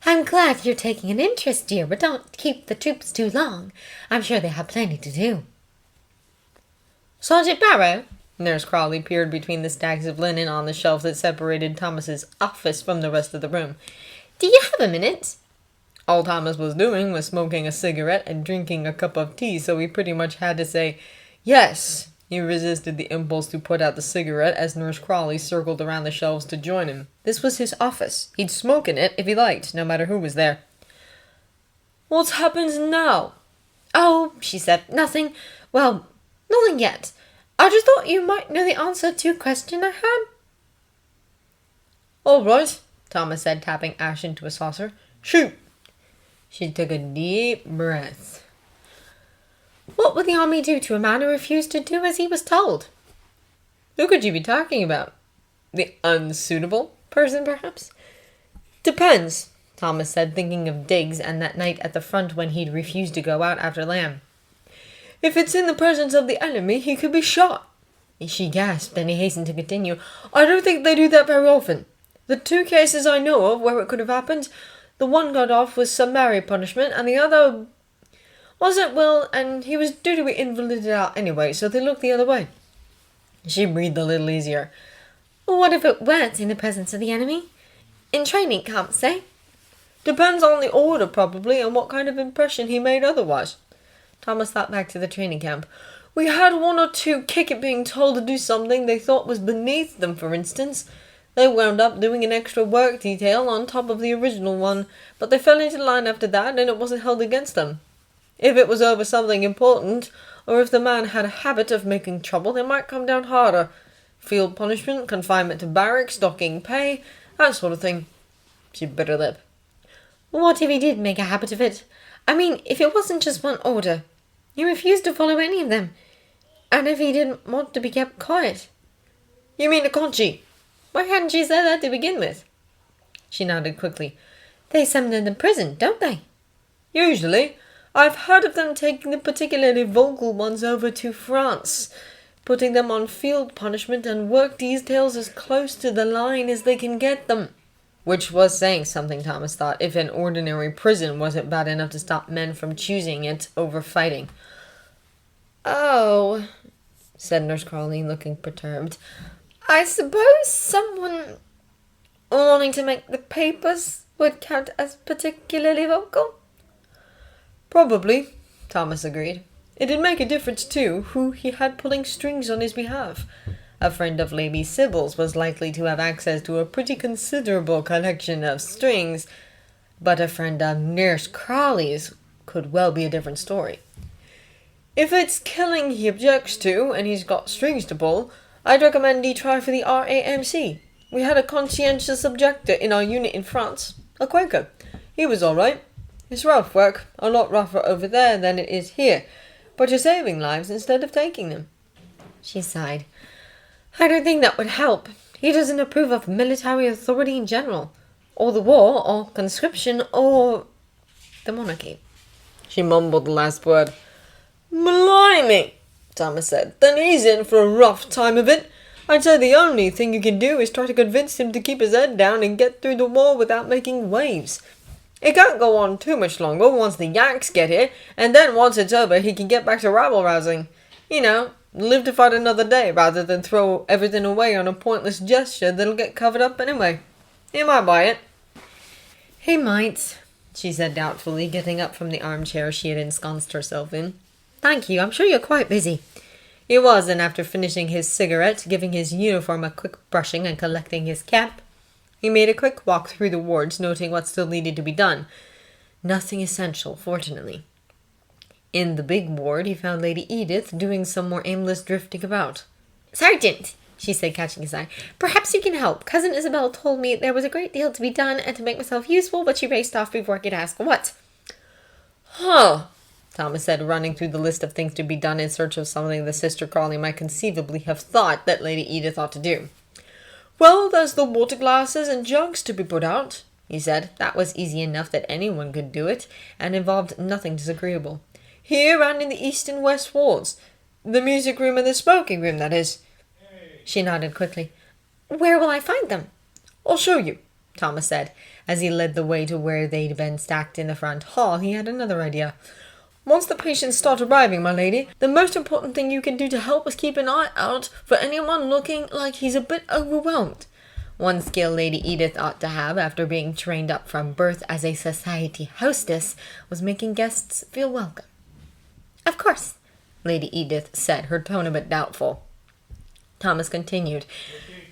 "I'm glad you're taking an interest, dear, but don't keep the troops too long. I'm sure they have plenty to do." "Sergeant Barrow?" Nurse Crawley peered between the stacks of linen on the shelf that separated Thomas's office from the rest of the room. "Do you have a minute?" All Thomas was doing was smoking a cigarette and drinking a cup of tea, so he pretty much had to say, "Yes." He resisted the impulse to put out the cigarette as Nurse Crawley circled around the shelves to join him. This was his office. He'd smoke in it if he liked, no matter who was there. What happens now? Oh, she said, nothing. Well, nothing yet. I just thought you might know the answer to a question I had. All right, Thomas said, tapping ash into a saucer. Shoot. She took a deep breath. What would the army do to a man who refused to do as he was told? Who could you be talking about? The unsuitable person, perhaps? Depends, Thomas said, thinking of Diggs and that night at the front when he'd refused to go out after Lamb. If it's in the presence of the enemy, he could be shot. She gasped, and he hastened to continue. I don't think they do that very often. The 2 cases I know of where it could have happened, the one got off with summary punishment, and the other wasn't well, and he was due to be invalided out anyway, so they looked the other way. She breathed a little easier. What if it weren't in the presence of the enemy? In training camp, say? Depends on the order, probably, and what kind of impression he made otherwise. Thomas thought back to the training camp. We had 1 or 2 kick it being told to do something they thought was beneath them, for instance. They wound up doing an extra work detail on top of the original one, but they fell into line after that, and it wasn't held against them. If it was over something important, or if the man had a habit of making trouble, they might come down harder. Field punishment, confinement to barracks, docking pay, that sort of thing. She bit her lip. What if he did make a habit of it? I mean, if it wasn't just one order. He refused to follow any of them. And if he didn't want to be kept quiet. You mean a Conchi? Why hadn't she said that to begin with? She nodded quickly. They send them to prison, don't they? Usually. I've heard of them taking the particularly vocal ones over to France, putting them on field punishment and work details as close to the line as they can get them. Which was saying something, Thomas thought, if an ordinary prison wasn't bad enough to stop men from choosing it over fighting. Oh, said Nurse Crawley, looking perturbed. I suppose someone wanting to make the papers would count as particularly vocal? Probably, Thomas agreed. It'd make a difference, too, who he had pulling strings on his behalf. A friend of Lady Sybil's was likely to have access to a pretty considerable collection of strings, but a friend of Nurse Crawley's could well be a different story. If it's killing he objects to, and he's got strings to pull, I'd recommend he try for the RAMC. We had a conscientious objector in our unit in France, a Quaker. He was all right. It's rough work, a lot rougher over there than it is here, but you're saving lives instead of taking them. She sighed. I don't think that would help. He doesn't approve of military authority in general, or the war, or conscription, or the monarchy. She mumbled the last word. Blimey, Thomas said. Then he's in for a rough time of it. I'd say the only thing you can do is try to convince him to keep his head down and get through the war without making waves. It can't go on too much longer once the Yanks get here, and then once it's over he can get back to rabble-rousing. You know, live to fight another day rather than throw everything away on a pointless gesture that'll get covered up anyway. He might buy it. He might, she said doubtfully, getting up from the armchair she had ensconced herself in. Thank you, I'm sure you're quite busy. He was, and after finishing his cigarette, giving his uniform a quick brushing and collecting his cap, he made a quick walk through the wards, noting what still needed to be done. Nothing essential, fortunately. In the big ward, he found Lady Edith doing some more aimless drifting about. Sergeant, she said, catching his eye, perhaps you can help. Cousin Isabel told me there was a great deal to be done and to make myself useful, but she raced off before I could ask what. Huh, Thomas said, running through the list of things to be done in search of something the Sister Crawley might conceivably have thought that Lady Edith ought to do. Well, there's the water glasses and jugs to be put out, he said. That was easy enough that anyone could do it, and involved nothing disagreeable. Here and in the east and west wards. The music room and the smoking room, that is. She nodded quickly. Where will I find them? I'll show you, Thomas said. As he led the way to where they'd been stacked in the front hall, he had another idea. Once the patients start arriving, my lady, the most important thing you can do to help is keep an eye out for anyone looking like he's a bit overwhelmed. One skill Lady Edith ought to have, after being trained up from birth as a society hostess, was making guests feel welcome. Of course, Lady Edith said, her tone a bit doubtful. Thomas continued.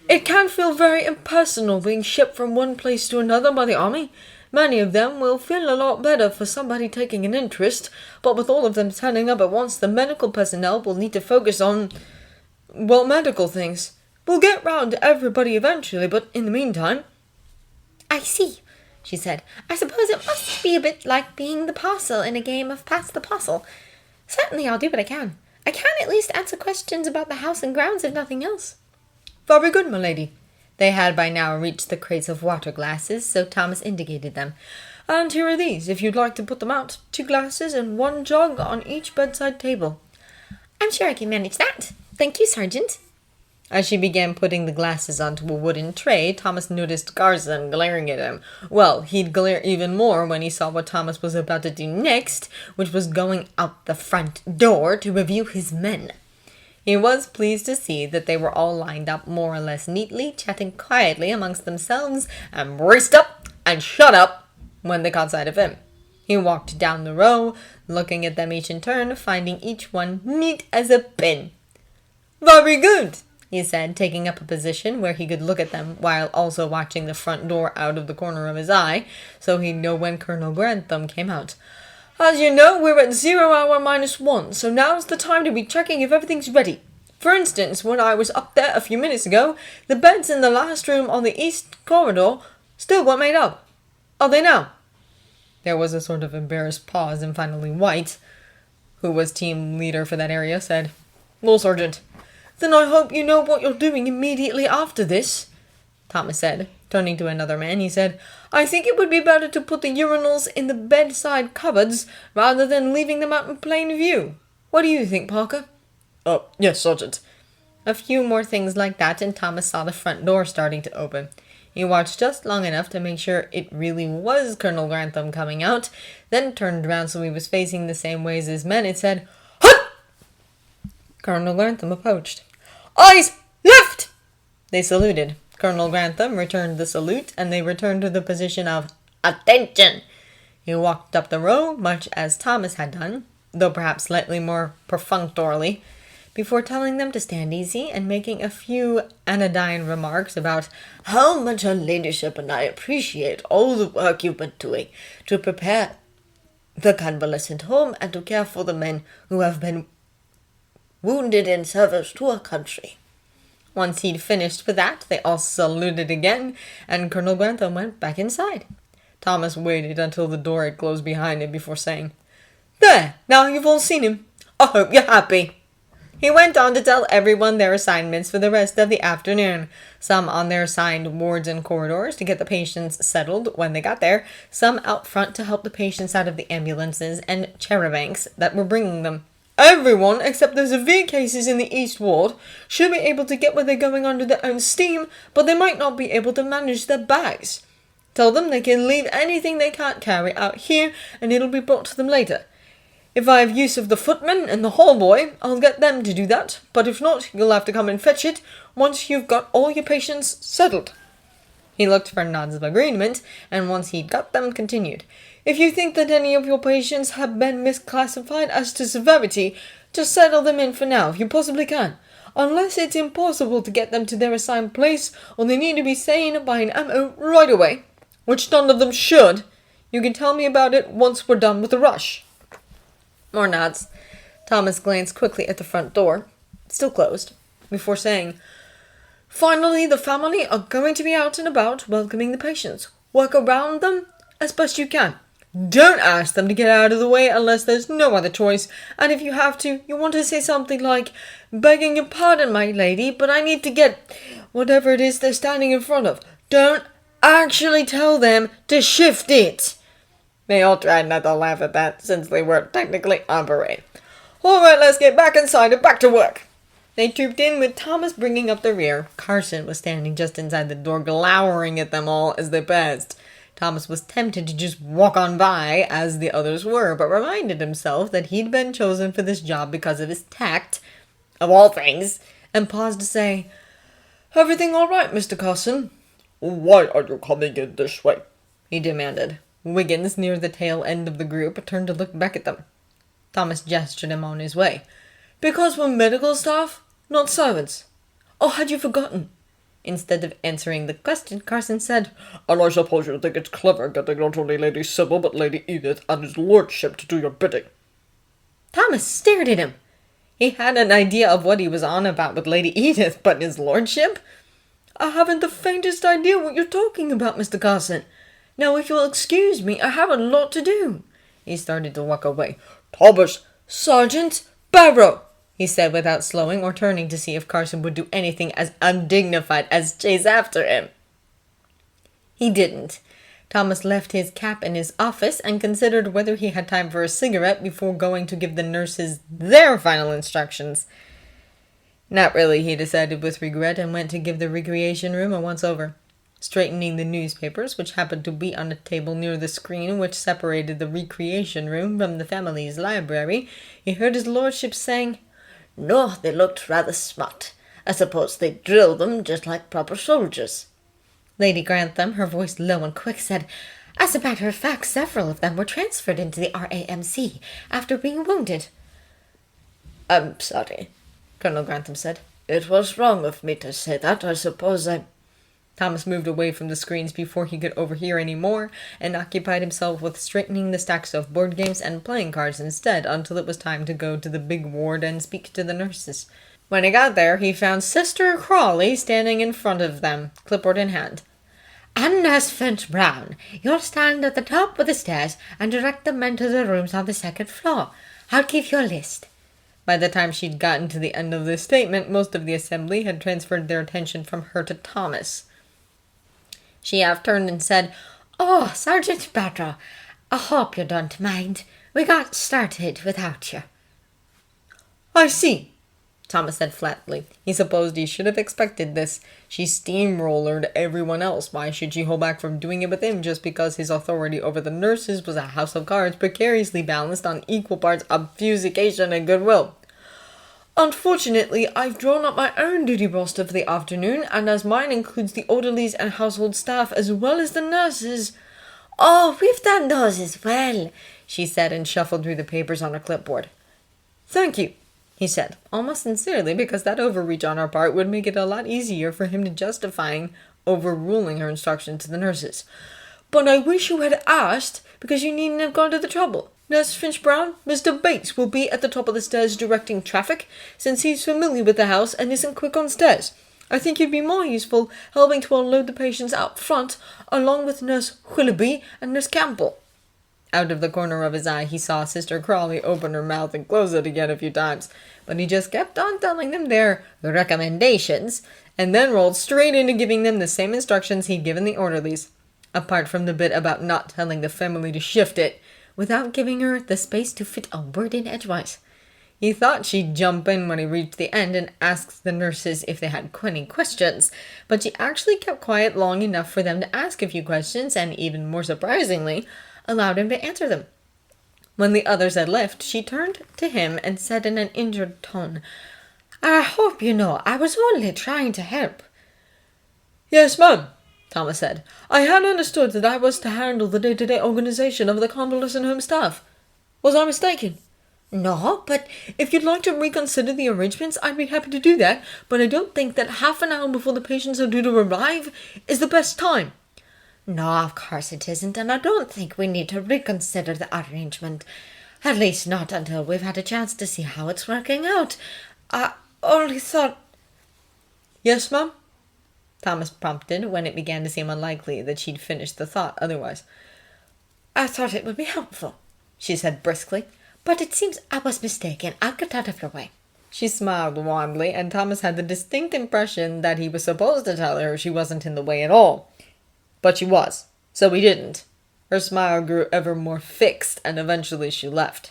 It can feel very impersonal being shipped from one place to another by the army. Many of them will feel a lot better for somebody taking an interest, but with all of them turning up at once, the medical personnel will need to focus on, well, medical things. We'll get round to everybody eventually, but in the meantime... I see, she said. I suppose it must be a bit like being the parcel in a game of Pass the Parcel. Certainly I'll do what I can. I can at least answer questions about the house and grounds, if nothing else. Very good, my lady. They had by now reached the crates of water glasses, so Thomas indicated them. And here are these, if you'd like to put them out. 2 glasses and 1 jug on each bedside table. I'm sure I can manage that. Thank you, Sergeant. As she began putting the glasses onto a wooden tray, Thomas noticed Garzon glaring at him. Well, he'd glare even more when he saw what Thomas was about to do next, which was going out the front door to review his men. He was pleased to see that they were all lined up more or less neatly, chatting quietly amongst themselves, and braced up and shut up when they caught sight of him. He walked down the row, looking at them each in turn, finding each one neat as a pin. Very good, he said, taking up a position where he could look at them while also watching the front door out of the corner of his eye, so he'd know when Colonel Grantham came out. As you know, we're at 0 hour -1, so now's the time to be checking if everything's ready. For instance, when I was up there a few minutes ago, the beds in the last room on the east corridor still weren't made up. Are they now? There was a sort of embarrassed pause, and finally White, who was team leader for that area, said, "No, Sergeant. Then I hope you know what you're doing immediately after this," Thomas said. Turning to another man, he said, "I think it would be better to put the urinals in the bedside cupboards rather than leaving them out in plain view. What do you think, Parker?" Yes, Sergeant." A few more things like that, and Thomas saw the front door starting to open. He watched just long enough to make sure it really was Colonel Grantham coming out, then turned around so he was facing the same way as his men and said, "Hut!" Colonel Grantham approached. "Eyes left!" They saluted. Colonel Grantham returned the salute, and they returned to the position of attention. He walked up the row, much as Thomas had done, though perhaps slightly more perfunctorily, before telling them to stand easy and making a few anodyne remarks about how much her ladyship and I appreciate all the work you've been doing to prepare the convalescent home and to care for the men who have been wounded in service to our country. Once he'd finished with that, they all saluted again, and Colonel Grantham went back inside. Thomas waited until the door had closed behind him before saying, "There, now you've all seen him. I hope you're happy." He went on to tell everyone their assignments for the rest of the afternoon, some on their assigned wards and corridors to get the patients settled when they got there, some out front to help the patients out of the ambulances and charabancs that were bringing them. Everyone, except the severe cases in the East Ward, should be able to get where they're going under their own steam, but they might not be able to manage their bags. Tell them they can leave anything they can't carry out here, and it'll be brought to them later. If I have use of the footman and the hall boy, I'll get them to do that, but if not, you'll have to come and fetch it once you've got all your patients settled." He looked for nods of agreement, and once he'd got them, continued, "If you think that any of your patients have been misclassified as to severity, just settle them in for now, if you possibly can. Unless it's impossible to get them to their assigned place, or they need to be seen by an MO right away, which none of them should, you can tell me about it once we're done with the rush." More nods. Thomas glanced quickly at the front door, still closed, before saying, "Finally, the family are going to be out and about welcoming the patients. Work around them as best you can. Don't ask them to get out of the way unless there's no other choice, and if you have to, you want to say something like, 'Begging your pardon, my lady, but I need to get whatever it is they're standing in front of.' Don't actually tell them to shift it." They all tried not to laugh at that, since they were technically on parade. "All right, let's get back inside and back to work." They trooped in with Thomas bringing up the rear. Carson was standing just inside the door, glowering at them all as they passed. Thomas was tempted to just walk on by, as the others were, but reminded himself that he'd been chosen for this job because of his tact, of all things, and paused to say, "Everything all right, Mr. Carson?" "Why are you coming in this way?" he demanded. Wiggins, near the tail end of the group, turned to look back at them. Thomas gestured him on his way. "Because we're medical staff, not servants. Or had you forgotten?" Instead of answering the question, Carson said, "And I suppose you think it's clever getting not only Lady Sybil but Lady Edith and his lordship to do your bidding." Thomas stared at him. He had an idea of what he was on about with Lady Edith, but his lordship? I haven't the faintest idea what you're talking about, Mr. Carson. Now, if you'll excuse me, I have a lot to do. He started to walk away. "Thomas!" Sergeant Barrow, he said without slowing or turning to see if Carson would do anything as undignified as chase after him. He didn't. Thomas left his cap in his office and considered whether he had time for a cigarette before going to give the nurses their final instructions. Not really, he decided with regret, and went to give the recreation room a once-over. Straightening the newspapers, which happened to be on a table near the screen which separated the recreation room from the family's library, he heard his lordship saying, "No, they looked rather smart. I suppose they drill them just like proper soldiers." Lady Grantham, her voice low and quick, said, "As a matter of fact, several of them were transferred into the RAMC after being wounded." "I'm sorry," Colonel Grantham said. "It was wrong of me to say that. I suppose I—" Thomas moved away from the screens before he could overhear any more, and occupied himself with straightening the stacks of board games and playing cards instead until it was time to go to the big ward and speak to the nurses. When he got there, he found Sister Crawley standing in front of them, clipboard in hand. "And Nurse Finch Brown, you'll stand at the top of the stairs and direct the men to the rooms on the second floor. I'll give you a list." By the time she'd gotten to the end of this statement, most of the assembly had transferred their attention from her to Thomas. She half turned and said, "Oh, Sergeant Barrow, I hope you don't mind. We got started without you." I see, Thomas said flatly. He supposed he should have expected this. She steamrollered everyone else. Why should she hold back from doing it with him just because his authority over the nurses was a house of cards precariously balanced on equal parts obfuscation and goodwill? Unfortunately, I've drawn up my own duty roster for the afternoon, and as mine includes the orderlies and household staff as well as the nurses— "Oh, we've done those as well," she said, and shuffled through the papers on her clipboard. "Thank you," he said, almost sincerely, because that overreach on her part would make it a lot easier for him to justifying overruling her instructions to the nurses. "But I wish you had asked, because you needn't have gone to the trouble. Nurse Finch Brown, Mr. Bates will be at the top of the stairs directing traffic, since he's familiar with the house and isn't quick on stairs. I think he'd be more useful helping to unload the patients out front, along with Nurse Willoughby and Nurse Campbell." Out of the corner of his eye, he saw Sister Crawley open her mouth and close it again a few times, but he just kept on telling them their recommendations, and then rolled straight into giving them the same instructions he'd given the orderlies, apart from the bit about not telling the family to shift it, without giving her the space to fit a word in edgewise. He thought she'd jump in when he reached the end and ask the nurses if they had any questions, but she actually kept quiet long enough for them to ask a few questions, and even more surprisingly, allowed him to answer them. When the others had left, she turned to him and said in an injured tone, "I hope you know I was only trying to help." "Yes, ma'am," Thomas said. "I had understood that I was to handle the day-to-day organization of the convalescent home staff. Was I mistaken?" "No, but "If you'd like to reconsider the arrangements, I'd be happy to do that, but I don't think that half an hour before the patients are due to arrive is the best time." no, of course it isn't, and I don't think we need to reconsider the arrangement. At least not until we've had a chance to see how it's working out. I only thought—" "Yes, ma'am?" Thomas prompted when it began to seem unlikely that she'd finish the thought otherwise. "I thought it would be helpful," she said briskly, "but it seems I was mistaken. I'll get out of your way." She smiled wanly, and Thomas had the distinct impression that he was supposed to tell her she wasn't in the way at all. But she was, so he didn't. Her smile grew ever more fixed, and eventually she left.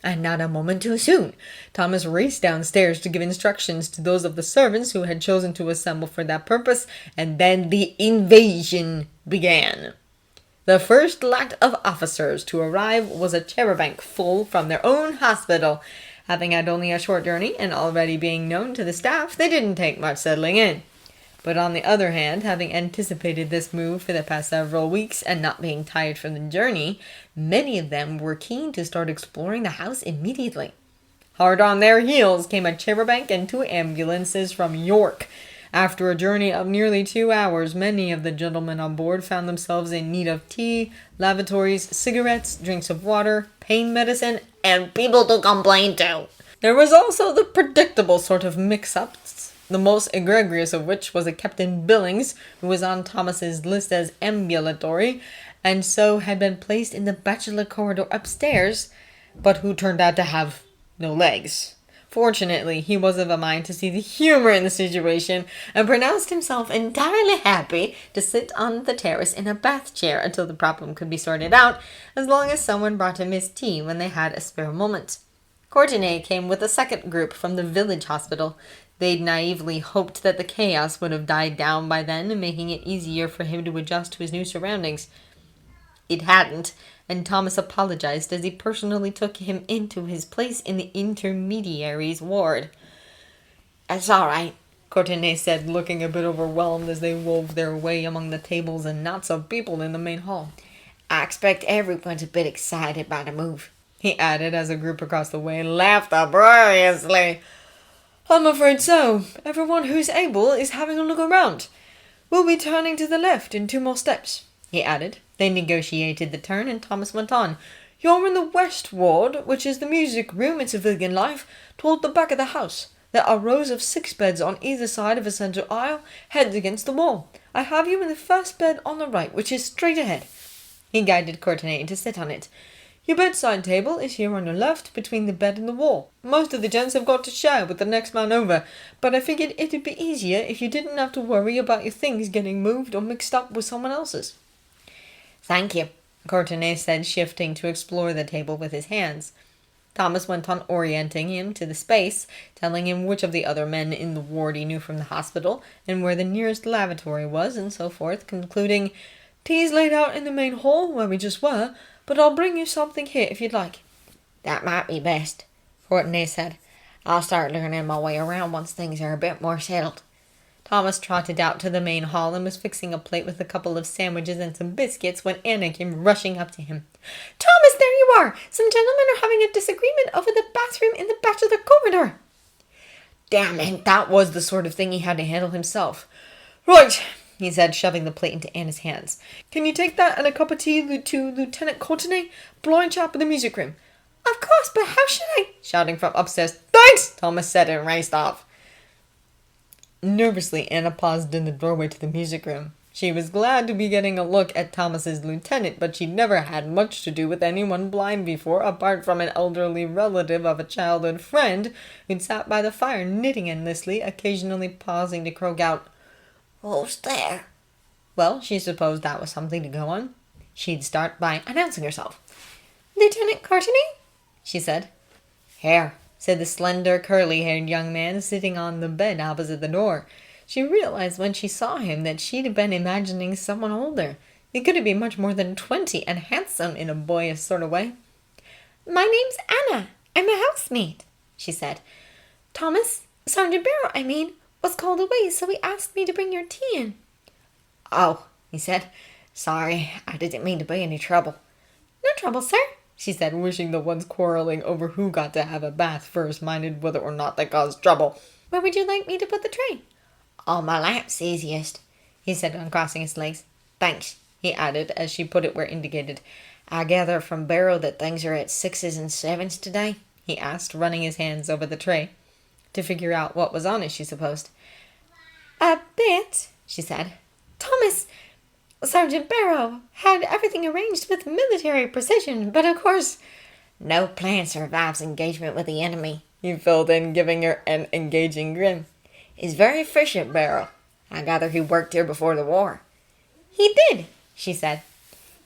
And not a moment too soon. Thomas raced downstairs to give instructions to those of the servants who had chosen to assemble for that purpose, and then the invasion began. The first lot of officers to arrive was a charabanc full from their own hospital. Having had only a short journey, and already being known to the staff, they didn't take much settling in. But on the other hand, having anticipated this move for the past several weeks and not being tired from the journey, many of them were keen to start exploring the house immediately. Hard on their heels came a charabanc and 2 ambulances from York. After a journey of nearly 2 hours, many of the gentlemen on board found themselves in need of tea, lavatories, cigarettes, drinks of water, pain medicine, And people to complain to. there was also the predictable sort of mix-ups, the most egregious of which was a Captain Billings, who was on Thomas's list as ambulatory, and so had been placed in the bachelor corridor upstairs, but who turned out to have no legs. Fortunately, he was of a mind to see the humor in the situation, and pronounced himself entirely happy to sit on the terrace in a bath chair until the problem could be sorted out, as long as someone brought him his tea when they had a spare moment. Courtenay came with a second group from the village hospital. They'd naively hoped that the chaos would have died down by then, making it easier for him to adjust to his new surroundings. It hadn't, and Thomas apologized as he personally took him into his place in the intermediaries ward. It's all right. Courtenay said, looking a bit overwhelmed as they wove their way among the tables and knots of people in the main hall. I expect everyone's a bit excited by the move. He added as a group across the way laughed uproariously. I'm afraid so. Everyone who's able is having a look around. We'll be turning to the left in 2 more steps, he added. They negotiated the turn, and Thomas went on. You're in the west ward, which is the music room and civilian life, toward the back of the house. There are rows of 6 beds on either side of a centre aisle, heads against the wall. I have you in the first bed on the right, which is straight ahead. He guided Courtenay to sit on it. Your bedside table is here on your left, between the bed and the wall. Most of the gents have got to share with the next man over, but I figured it'd be easier if you didn't have to worry about your things getting moved or mixed up with someone else's. Thank you. Courtenay said, shifting to explore the table with his hands. Thomas went on orienting him to the space, telling him which of the other men in the ward he knew from the hospital, and where the nearest lavatory was, and so forth, concluding, Tea's laid out in the main hall, where we just were, but I'll bring you something here if you'd like. That might be best, Courtenay said. I'll start learning my way around once things are a bit more settled. Thomas trotted out to the main hall and was fixing a plate with a couple of sandwiches and some biscuits when Anna came rushing up to him. Thomas, there you are! Some gentlemen are having a disagreement over the bathroom in the bachelor corridor. Damn it, that was the sort of thing he had to handle himself. Right, he said, shoving the plate into Anna's hands. Can you take that and a cup of tea to Lieutenant Courtenay, blind chap in the music room? Of course, but how should I? Shouting from upstairs. Thanks, Thomas said and raced off. Nervously, Anna paused in the doorway to the music room. She was glad to be getting a look at Thomas's lieutenant, but she'd never had much to do with anyone blind before, apart from an elderly relative of a childhood friend who'd sat by the fire knitting endlessly, occasionally pausing to croak out, Who's there? Well, she supposed that was something to go on. She'd start by announcing herself. Lieutenant Courtenay? She said. Here, said the slender, curly-haired young man sitting on the bed opposite the door. She realized when she saw him that she'd been imagining someone older. He couldn't be much more than 20 and handsome in a boyish sort of way. My name's Anna. I'm a housemaid, she said. Thomas, Sergeant Barrow, was called away, so he asked me to bring your tea in. Oh, he said. Sorry, I didn't mean to be any trouble. No trouble, sir, she said, wishing the ones quarreling over who got to have a bath first minded whether or not they caused trouble. Where would you like me to put the tray? On my lap's easiest, he said, uncrossing his legs. Thanks, he added, as she put it where indicated. I gather from Barrow that things are at 6s and 7s today? He asked, running his hands over the tray. To figure out what was on it, she supposed. A bit, she said. Thomas, Sergeant Barrow had everything arranged with military precision, but of course... No plan survives engagement with the enemy, he filled in, giving her an engaging grin. He's very efficient, Barrow. I gather he worked here before the war. He did, she said.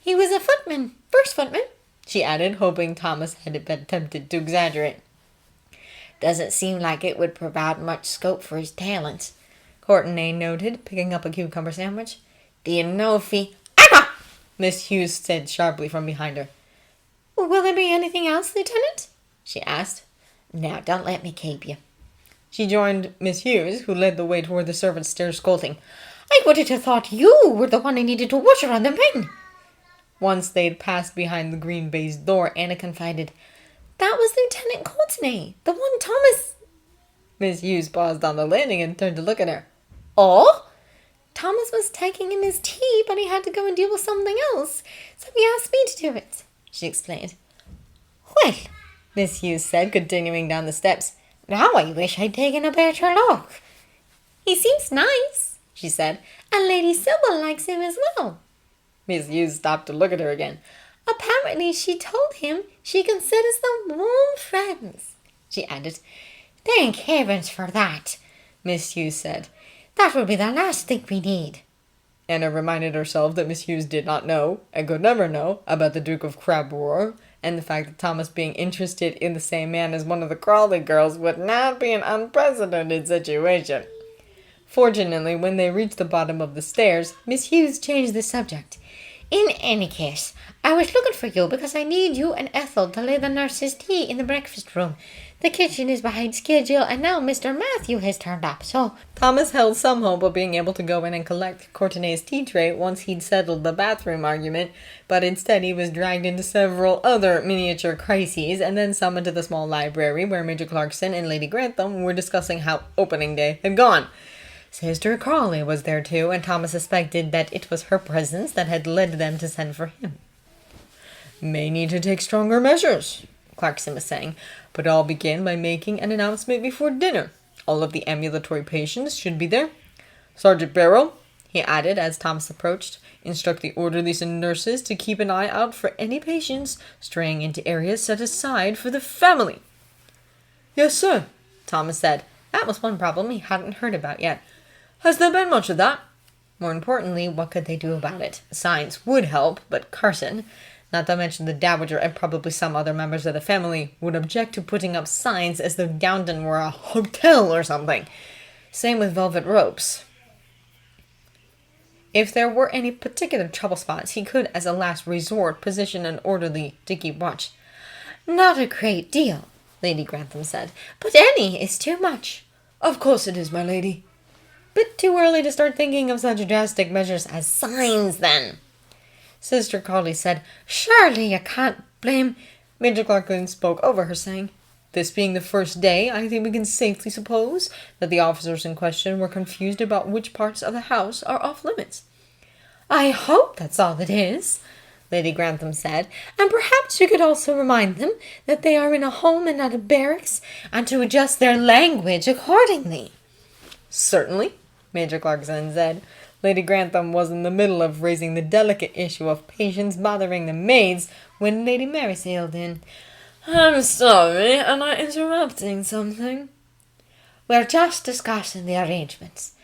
He was a footman, first footman, she added, hoping Thomas had been tempted to exaggerate. Doesn't seem like it would provide much scope for his talents, Courtenay noted, picking up a cucumber sandwich. Do you know if he... Anna! Miss Hughes said sharply from behind her. Will there be anything else, Lieutenant? she asked. Now, don't let me keep you. She joined Miss Hughes, who led the way toward the servants' stairs, scolding. I wouldn't have thought you were the one I needed to watch around the men. Once they'd passed behind the green baize door, Anna confided, That was Lieutenant Courtenay, the one Thomas... Miss Hughes paused on the landing and turned to look at her. Oh? Thomas was taking him his tea, but he had to go and deal with something else, so he asked me to do it, she explained. Well, Miss Hughes said, continuing down the steps, now I wish I'd taken a better look. He seems nice, she said, and Lady Sybil likes him as well. Miss Hughes stopped to look at her again. Apparently she told him she considers them warm friends, she added. Thank heavens for that, Miss Hughes said. That will be the last thing we need. Anna reminded herself that Miss Hughes did not know, and could never know, about the Duke of Crabroar, and the fact that Thomas being interested in the same man as one of the Crawley girls would not be an unprecedented situation. Fortunately, when they reached the bottom of the stairs, Miss Hughes changed the subject. In any case, I was looking for you because I need you and Ethel to lay the nurse's tea in the breakfast room. The kitchen is behind schedule, and now Mr. Matthew has turned up, so... Thomas held some hope of being able to go in and collect Courtenay's tea tray once he'd settled the bathroom argument, but instead he was dragged into several other miniature crises and then summoned to the small library where Major Clarkson and Lady Grantham were discussing how opening day had gone. Sister Crawley was there too, and Thomas suspected that it was her presence that had led them to send for him. May need to take stronger measures, Clarkson was saying, but I'll begin by making an announcement before dinner. All of the ambulatory patients should be there. Sergeant Barrow, he added as Thomas approached, instruct the orderlies and nurses to keep an eye out for any patients straying into areas set aside for the family. Yes, sir, Thomas said. That was one problem he hadn't heard about yet. Has there been much of that? More importantly, what could they do about it? Science would help, but Carson, not to mention the Dowager and probably some other members of the family, would object to putting up signs as though Downton were a hotel or something. Same with velvet ropes. If there were any particular trouble spots, he could, as a last resort, position an orderly to keep watch. Not a great deal, Lady Grantham said, but any is too much. Of course it is, my lady. Bit too early to start thinking of such drastic measures as signs, then. Sister Crawley said, Surely you can't blame... Major Clarkson spoke over her, saying, This being the first day, I think we can safely suppose that the officers in question were confused about which parts of the house are off limits. I hope that's all it is, Lady Grantham said, and perhaps you could also remind them that they are in a home and not a barracks, and to adjust their language accordingly. Certainly, Major Clarkson said. Lady Grantham was in the middle of raising the delicate issue of patients bothering the maids when Lady Mary sailed in. I'm sorry, am I interrupting something? We're just discussing the arrangements,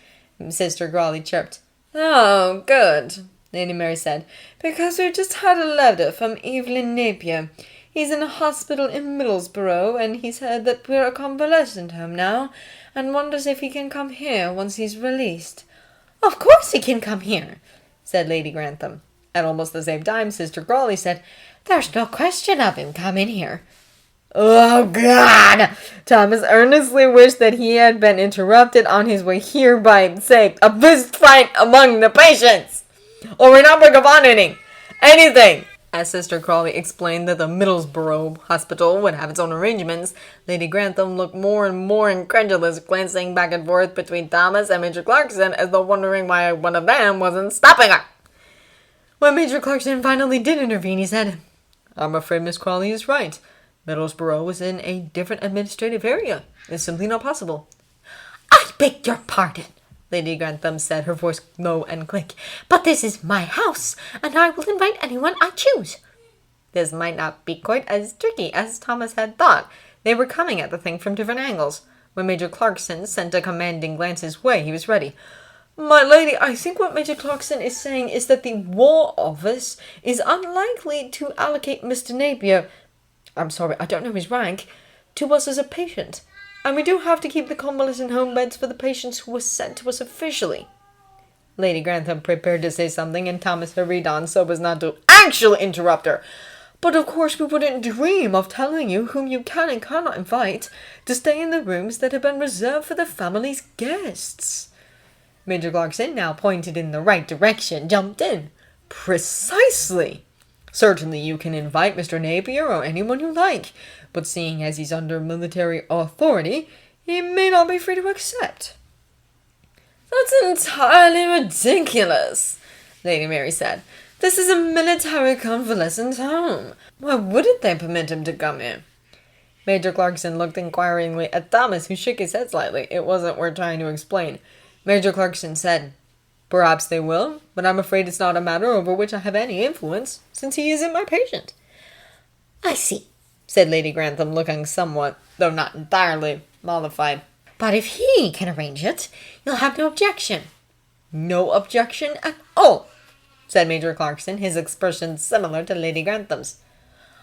Sister Crawley chirped. Oh, good, Lady Mary said, because we've just had a letter from Evelyn Napier. He's in a hospital in Middlesbrough, and he's heard that we're a convalescent home now, and wonders if he can come here once he's released. Of course he can come here, said Lady Grantham. At almost the same time, Sister Crawley said, There's no question of him coming here. Oh, God! Thomas earnestly wished that he had been interrupted on his way here by, say, a fist fight among the patients, or an outbreak of vomiting. Anything! As Sister Crawley explained that the Middlesbrough hospital would have its own arrangements, Lady Grantham looked more and more incredulous, glancing back and forth between Thomas and Major Clarkson as though wondering why one of them wasn't stopping her. When Major Clarkson finally did intervene, he said, I'm afraid Miss Crawley is right. Middlesbrough is in a different administrative area. It's simply not possible. I beg your pardon, Lady Grantham said, her voice low and quick, but this is my house, and I will invite anyone I choose. This might not be quite as tricky as Thomas had thought. They were coming at the thing from different angles. When Major Clarkson sent a commanding glance his way, he was ready. My lady, I think what Major Clarkson is saying is that the War Office is unlikely to allocate Mr. Napier, I'm sorry, I don't know his rank, to us as a patient. And we do have to keep the convalescent home beds for the patients who were sent to us officially. Lady Grantham prepared to say something, and Thomas hurried on so as not to actually interrupt her. But of course we wouldn't dream of telling you whom you can and cannot invite to stay in the rooms that have been reserved for the family's guests. Major Clarkson, now pointed in the right direction, jumped in. Precisely. Certainly you can invite Mr. Napier or anyone you like, but seeing as he's under military authority, he may not be free to accept. That's entirely ridiculous, Lady Mary said. This is a military convalescent home. Why wouldn't they permit him to come here? Major Clarkson looked inquiringly at Thomas, who shook his head slightly. It wasn't worth trying to explain. Major Clarkson said, "Perhaps they will, but I'm afraid it's not a matter over which I have any influence, since he isn't my patient." I see, said Lady Grantham, looking somewhat, though not entirely, mollified. but if he can arrange it, you'll have no objection. No objection at all, said Major Clarkson, his expression similar to Lady Grantham's.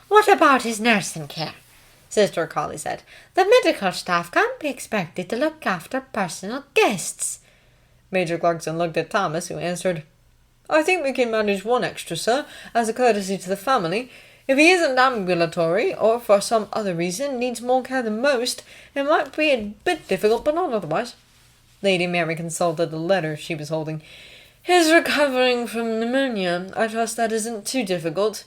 What about his nursing care? Sister Crawley said. The medical staff can't be expected to look after personal guests. Major Clarkson looked at Thomas, who answered, "I think we can manage one extra, sir, as a courtesy to the family. If he isn't ambulatory, or for some other reason needs more care than most, it might be a bit difficult, but not otherwise." Lady Mary consulted the letter she was holding. He's recovering from pneumonia. I trust that isn't too difficult.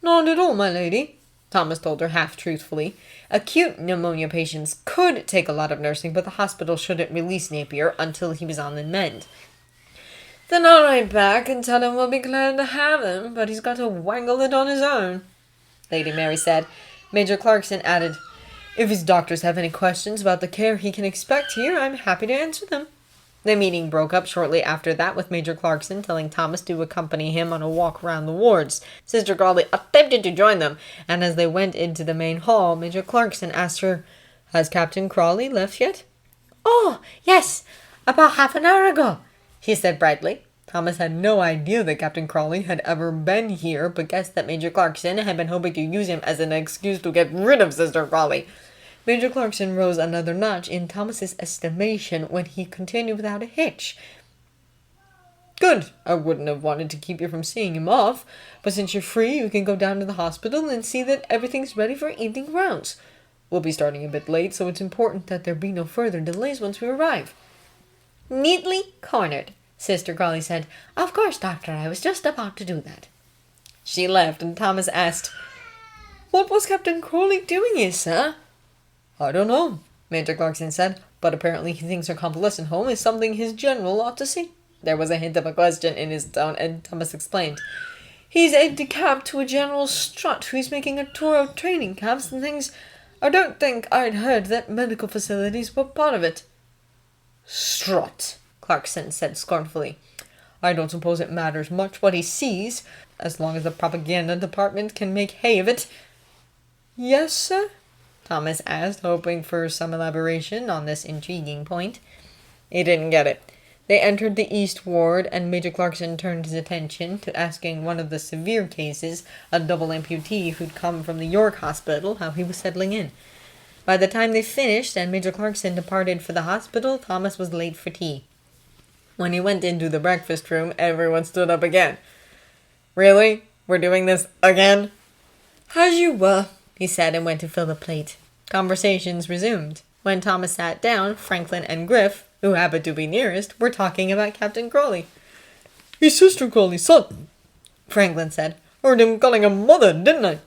"Not at all, my lady," Thomas told her half-truthfully. Acute pneumonia patients could take a lot of nursing, but the hospital shouldn't release Napier until he was on the mend. Then I'll write back and tell him we'll be glad to have him, but he's got to wangle it on his own, Lady Mary said. Major Clarkson added, "If his doctors have any questions about the care he can expect here, I'm happy to answer them." The meeting broke up shortly after that, with Major Clarkson telling Thomas to accompany him on a walk round the wards. Sister Crawley attempted to join them, and as they went into the main hall, Major Clarkson asked her, "Has Captain Crawley left yet?" Oh, yes, about half an hour ago, he said brightly. Thomas had no idea that Captain Crawley had ever been here, but guessed that Major Clarkson had been hoping to use him as an excuse to get rid of Sister Crawley. Major Clarkson rose another notch in Thomas's estimation when he continued without a hitch. "Good. I wouldn't have wanted to keep you from seeing him off, but since you're free, you can go down to the hospital and see that everything's ready for evening rounds. We'll be starting a bit late, so it's important that there be no further delays once we arrive." neatly cornered, Sister Crawley said. Of course, Doctor, I was just about to do that. She left, and Thomas asked, "What was Captain Crawley doing here, sir?" "I don't know," Major Clarkson said, "but apparently he thinks our convalescent home is something his general ought to see." There was a hint of a question in his tone, and Thomas explained, "He's aide-de-camp to a General Strutt, who's making a tour of training camps and things. I don't think I'd heard that medical facilities were part of it." "Strutt," Clarkson said scornfully. "I don't suppose it matters much what he sees, as long as the propaganda department can make hay of it." "Yes, sir?" Thomas asked, hoping for some elaboration on this intriguing point. He didn't get it. They entered the East Ward, and Major Clarkson turned his attention to asking one of the severe cases, a double amputee who'd come from the York Hospital, how he was settling in. By the time they finished and Major Clarkson departed for the hospital, Thomas was late for tea. When he went into the breakfast room, everyone stood up again. "Really? We're doing this again?" "As you were," he said, and went to fill the plate. Conversations resumed. When Thomas sat down, Franklin and Griff, who happened to be nearest, were talking about Captain Crawley. "He's Sister Crawley's son," Franklin said. "Heard him calling him mother, didn't I?"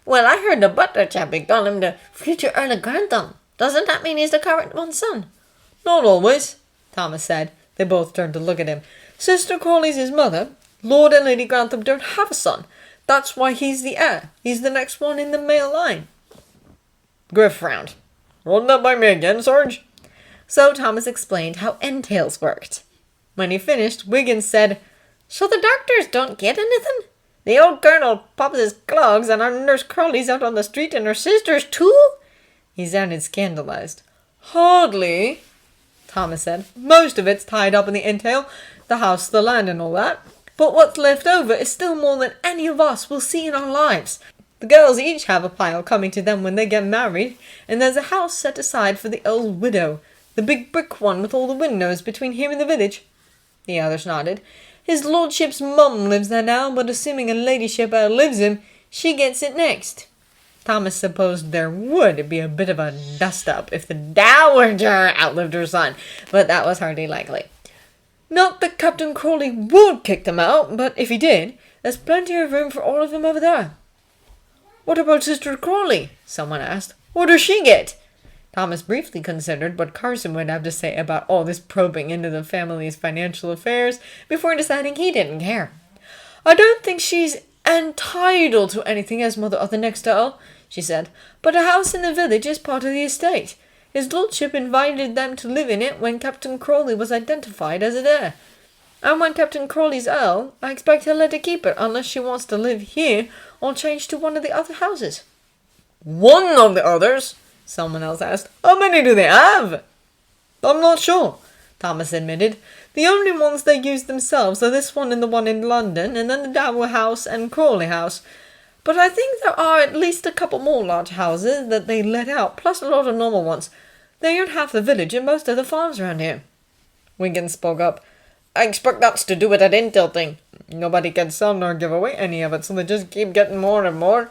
Well, I heard the butler chappie call him the future Earl of Grantham. Doesn't that mean he's the current one's son?" "Not always," Thomas said. They both turned to look at him. "Sister Crawley's his mother. Lord and Lady Grantham don't have a son. That's why he's the heir. He's the next one in the male line." Griff frowned. "Run that by me again, Sarge?" So Thomas explained how entails worked. When he finished, Wiggins said, "So the doctors don't get anything? The old colonel pops his clogs and our nurse Crawley's out on the street and her sisters too?" He sounded scandalized. "Hardly," Thomas said. "Most of it's tied up in the entail, the house, the land, and all that. But what's left over is still more than any of us will see in our lives. The girls each have a pile coming to them when they get married, and there's a house set aside for the old widow, the big brick one with all the windows between here and the village." The others nodded. "His lordship's mum lives there now, but assuming her ladyship outlives him, she gets it next." Thomas supposed there would be a bit of a dust-up if the dowager outlived her son, but that was hardly likely. "Not that Captain Crawley would kick them out, but if he did, there's plenty of room for all of them over there." "What about Sister Crawley?" someone asked. "What does she get?" Thomas briefly considered what Carson would have to say about all this probing into the family's financial affairs before deciding he didn't care. "I don't think she's entitled to anything as mother of the next Earl," she said, "but a house in the village is part of the estate. His lordship invited them to live in it when Captain Crawley was identified as heir. And when Captain Crawley's Earl, I expect he'll let her keep it unless she wants to live here or change to one of the other houses." "One of the others?" someone else asked. "How many do they have?" "I'm not sure," Thomas admitted. "The only ones they use themselves are this one and the one in London, and then the Dower House and Crawley House. But I think there are at least a couple more large houses that they let out, plus a lot of normal ones. They own half the village and most of the farms around here." Wiggins spoke up. "I expect that's to do with that intel thing. "Nobody can sell nor give away any of it, so they just keep getting more and more."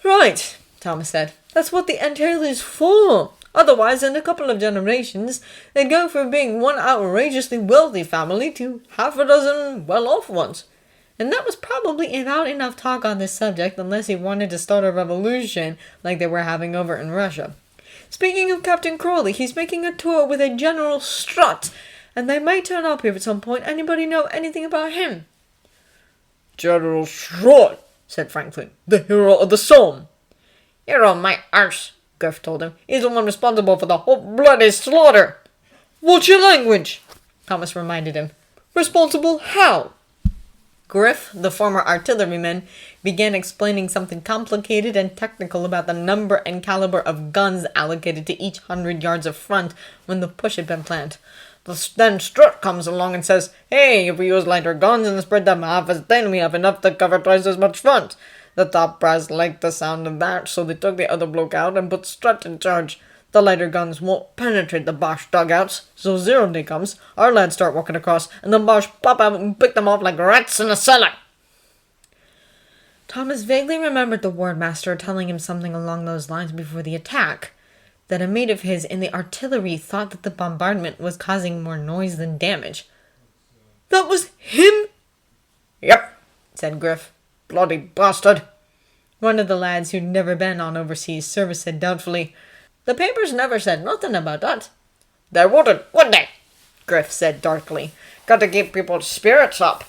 "Right," Thomas said. "That's what the entail is for. Otherwise, in a couple of generations, they'd go from being one outrageously wealthy family to half a dozen well-off ones." And that was probably about enough talk on this subject unless he wanted to start a revolution like they were having over in Russia. "Speaking of Captain Crawley, he's making a tour with a General Strutt, and they may turn up here at some point. Anybody know anything about him?" General Strutt, said Franklin. the hero of the Somme. "Hero, my arse," Griff told him. "He's the one responsible for the whole bloody slaughter." "What's your language?" Thomas reminded him. "Responsible how?" Griff, the former artilleryman, began explaining something complicated and technical about the number and caliber of guns allocated to each 100 yards of front when the push had been planned. Then Strutt comes along and says, "Hey, if we use lighter guns and spread them half as thin, we have enough to cover twice as much front." The top brass liked the sound of that, so they took the other bloke out and put Strutt in charge. The lighter guns won't penetrate the Boche dugouts, so 0 day comes, our lads start walking across, and the Boche pop out and pick them off like rats in a cellar. Thomas vaguely remembered the wardmaster telling him something along those lines before the attack, that a mate of his in the artillery thought that the bombardment was causing more noise than damage. "That was him?" Yep, said Griff. "Bloody bastard." One of the lads who'd never been on overseas service said doubtfully, "The papers never said nothing about that." "They wouldn't, would they?" Griff said darkly. "Got to keep people's spirits up."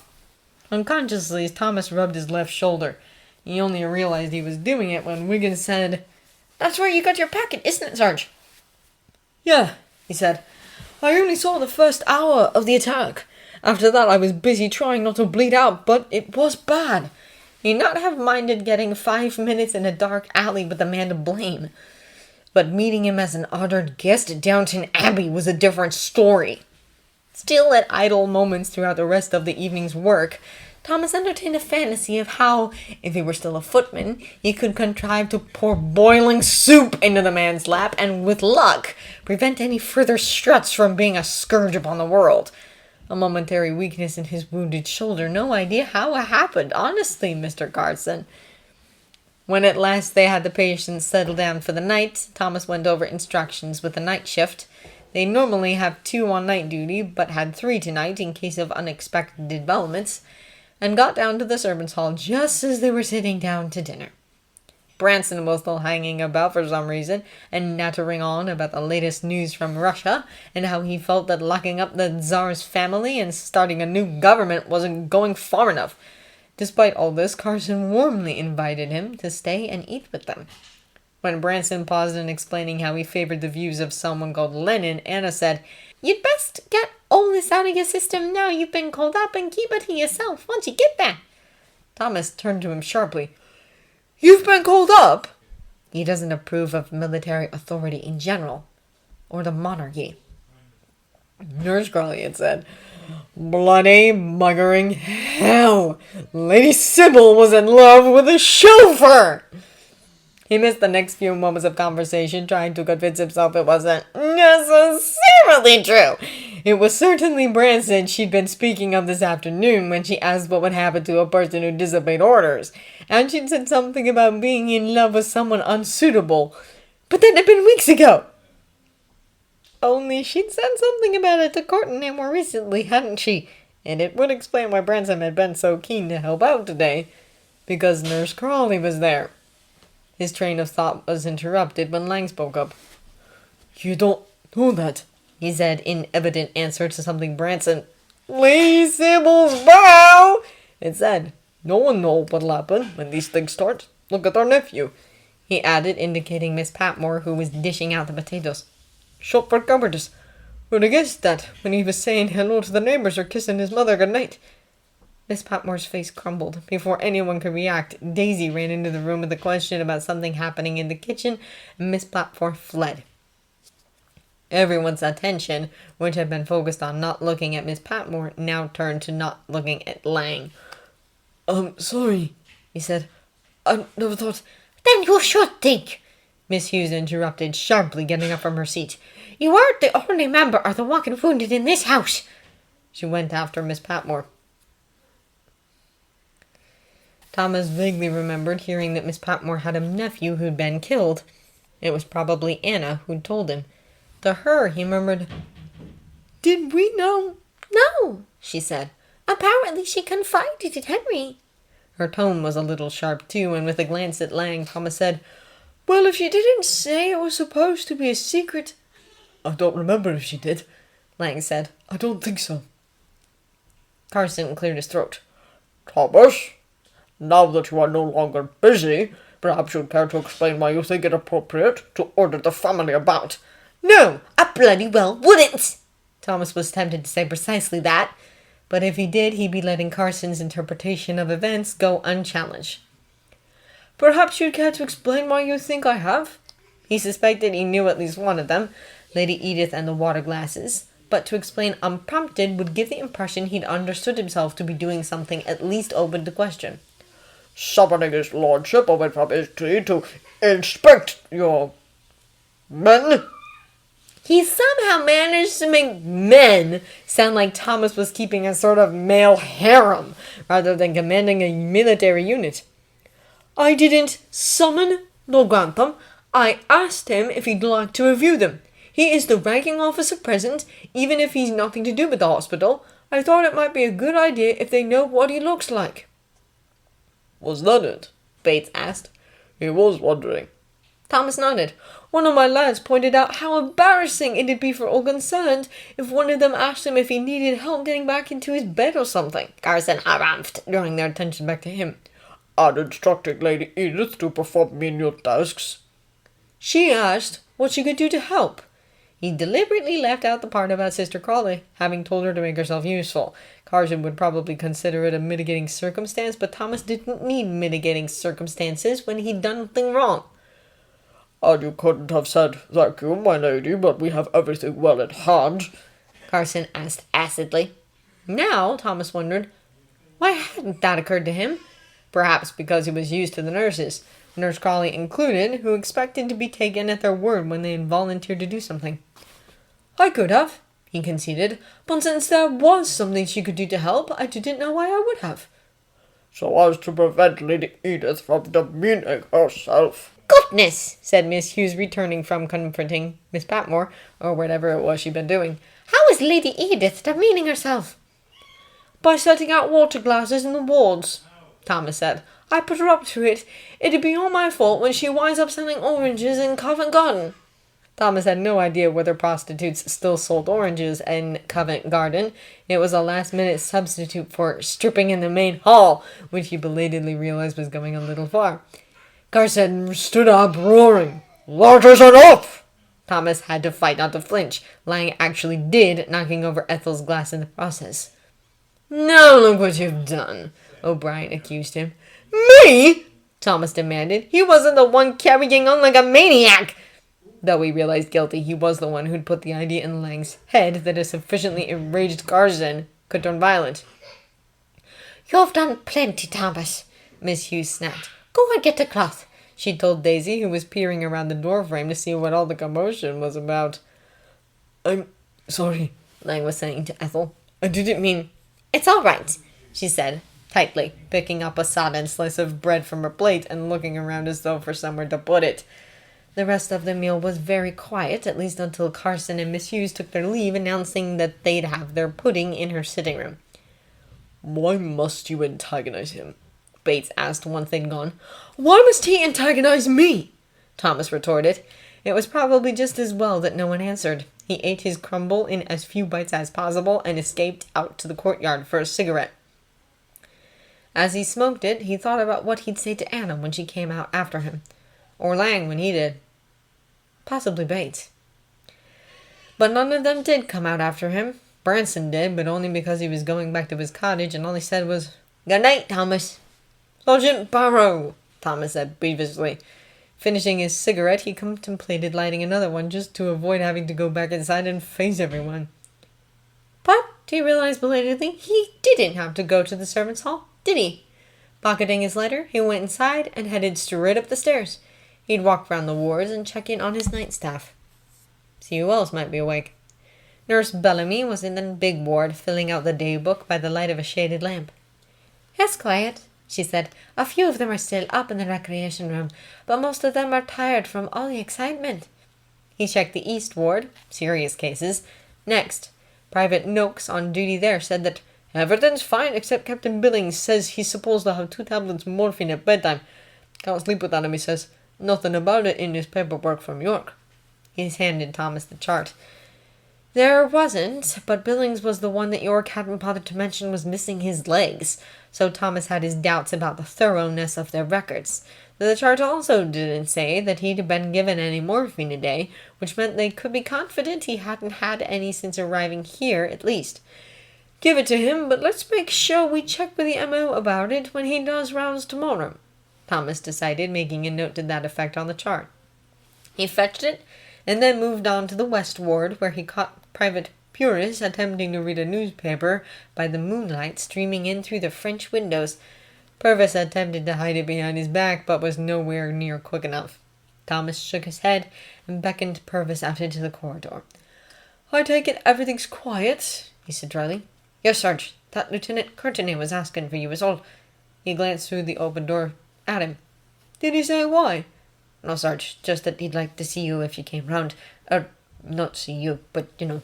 Unconsciously, Thomas rubbed his left shoulder. He only realized he was doing it when Wiggins said, "That's where you got your packet, isn't it, Sarge?" "Yeah," he said. "I only saw the first hour of the attack. After that I was busy trying not to bleed out, but it was bad. He'd not have minded getting 5 minutes in a dark alley with the man to blame. But meeting him as an honored guest at Downton Abbey was a different story." Still at idle moments throughout the rest of the evening's work, Thomas entertained a fantasy of how, if he were still a footman, he could contrive to pour boiling soup into the man's lap and, with luck, prevent any further struts from being a scourge upon the world. A momentary weakness in his wounded shoulder. No idea how it happened, honestly, Mr. Carson. When at last they had the patients settled down for the night, Thomas went over instructions with the night shift. They normally have 2 on night duty, but had 3 tonight in case of unexpected developments, and got down to the servants' hall just as they were sitting down to dinner. Branson was still hanging about for some reason, and nattering on about the latest news from Russia, and how he felt that locking up the Tsar's family and starting a new government wasn't going far enough. Despite all this, Carson warmly invited him to stay and eat with them. When Branson paused in explaining how he favored the views of someone called Lenin, Anna said, "You'd best get all this out of your system now you've been called up, and keep it to yourself once you get there." Thomas turned to him sharply. "You've been called up?" He doesn't approve of military authority in general, or the monarchy. Nurse Crawley had said, "Bloody muggering hell! Lady Sybil was in love with a chauffeur!" He missed the next few moments of conversation, trying to convince himself it wasn't necessarily true. It was certainly Branson she'd been speaking of this afternoon when she asked what would happen to a person who disobeyed orders. And she'd said something about being in love with someone unsuitable. But that had been weeks ago. Only she'd said something about it to Courtenay more recently, hadn't she? And it would explain why Branson had been so keen to help out today. Because Nurse Crawley was there. His train of thought was interrupted when Lang spoke up. You don't know that, he said in evident answer to something Branson. Lee Sybil's Barrow! It said, no one knows what'll happen when these things start. Look at our nephew, he added, indicating Miss Patmore, who was dishing out the potatoes. shot for cowardice. Who'd have guessed that when he was saying hello to the neighbours or kissing his mother good night? Miss Patmore's face crumbled. Before anyone could react, Daisy ran into the room with a question about something happening in the kitchen, and Miss Patmore fled. Everyone's attention, which had been focused on not looking at Miss Patmore, now turned to not looking at Lang. Sorry, he said. I never thought... Then you should think, Miss Hughes interrupted sharply, getting up from her seat. you aren't the only member of the walking wounded in this house. She went after Miss Patmore. Thomas vaguely remembered hearing that Miss Patmore had a nephew who'd been killed. It was probably Anna who'd told him. To her, he murmured, Did we know? No, she said. Apparently she confided in Henry. Her tone was a little sharp, too, and with a glance at Lang, Thomas said, Well, if she didn't say it was supposed to be a secret... I don't remember if she did, Lang said. I don't think so. Carson cleared his throat. Thomas, now that you are no longer busy, perhaps you'd care to explain why you think it appropriate to order the family about. No, I bloody well wouldn't. Thomas was tempted to say precisely that, but if he did, he'd be letting Carson's interpretation of events go unchallenged. Perhaps you'd care to explain why you think I have? He suspected he knew at least one of them, Lady Edith and the water glasses, but to explain unprompted would give the impression he'd understood himself to be doing something at least open to question. Summoning his lordship away from his tree to inspect your men? He somehow managed to make men sound like Thomas was keeping a sort of male harem, rather than commanding a military unit. I didn't summon nor grant them. I asked him if he'd like to review them. He is the ranking officer present, even if he's nothing to do with the hospital. I thought it might be a good idea if they know what he looks like. Was that it? Bates asked. He was wondering. Thomas nodded. One of my lads pointed out how embarrassing it'd be for all concerned if one of them asked him if he needed help getting back into his bed or something. Carson harumphed, drawing their attention back to him. And instructing Lady Edith to perform menial tasks. She asked what she could do to help. He deliberately left out the part about Sister Crawley, having told her to make herself useful. Carson would probably consider it a mitigating circumstance, but Thomas didn't need mitigating circumstances when he'd done nothing wrong. And you couldn't have said, thank you, my lady, but we have everything well at hand, Carson asked acidly. Now, Thomas wondered, why hadn't that occurred to him? Perhaps because he was used to the nurses, Nurse Crawley included, who expected to be taken at their word when they volunteered to do something. I could have, he conceded, but since there was something she could do to help, I didn't know why I would have. So as to prevent Lady Edith from demeaning herself. Goodness, said Miss Hughes, returning from confronting Miss Patmore, or whatever it was she'd been doing. how is Lady Edith demeaning herself? By setting out water glasses in the wards, Thomas said. I put her up to it. It'd be all my fault when she winds up selling oranges in Covent Garden. Thomas had no idea whether prostitutes still sold oranges in Covent Garden. It was a last-minute substitute for stripping in the main hall, which he belatedly realized was going a little far. Carson stood up, roaring. That is enough! Thomas had to fight not to flinch. Lang actually did, knocking over Ethel's glass in the process. Now look what you've done, O'Brien accused him. Me? Thomas demanded. He wasn't the one carrying on like a maniac. Though he realized guilty, he was the one who'd put the idea in Lang's head that a sufficiently enraged Carson could turn violent. You've done plenty, Thomas, Miss Hughes snapped. Go and get the cloth, she told Daisy, who was peering around the door frame to see what all the commotion was about. I'm sorry, Lang was saying to Ethel. I didn't mean... It's all right, she said, tightly, picking up a sodden slice of bread from her plate and looking around as though for somewhere to put it. The rest of the meal was very quiet, at least until Carson and Miss Hughes took their leave, announcing that they'd have their pudding in her sitting room. Why must you antagonize him? Bates asked once they'd gone. Why must he antagonize me? Thomas retorted. It was probably just as well that no one answered. He ate his crumble in as few bites as possible and escaped out to the courtyard for a cigarette. As he smoked it, he thought about what he'd say to Anna when she came out after him. Or Lang when he did. Possibly Bates. But none of them did come out after him. Branson did, but only because he was going back to his cottage, and all he said was, "Good night, Thomas." "Sergeant Barrow," Thomas said peevishly. Finishing his cigarette, he contemplated lighting another one just to avoid having to go back inside and face everyone. But, he realized belatedly, he didn't have to go to the servants' hall, did he? Pocketing his letter, he went inside and headed straight up the stairs. He'd walk round the wards and check in on his night staff. See who else might be awake. Nurse Bellamy was in the big ward, filling out the day book by the light of a shaded lamp. "Yes, quiet," she said. "A few of them are still up in the recreation room, but most of them are tired from all the excitement." He checked the East Ward, serious cases. Next, Private Noakes on duty there said that everything's fine except Captain Billings says he's supposed to have 2 tablets of morphine at bedtime. Can't sleep without him, he says. Nothing about it in his paperwork from York. He handed Thomas the chart. There wasn't, but Billings was the one that York hadn't bothered to mention was missing his legs, so Thomas had his doubts about the thoroughness of their records. The chart also didn't say that he'd been given any morphine a day, which meant they could be confident he hadn't had any since arriving here, at least. Give it to him, but let's make sure we check with the M.O. about it when he does rounds tomorrow, Thomas decided, making a note to that effect on the chart. He fetched it, and then moved on to the West Ward, where he caught Private Puris attempting to read a newspaper by the moonlight streaming in through the French windows. Purvis attempted to hide it behind his back, but was nowhere near quick enough. Thomas shook his head and beckoned Purvis out into the corridor. "I take it everything's quiet," he said dryly. "Yes, Sarge. That Lieutenant Courtenay was asking for you, is all." He glanced through the open door at him. "Did he say why?" "No, Sarge. Just that he'd like to see you if you came round. Not see you, but, you know."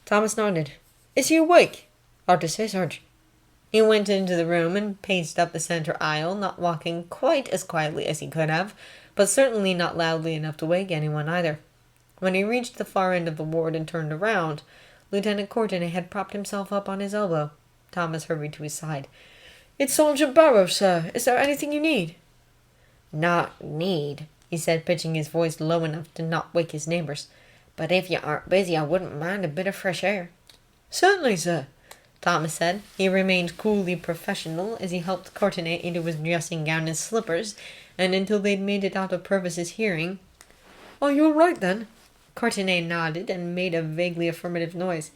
Thomas nodded. "Is he awake?" "Hard to say, Sarge." He went into the room and paced up the center aisle, not walking quite as quietly as he could have, but certainly not loudly enough to wake anyone either. When he reached the far end of the ward and turned around, Lieutenant Courtenay had propped himself up on his elbow. Thomas hurried to his side. "It's Sergeant Barrow, sir. Is there anything you need?" "Not need," he said, pitching his voice low enough to not wake his neighbors. "But if you aren't busy, I wouldn't mind a bit of fresh air." "Certainly, sir," Thomas said. He remained coolly professional as he helped Courtenay into his dressing gown and slippers, and until they'd made it out of Purvis's hearing. "Are you all right, then?" Courtenay nodded and made a vaguely affirmative noise.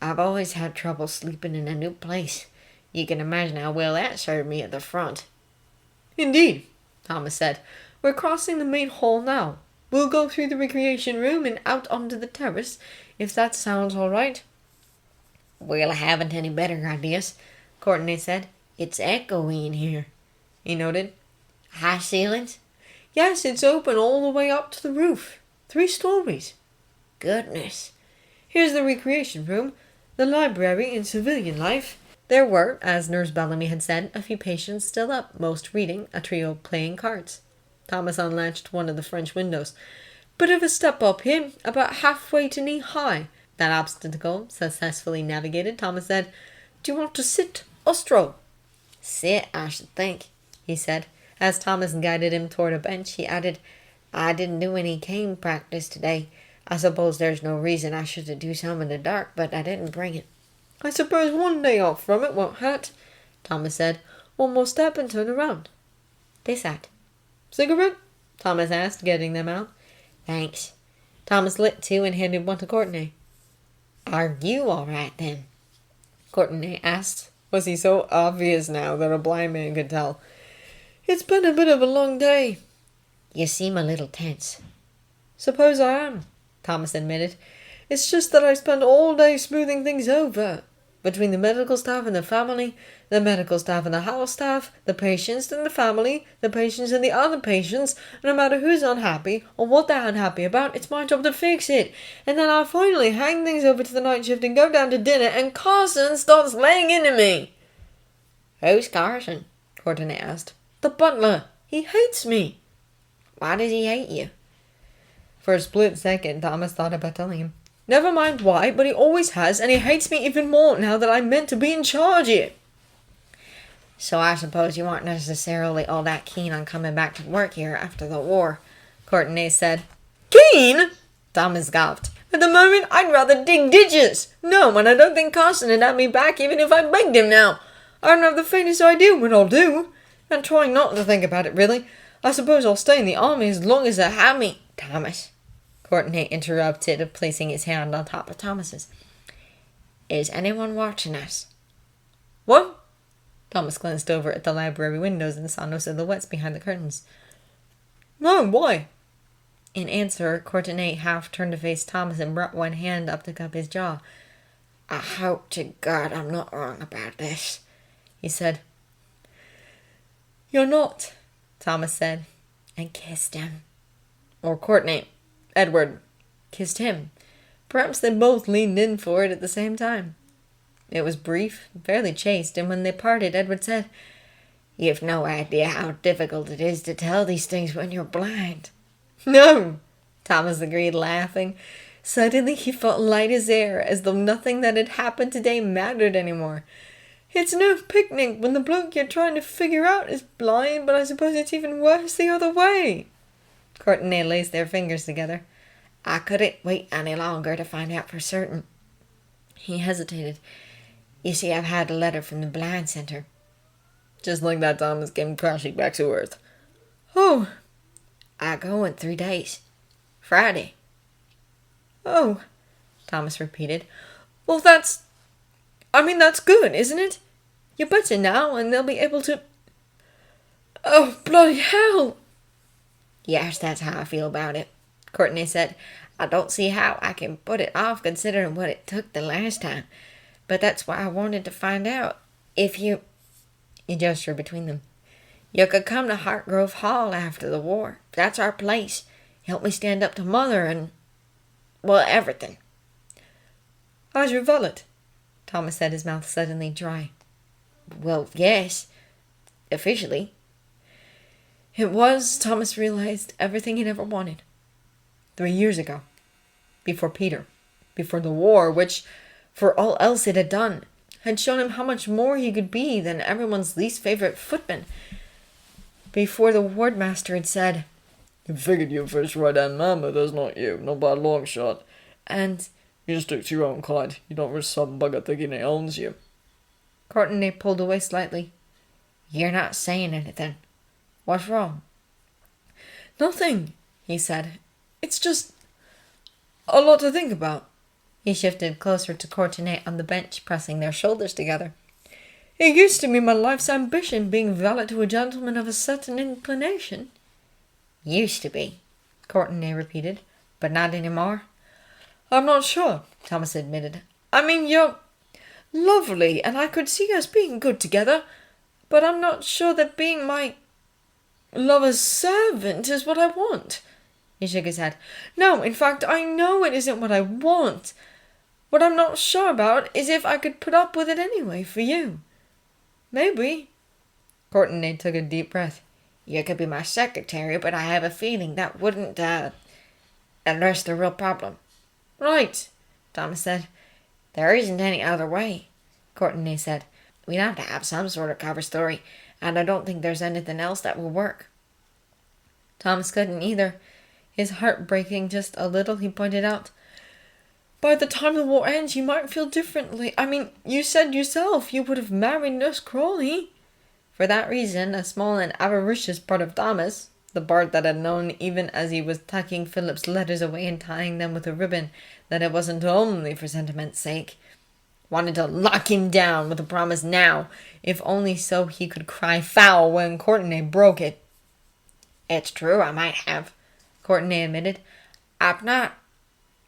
"I've always had trouble sleeping in a new place. You can imagine how well that served me at the front." "Indeed," Thomas said. "We're crossing the main hall now. We'll go through the recreation room and out onto the terrace, if that sounds all right." "Well, I haven't any better ideas," Courtenay said. "It's echoey in here." He noted. "High ceilings?" "Yes, it's open all the way up to the roof. 3 stories. "Goodness." Here's the recreation room, the library and civilian life." There were, as Nurse Bellamy had said, a few patients still up, most reading, a trio playing cards. Thomas unlatched one of the French windows. "Bit of a step up here, about halfway to knee-high." That obstacle successfully navigated, Thomas said, "Do you want to sit or stroll?" "Sit, I should think," he said. As Thomas guided him toward a bench, he added, "I didn't do any cane practice today. I suppose there's no reason I should do some in the dark, but I didn't bring it." "I suppose one day off from it won't hurt," Thomas said. "One more step and turn around." They sat. "Cigarette?" Thomas asked, getting them out. "Thanks." Thomas lit 2 and handed one to Courtenay. "Are you all right, then?" Courtenay asked. Was he so obvious now that a blind man could tell? "It's been a bit of a long day." "You seem a little tense." "Suppose I am," Thomas admitted. "It's just that I spend all day smoothing things over. Between the medical staff and the family, the medical staff and the house staff, the patients and the family, the patients and the other patients, no matter who's unhappy or what they're unhappy about, it's my job to fix it. And then I finally hang things over to the night shift and go down to dinner, and Carson starts laying into me." "Who's Carson?" Courtenay asked. "The butler. He hates me." "Why does he hate you?" For a split second, Thomas thought about telling him. Never mind why, but he always has, and he hates me even more now that I'm meant to be in charge here. So I suppose you aren't necessarily all that keen on coming back to work here after the war, Courtenay said. Keen? Thomas scoffed. At the moment, I'd rather dig ditches. No, and I don't think Carson would have me back even if I begged him now. I don't have the faintest idea what I'll do. I'm trying not to think about it, really. I suppose I'll stay in the army as long as they have me. Thomas. Courtenay interrupted, placing his hand on top of Thomas's. Is anyone watching us? What? Thomas glanced over at the library windows and saw no silhouettes behind the curtains. No, why? In answer, Courtenay half turned to face Thomas and brought one hand up to cup his jaw. I hope to God I'm not wrong about this, he said. You're not, Thomas said, and kissed him. Or Courtenay, Edward, kissed him. Perhaps they both leaned in for it at the same time. It was brief, fairly chaste, and when they parted, Edward said, You've no idea how difficult it is to tell these things when you're blind. No, Thomas agreed, laughing. Suddenly he felt light as air, as though nothing that had happened today mattered anymore. It's no picnic when the bloke you're trying to figure out is blind, but I suppose it's even worse the other way. Courtenay laced their fingers together. I couldn't wait any longer to find out for certain. He hesitated. You see, I've had a letter from the Blind Center. Just like that, Thomas came crashing back to earth. Oh. I go in 3 days. Friday. Oh, Thomas repeated. Well, that's good, isn't it? You're better now, and they'll be able to... Oh, bloody hell! Yes, that's how I feel about it, Courtenay said. I don't see how I can put it off considering what it took the last time. But that's why I wanted to find out if you... He gestured between them. You could come to Hartgrove Hall after the war. That's our place. Help me stand up to Mother and... well, everything. How's your valet? Thomas said, his mouth suddenly dry. Well, yes. Officially. It was, Thomas realized, everything he'd ever wanted. 3 years ago. Before Peter. Before the war, which, for all else it had done, had shown him how much more he could be than everyone's least favorite footman. Before the wardmaster had said, You figured you first right-hand man, but that's not you, not by a long shot. And... You stick to your own kind. You don't risk some bugger thinking he owns you. Courtenay pulled away slightly. You're not saying anything. What's wrong? Nothing, he said. It's just a lot to think about. He shifted closer to Courtenay on the bench, pressing their shoulders together. It used to be my life's ambition, being valet to a gentleman of a certain inclination. Used to be, Courtenay repeated, but not anymore. I'm not sure, Thomas admitted. I mean, you're lovely, and I could see us being good together, but I'm not sure that being my lover's servant is what I want. He shook his head. No, in fact, I know it isn't what I want. What I'm not sure about is if I could put up with it anyway for you. Maybe. Courtenay took a deep breath. You could be my secretary, but I have a feeling that wouldn't, address the real problem. Right, Thomas said. There isn't any other way, Courtenay said. We'd have to have some sort of cover story, and I don't think there's anything else that will work. Thomas couldn't either. His heart breaking just a little, he pointed out. By the time the war ends, you might feel differently. I mean, you said yourself you would have married Nurse Crawley. For that reason, a small and avaricious part of Thomas, the part that had known even as he was tucking Philip's letters away and tying them with a ribbon that it wasn't only for sentiment's sake, wanted to lock him down with a promise now, if only so he could cry foul when Courtenay broke it. It's true, I might have, Courtenay admitted. I'm not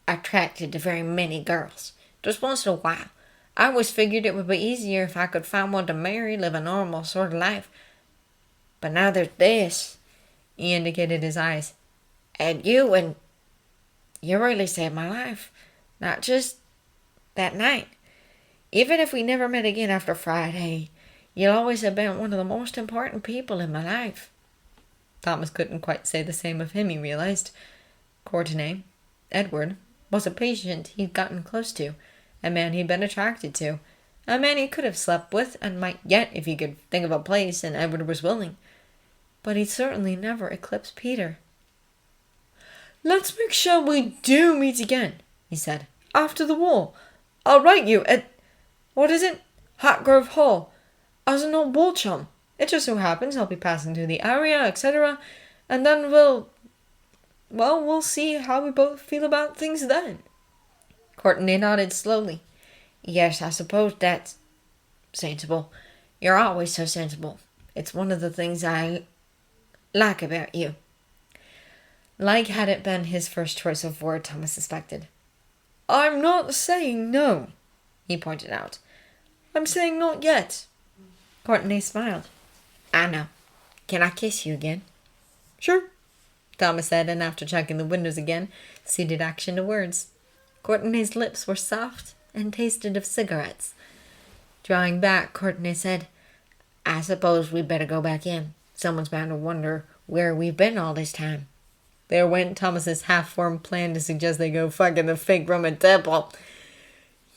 attracted to very many girls. Just once in a while. I always figured it would be easier if I could find one to marry, live a normal sort of life. But now there's this. He indicated his eyes. And you really saved my life. Not just that night. Even if we never met again after Friday, you'll always have been one of the most important people in my life. Thomas couldn't quite say the same of him, he realized. Courtenay, Edward, was a patient he'd gotten close to, a man he'd been attracted to, a man he could have slept with and might yet if he could think of a place and Edward was willing. But he'd certainly never eclipsed Peter. Let's make sure we do meet again, he said. After the war. I'll write you at, what is it? Hatgrove Hall, as an old war chum. It just so happens I'll be passing through the area, etc. And then we'll see how we both feel about things then. Courtenay nodded slowly. Yes, I suppose that's sensible. You're always so sensible. It's one of the things I like about you. Like had it been his first choice of word, Thomas suspected. I'm not saying no, He pointed out. I'm saying not yet. Courtenay smiled. I know. Can I kiss you again? Sure. Thomas said, and after checking the windows again, suited action to words. Courtenay's lips were soft and tasted of cigarettes. Drawing back, Courtenay said, I suppose we'd better go back in. Someone's bound to wonder where we've been all this time. There went Thomas's half-formed plan to suggest they go fuck in the fake Roman temple.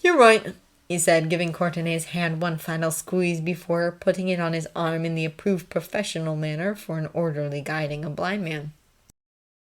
You're right, he said, giving Courtenay's hand one final squeeze before putting it on his arm in the approved professional manner for an orderly guiding a blind man.